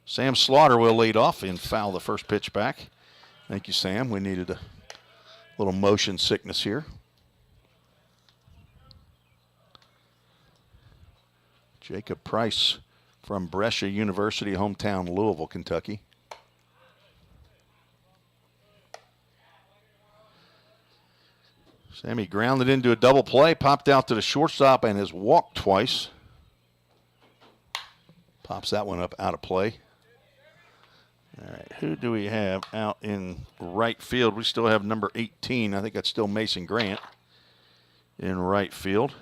Sam Slaughter will lead off and foul the first pitch back. Thank you, Sam. We needed a little motion sickness here. Jacob Price from Brescia University, hometown Louisville, Kentucky. Sammy grounded into a double play, popped out to the shortstop, and has walked twice. Pops that one up out of play. All right, who do we have out in right field? We still have number 18. I think that's still Mason Grant in right field.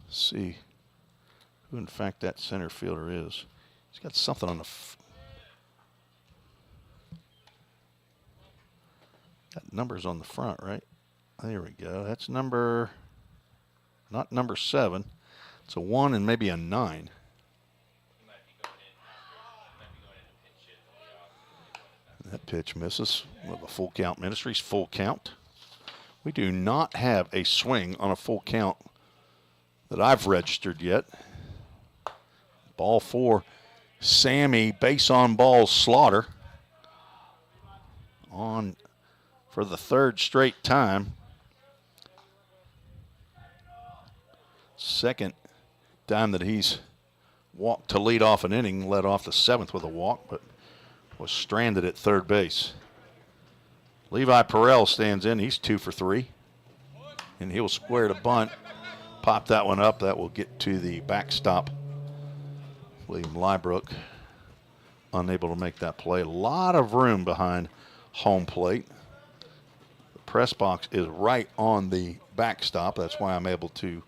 Let's see who, in fact, that center fielder is. He's got something on the got numbers on the front, right? There we go. That's not number 7. It's a 1 and maybe a 9. That pitch misses. With a full count Ministries, full count. We do not have a swing on a full count that I've registered yet. Ball 4, Sammy, base on ball, Slaughter. On for the 3rd straight time. Second time that he's walked to lead off an inning, led off the 7th with a walk, but was stranded at third base. Levi Perrell stands in. He's 2 for 3. And he'll square to bunt. Pop that one up. That will get to the backstop. William Lybrook unable to make that play. A lot of room behind home plate. The press box is right on the backstop. That's why I'm able to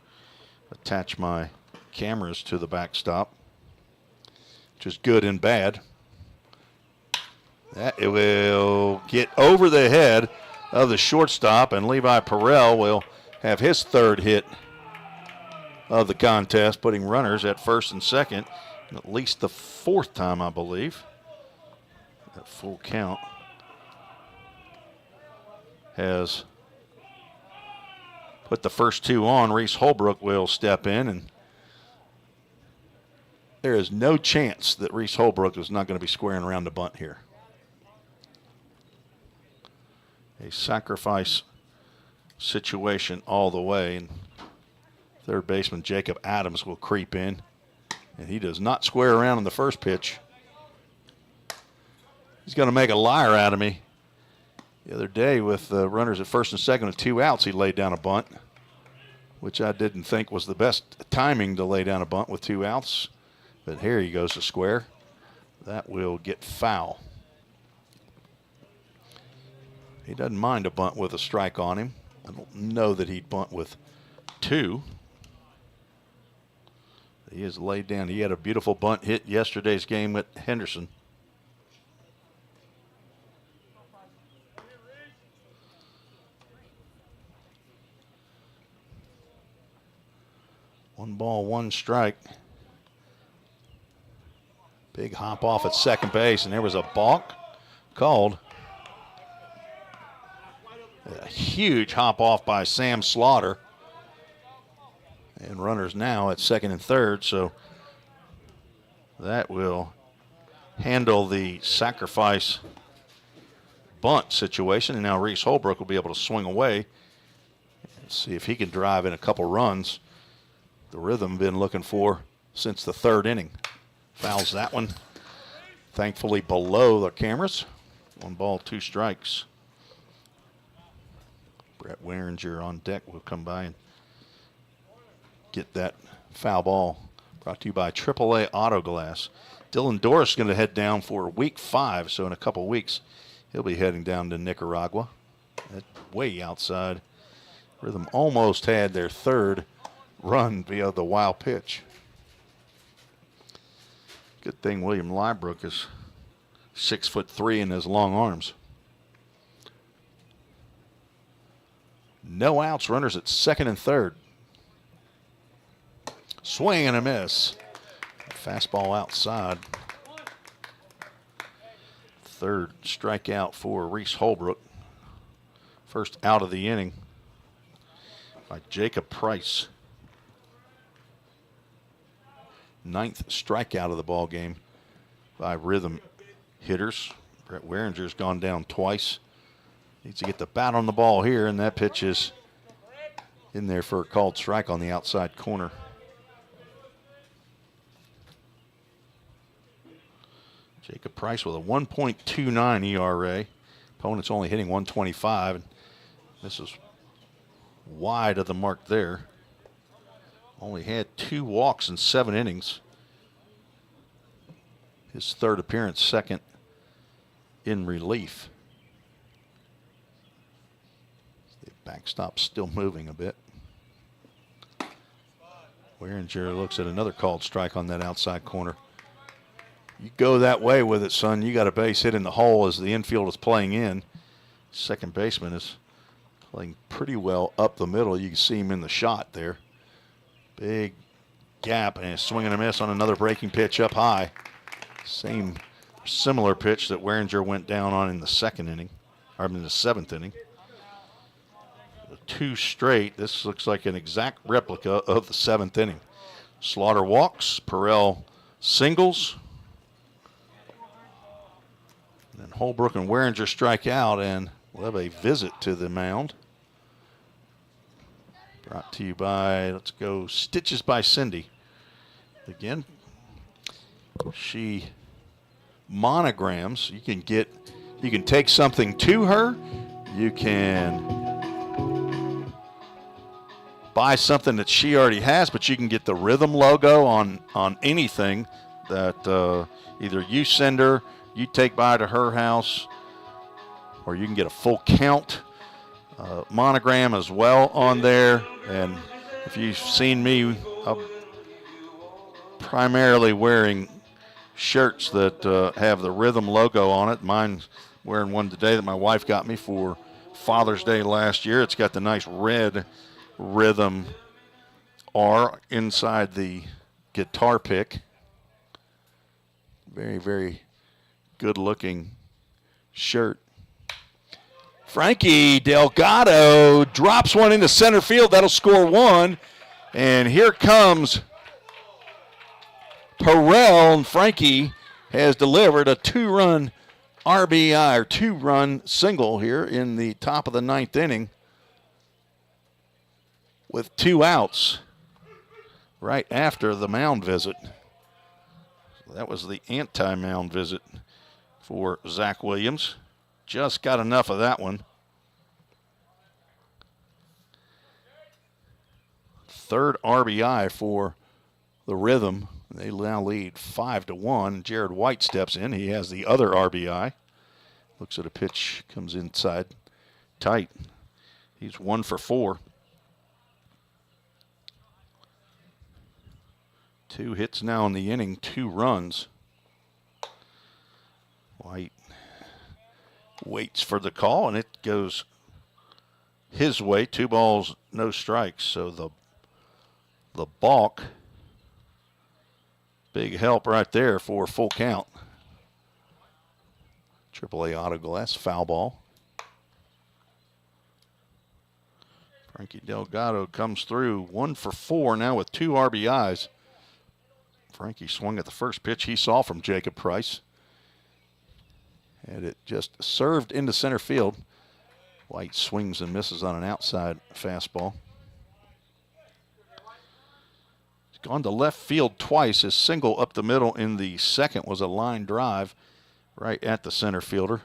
attach my cameras to the backstop, which is good and bad. That it will get over the head of the shortstop, and Levi Perrell will have his 3rd hit of the contest, putting runners at first and second, and at least the 4th time, I believe. That full count has put the first 2 on. Reese Holbrook will step in, and there is no chance that Reese Holbrook is not going to be squaring around the bunt here. A sacrifice situation all the way, and third baseman Jacob Adams will creep in, and he does not square around in the first pitch. He's going to make a liar out of me. The other day with runners at first and second with 2 outs, he laid down a bunt, which I didn't think was the best timing to lay down a bunt with 2 outs. But here he goes to square. That will get foul. He doesn't mind a bunt with a strike on him. I don't know that he'd bunt with 2. He is laid down. He had a beautiful bunt hit yesterday's game with Henderson. One ball, one strike. Big hop off at second base, and there was a balk called. A huge hop off by Sam Slaughter. And runners now at second and third, so that will handle the sacrifice bunt situation. And now Reese Holbrook will be able to swing away and see if he can drive in a couple runs. The rhythm been looking for since the 3rd inning. Fouls that one, thankfully below the cameras. 1 ball, 2 strikes. Brett Weringer on deck will come by and get that foul ball. Brought to you by AAA Auto Glass. Dylan Doris is going to head down for week 5, so in a couple weeks he'll be heading down to Nicaragua. That's way outside. Rhythm almost had their 3rd run via the wild pitch. Good thing William Lybrook is 6'3" in his long arms. No outs, runners at second and third. Swing and a miss. Fastball outside. 3rd strikeout for Reese Holbrook. First out of the inning by Jacob Price. 9th strikeout of the ball game by rhythm hitters. Brett Weringer's gone down twice. Needs to get the bat on the ball here, and that pitch is in there for a called strike on the outside corner. Jacob Price with a 1.29 ERA. Opponent's only hitting 125. And this is wide of the mark there. Only had 2 walks in 7 innings. His third appearance, second in relief. The backstop still moving a bit. Wehringer looks at another called strike on that outside corner. You go that way with it, son. You got a base hit in the hole as the infield is playing in. Second baseman is playing pretty well up the middle. You can see him in the shot there. Big gap and a swing and a miss on another breaking pitch up high. Similar pitch that Wehringer went down on in the second inning, or in the 7th inning. 2 straight. This looks like an exact replica of the 7th inning. Slaughter walks, Perrell singles. And then Holbrook and Wehringer strike out, and we'll have a visit to the mound. Brought to you by, let's go, Stitches by Cindy. Again, she monograms. You can take something to her. You can buy something that she already has, but you can get the Rhythm logo on anything that either you send her, you take by to her house, or you can get a full count monogram as well on there. And if you've seen me, I'm primarily wearing shirts that have the Rhythm logo on it. Mine's wearing one today that my wife got me for Father's Day last year. It's got the nice red Rhythm R inside the guitar pick. Very, very good looking shirt. Frankie Delgado drops one into center field. That'll score 1. And here comes Perrell, and Frankie has delivered a 2-run RBI, or 2-run single here in the top of the 9th inning with 2 outs right after the mound visit. So that was the anti-mound visit for Zach Williams. Just got enough of that one. 3rd RBI for the Rhythm. They now lead 5-1. Jared White steps in. He has the other RBI. Looks at a pitch, comes inside tight. He's 1 for 4. 2 hits now in the inning, 2 runs. White waits for the call, and it goes his way. 2 balls, no strikes. So the balk, big help right there for a full count. AAA auto glass, foul ball. Frankie Delgado comes through 1 for 4 now with 2 RBIs. Frankie swung at the first pitch he saw from Jacob Price. And it just served into center field. White swings and misses on an outside fastball. He's gone to left field twice. His single up the middle in the second was a line drive right at the center fielder.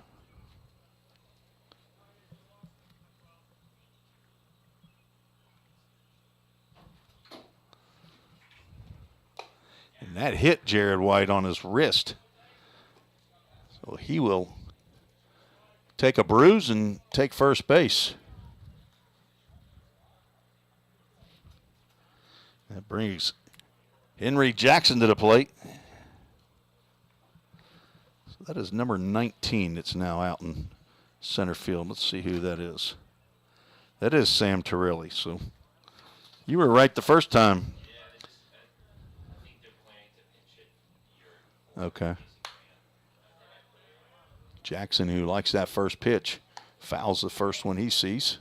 And that hit Jared White on his wrist. So he will take a bruise and take first base. That brings Henry Jackson to the plate. So that is number 19 that's now out in center field. Let's see who that is. That is Sam Torelli. So you were right the first time. Okay. Jackson, who likes that first pitch, fouls the first one he sees.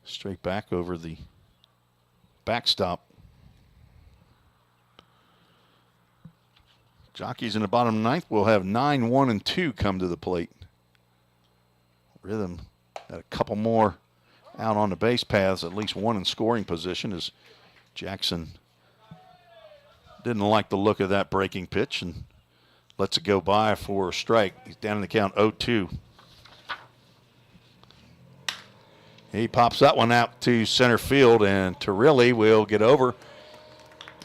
Straight back over the backstop. Jockeys in the bottom 9th will have 9, 1, and 2 come to the plate. Rhythm got a couple more out on the base paths, at least one in scoring position, as Jackson didn't like the look of that breaking pitch and lets it go by for a strike. He's down in the count 0-2. He pops that one out to center field, and Torelli will get over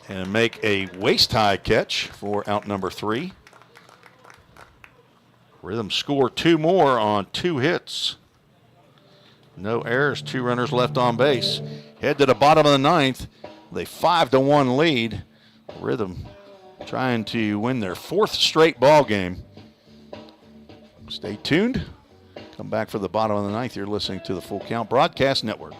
and make a waist-high catch for out number 3. Rhythm score 2 more on 2 hits. No errors, 2 runners left on base. Head to the bottom of the 9th, with a 5-1 lead. Rhythm trying to win their 4th straight ball game. Stay tuned. Come back for the bottom of the 9th. You're listening to the Full Count Broadcast Network.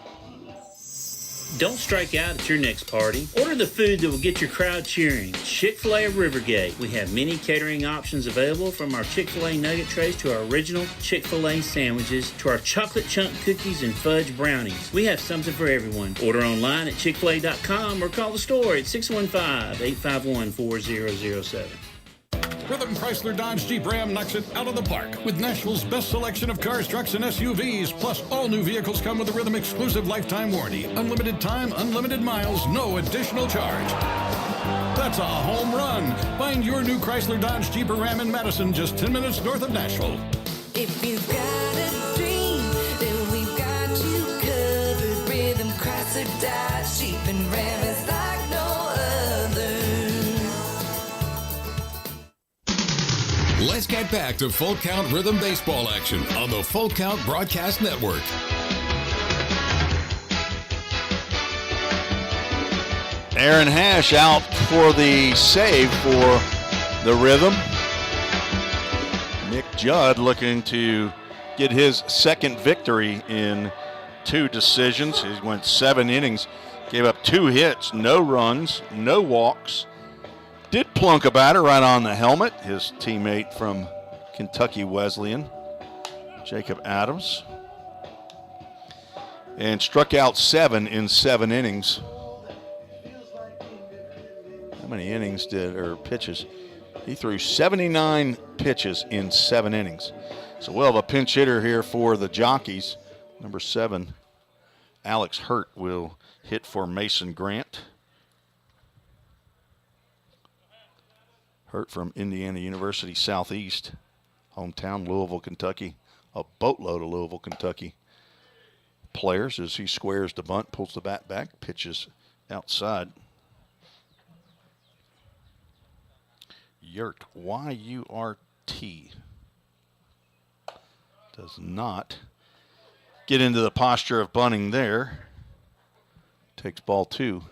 Don't strike out at your next party. Order the food that will get your crowd cheering. Chick-fil-A of Rivergate. We have many catering options available, from our Chick-fil-A nugget trays to our original Chick-fil-A sandwiches to our chocolate chunk cookies and fudge brownies. We have something for everyone. Order online at chickfil-a.com or call the store at 615-851-4007. Rhythm Chrysler Dodge Jeep Ram knocks it out of the park with Nashville's best selection of cars, trucks, and SUVs. Plus, all new vehicles come with a Rhythm exclusive lifetime warranty. Unlimited time, unlimited miles, no additional charge. That's a home run. Find your new Chrysler Dodge Jeep or Ram in Madison, just 10 minutes north of Nashville. If you've got a dream, then we've got you covered. Rhythm Chrysler Dodge Jeep and Ram is like no other. Let's get back to Full Count Rhythm Baseball action on the Full Count Broadcast Network. Aaron Hash out for the save for the Rhythm. Nick Judd looking to get his second victory in 2 decisions. He went 7 innings, gave up 2 hits, no runs, no walks. Did plunk a batter right on the helmet, his teammate from Kentucky Wesleyan, Jacob Adams. And struck out 7 in 7 innings. How many innings pitches? He threw 79 pitches in 7 innings. So we'll have a pinch hitter here for the Jockeys. Number 7, Alex Hurt will hit for Mason Grant. Hurt from Indiana University Southeast, hometown Louisville, Kentucky. A boatload of Louisville, Kentucky players as he squares the bunt, pulls the bat back, pitches outside. Yurt, Y-U-R-T. Does not get into the posture of bunting there. Takes ball 2.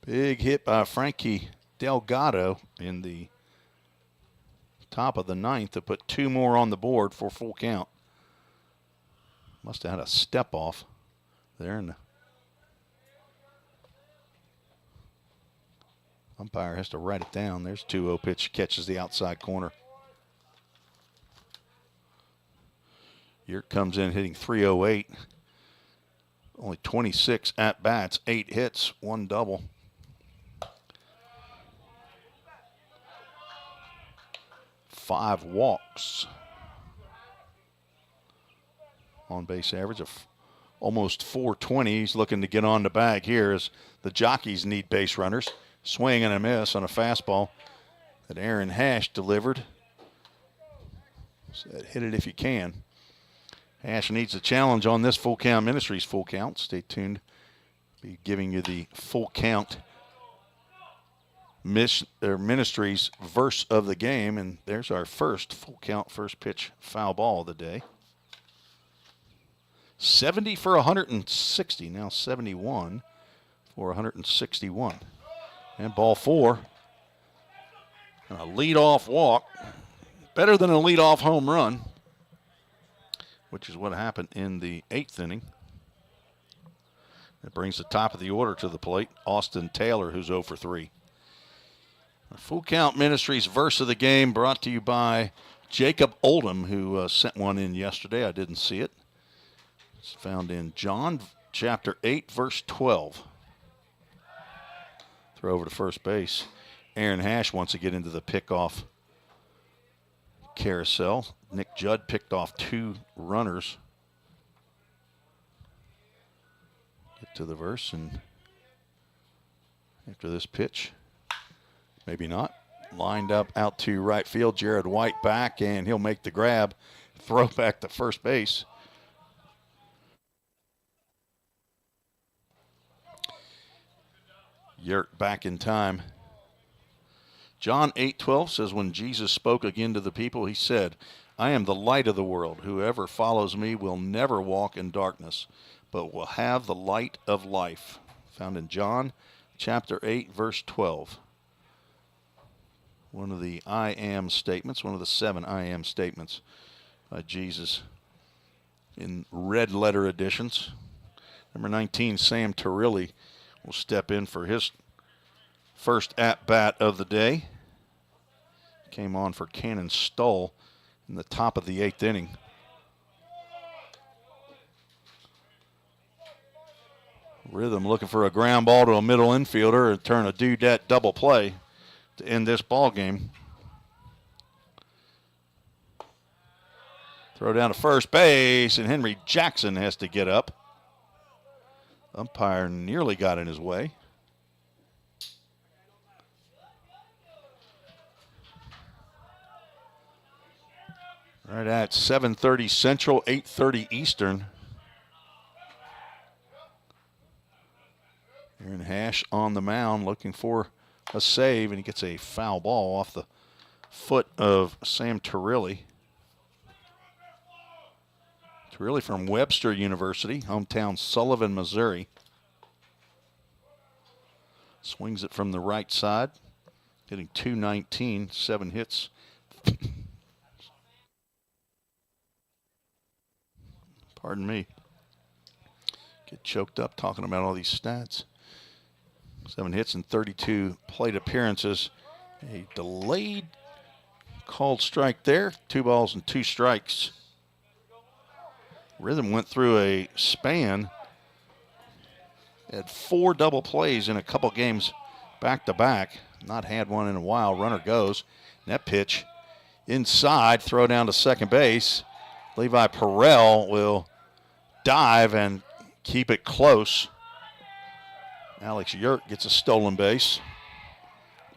Big hit by Frankie Delgado in the top of the 9th to put 2 more on the board for full count. Must have had a step off there, and the umpire has to write it down. There's 2-0 pitch, catches the outside corner. Yurt comes in hitting .308. Only 26 at-bats, 8 hits, 1 double. Five walks. On base average of almost .420. He's looking to get on the bag here as the Jockeys need base runners. Swing and a miss on a fastball that Aaron Hash delivered. Said, hit it if you can. Hash needs a challenge on this Full Count Ministries Full Count. Stay tuned. Be giving you the Full Count Ministries verse of the game, and there's our first full count, first pitch foul ball of the day. 70 for 160, now 71 for 161. And ball 4. And a leadoff walk, better than a leadoff home run, which is what happened in the 8th inning. It brings the top of the order to the plate, Austin Taylor, who's 0 for 3. Full Count Ministries verse of the game brought to you by Jacob Oldham, who sent one in yesterday. I didn't see it. It's found in John chapter 8, verse 12. Throw over to first base. Aaron Hash wants to get into the pickoff carousel. Nick Judd picked off 2 runners. Get to the verse, and after this pitch, maybe not. Lined up out to right field. Jared White back, and he'll make the grab. Throw back to first base. Yurt back in time. John 8:12 says, when Jesus spoke again to the people, he said, I am the light of the world. Whoever follows me will never walk in darkness, but will have the light of life. Found in John chapter 8, verse 12. One of the I am statements, one of the 7 I am statements by Jesus in red letter editions. Number 19, Sam Turilli will step in for his first at-bat of the day. Came on for Cannon Stoll in the top of the 8th inning. Rhythm looking for a ground ball to a middle infielder and turn a dudette double play to end this ball game. Throw down to first base, and Henry Jackson has to get up. Umpire nearly got in his way. Right at 7:30 Central, 8:30 Eastern. Aaron Hash on the mound looking for a save, and he gets a foul ball off the foot of Sam Turilli. Turilli from Webster University, hometown Sullivan, Missouri. Swings it from the right side, hitting .219, 7 hits. Pardon me. Get choked up talking about all these stats. 7 hits and 32 plate appearances. A delayed called strike there. 2 balls and 2 strikes. Rhythm went through a span. Had 4 double plays in a couple games back to back. Not had one in a while. Runner goes. And that pitch inside, throw down to second base. Levi Perrell will dive and keep it close. Alex Yurt gets a stolen base.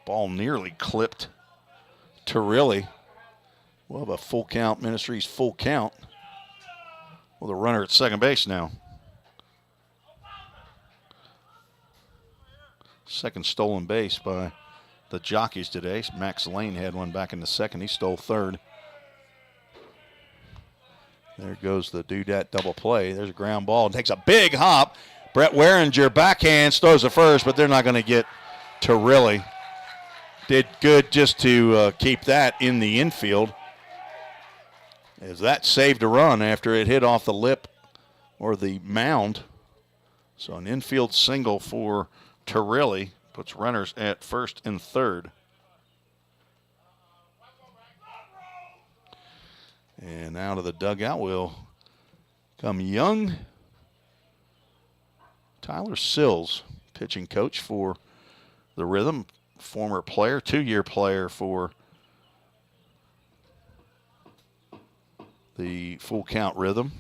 Ball nearly clipped Turilli. We'll have a full count, Ministries full count, with a runner at second base now. Second stolen base by the Jockeys today. Max Lane had one back in the second. He stole third. There goes the dudette double play. There's a ground ball. Takes a big hop. Brett Weringer backhands, throws the first, but they're not going to get Turilli. Did good just to keep that in the infield, as that saved a run after it hit off the lip or the mound. So an infield single for Turilli puts runners at first and third. And out of the dugout will come young Tyler Sills, pitching coach for the Rhythm, former player, 2-year player for the Full Count Rhythm.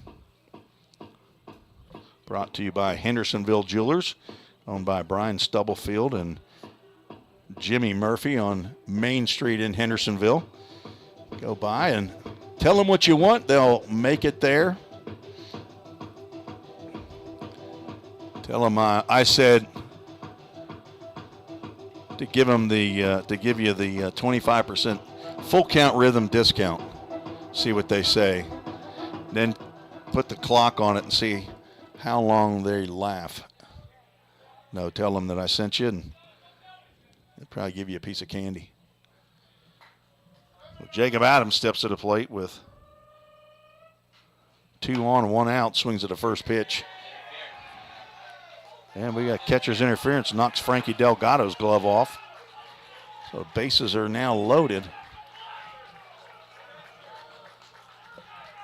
Brought to you by Hendersonville Jewelers, owned by Brian Stubblefield and Jimmy Murphy on Main Street in Hendersonville. Go by and tell them what you want. They'll make it there. Tell them I said to give them the to give you the 25% Full Count Rhythm discount. See what they say. Then put the clock on it and see how long they laugh. No, tell them that I sent you, and they'll probably give you a piece of candy. Well, Jacob Adams steps to the plate with 2 on, 1 out. Swings at the first pitch. And we got catcher's interference, knocks Frankie Delgado's glove off. So bases are now loaded.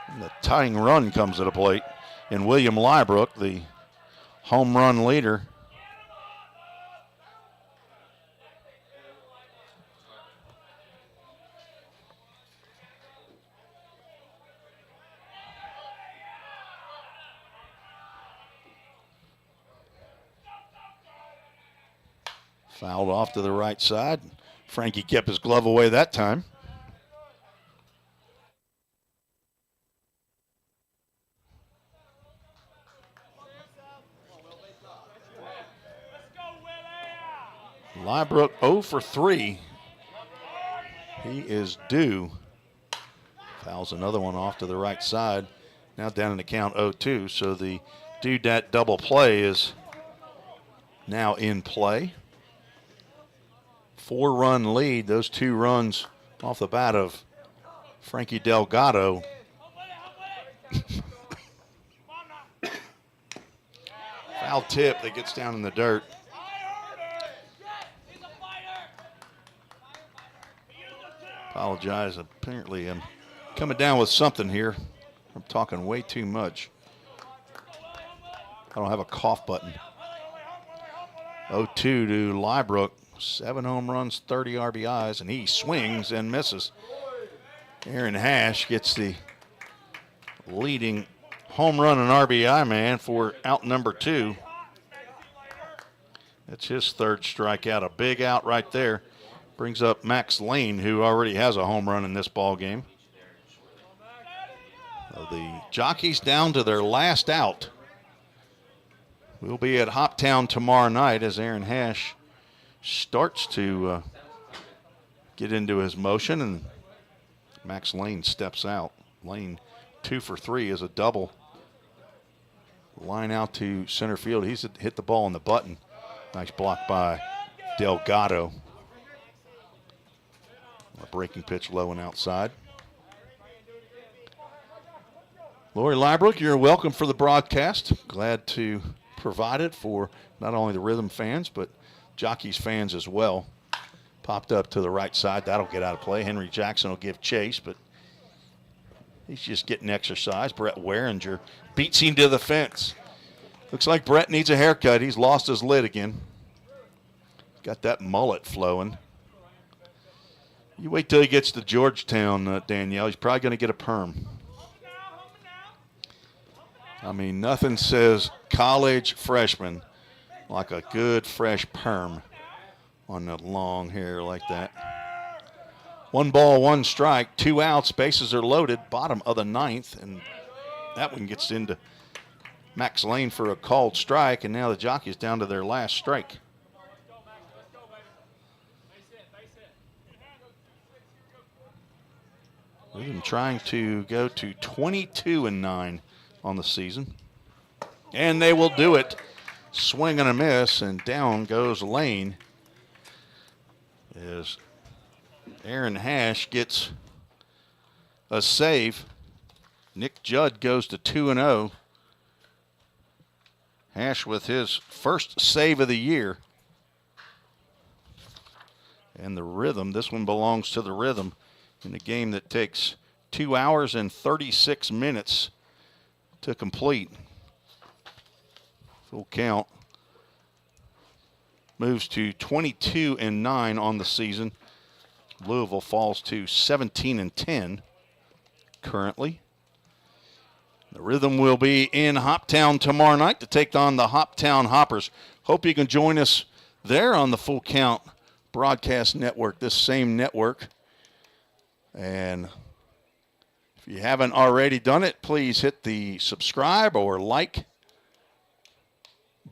And the tying run comes to the plate. And William Lybrook, the home run leader. Fouled off to the right side. Frankie kept his glove away that time. Lybrook 0 for 3. He is due. Fouls another one off to the right side. Now down in the count 0-2. So the Dudette double play is now in play. 4-run lead. Those 2 runs off the bat of Frankie Delgado. Foul tip that gets down in the dirt. Apologize. Apparently I'm coming down with something here. I'm talking way too much. I don't have a cough button. 0-2 to Lybrook. 7 home runs, 30 RBIs, and he swings and misses. Aaron Hash gets the leading home run and RBI man for out number 2. That's his 3rd strikeout. A big out right there. Brings up Max Lane, who already has a home run in this ball game. The Jockeys down to their last out. We'll be at Hoptown tomorrow night as Aaron Hash starts to get into his motion, and Max Lane steps out. Lane 2 for 3 is a double. Line out to center field. He's hit the ball on the button. Nice block by Delgado. A breaking pitch low and outside. Lori Lybrook, you're welcome for the broadcast. Glad to provide it for not only the Rhythm fans, but Jockeys fans as well. Popped up to the right side. That'll get out of play. Henry Jackson will give chase, but he's just getting exercise. Brett Waringer beats him to the fence. Looks like Brett needs a haircut. He's lost his lid again. Got that mullet flowing. You wait till he gets to Georgetown, Danielle. He's probably going to get a perm. I mean, nothing says college freshman like a good fresh perm on the long hair like that. 1 ball, 1 strike, 2 outs, bases are loaded, bottom of the 9th, and that one gets into Max Lane for a called strike, and now the Jockeys down to their last strike. We've been trying to go to 22-9 on the season, and they will do it. Swing and a miss, and down goes Lane as Aaron Hash gets a save. Nick Judd goes to 2-0. Hash with his first save of the year. And the Rhythm, this one belongs to the Rhythm in a game that takes 2 hours and 36 minutes to complete. Full count. Moves to 22-9 on the season. Louisville falls to 17-10 currently. The Rhythm will be in Hoptown tomorrow night to take on the Hoptown Hoppers. Hope you can join us there on the Full Count Broadcast Network, this same network. And if you haven't already done it, please hit the subscribe or like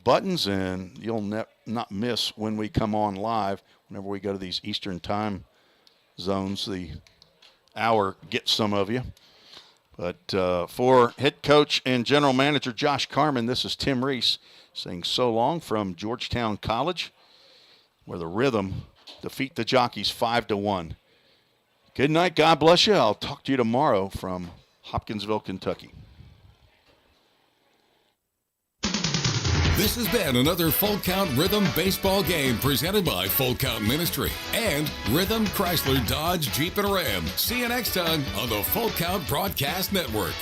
buttons, and you'll not miss when we come on live. Whenever we go to these Eastern time zones, the hour gets some of you. But for head coach and general manager Josh Carman, this is Tim Reese saying so long from Georgetown College, where the Rhythm defeat the Jockeys 5-1. Good night. God bless you. I'll talk to you tomorrow from Hopkinsville, Kentucky. This has been another Full Count Rhythm baseball game presented by Full Count Ministry and Rhythm Chrysler Dodge Jeep and Ram. See you next time on the Full Count Broadcast Network.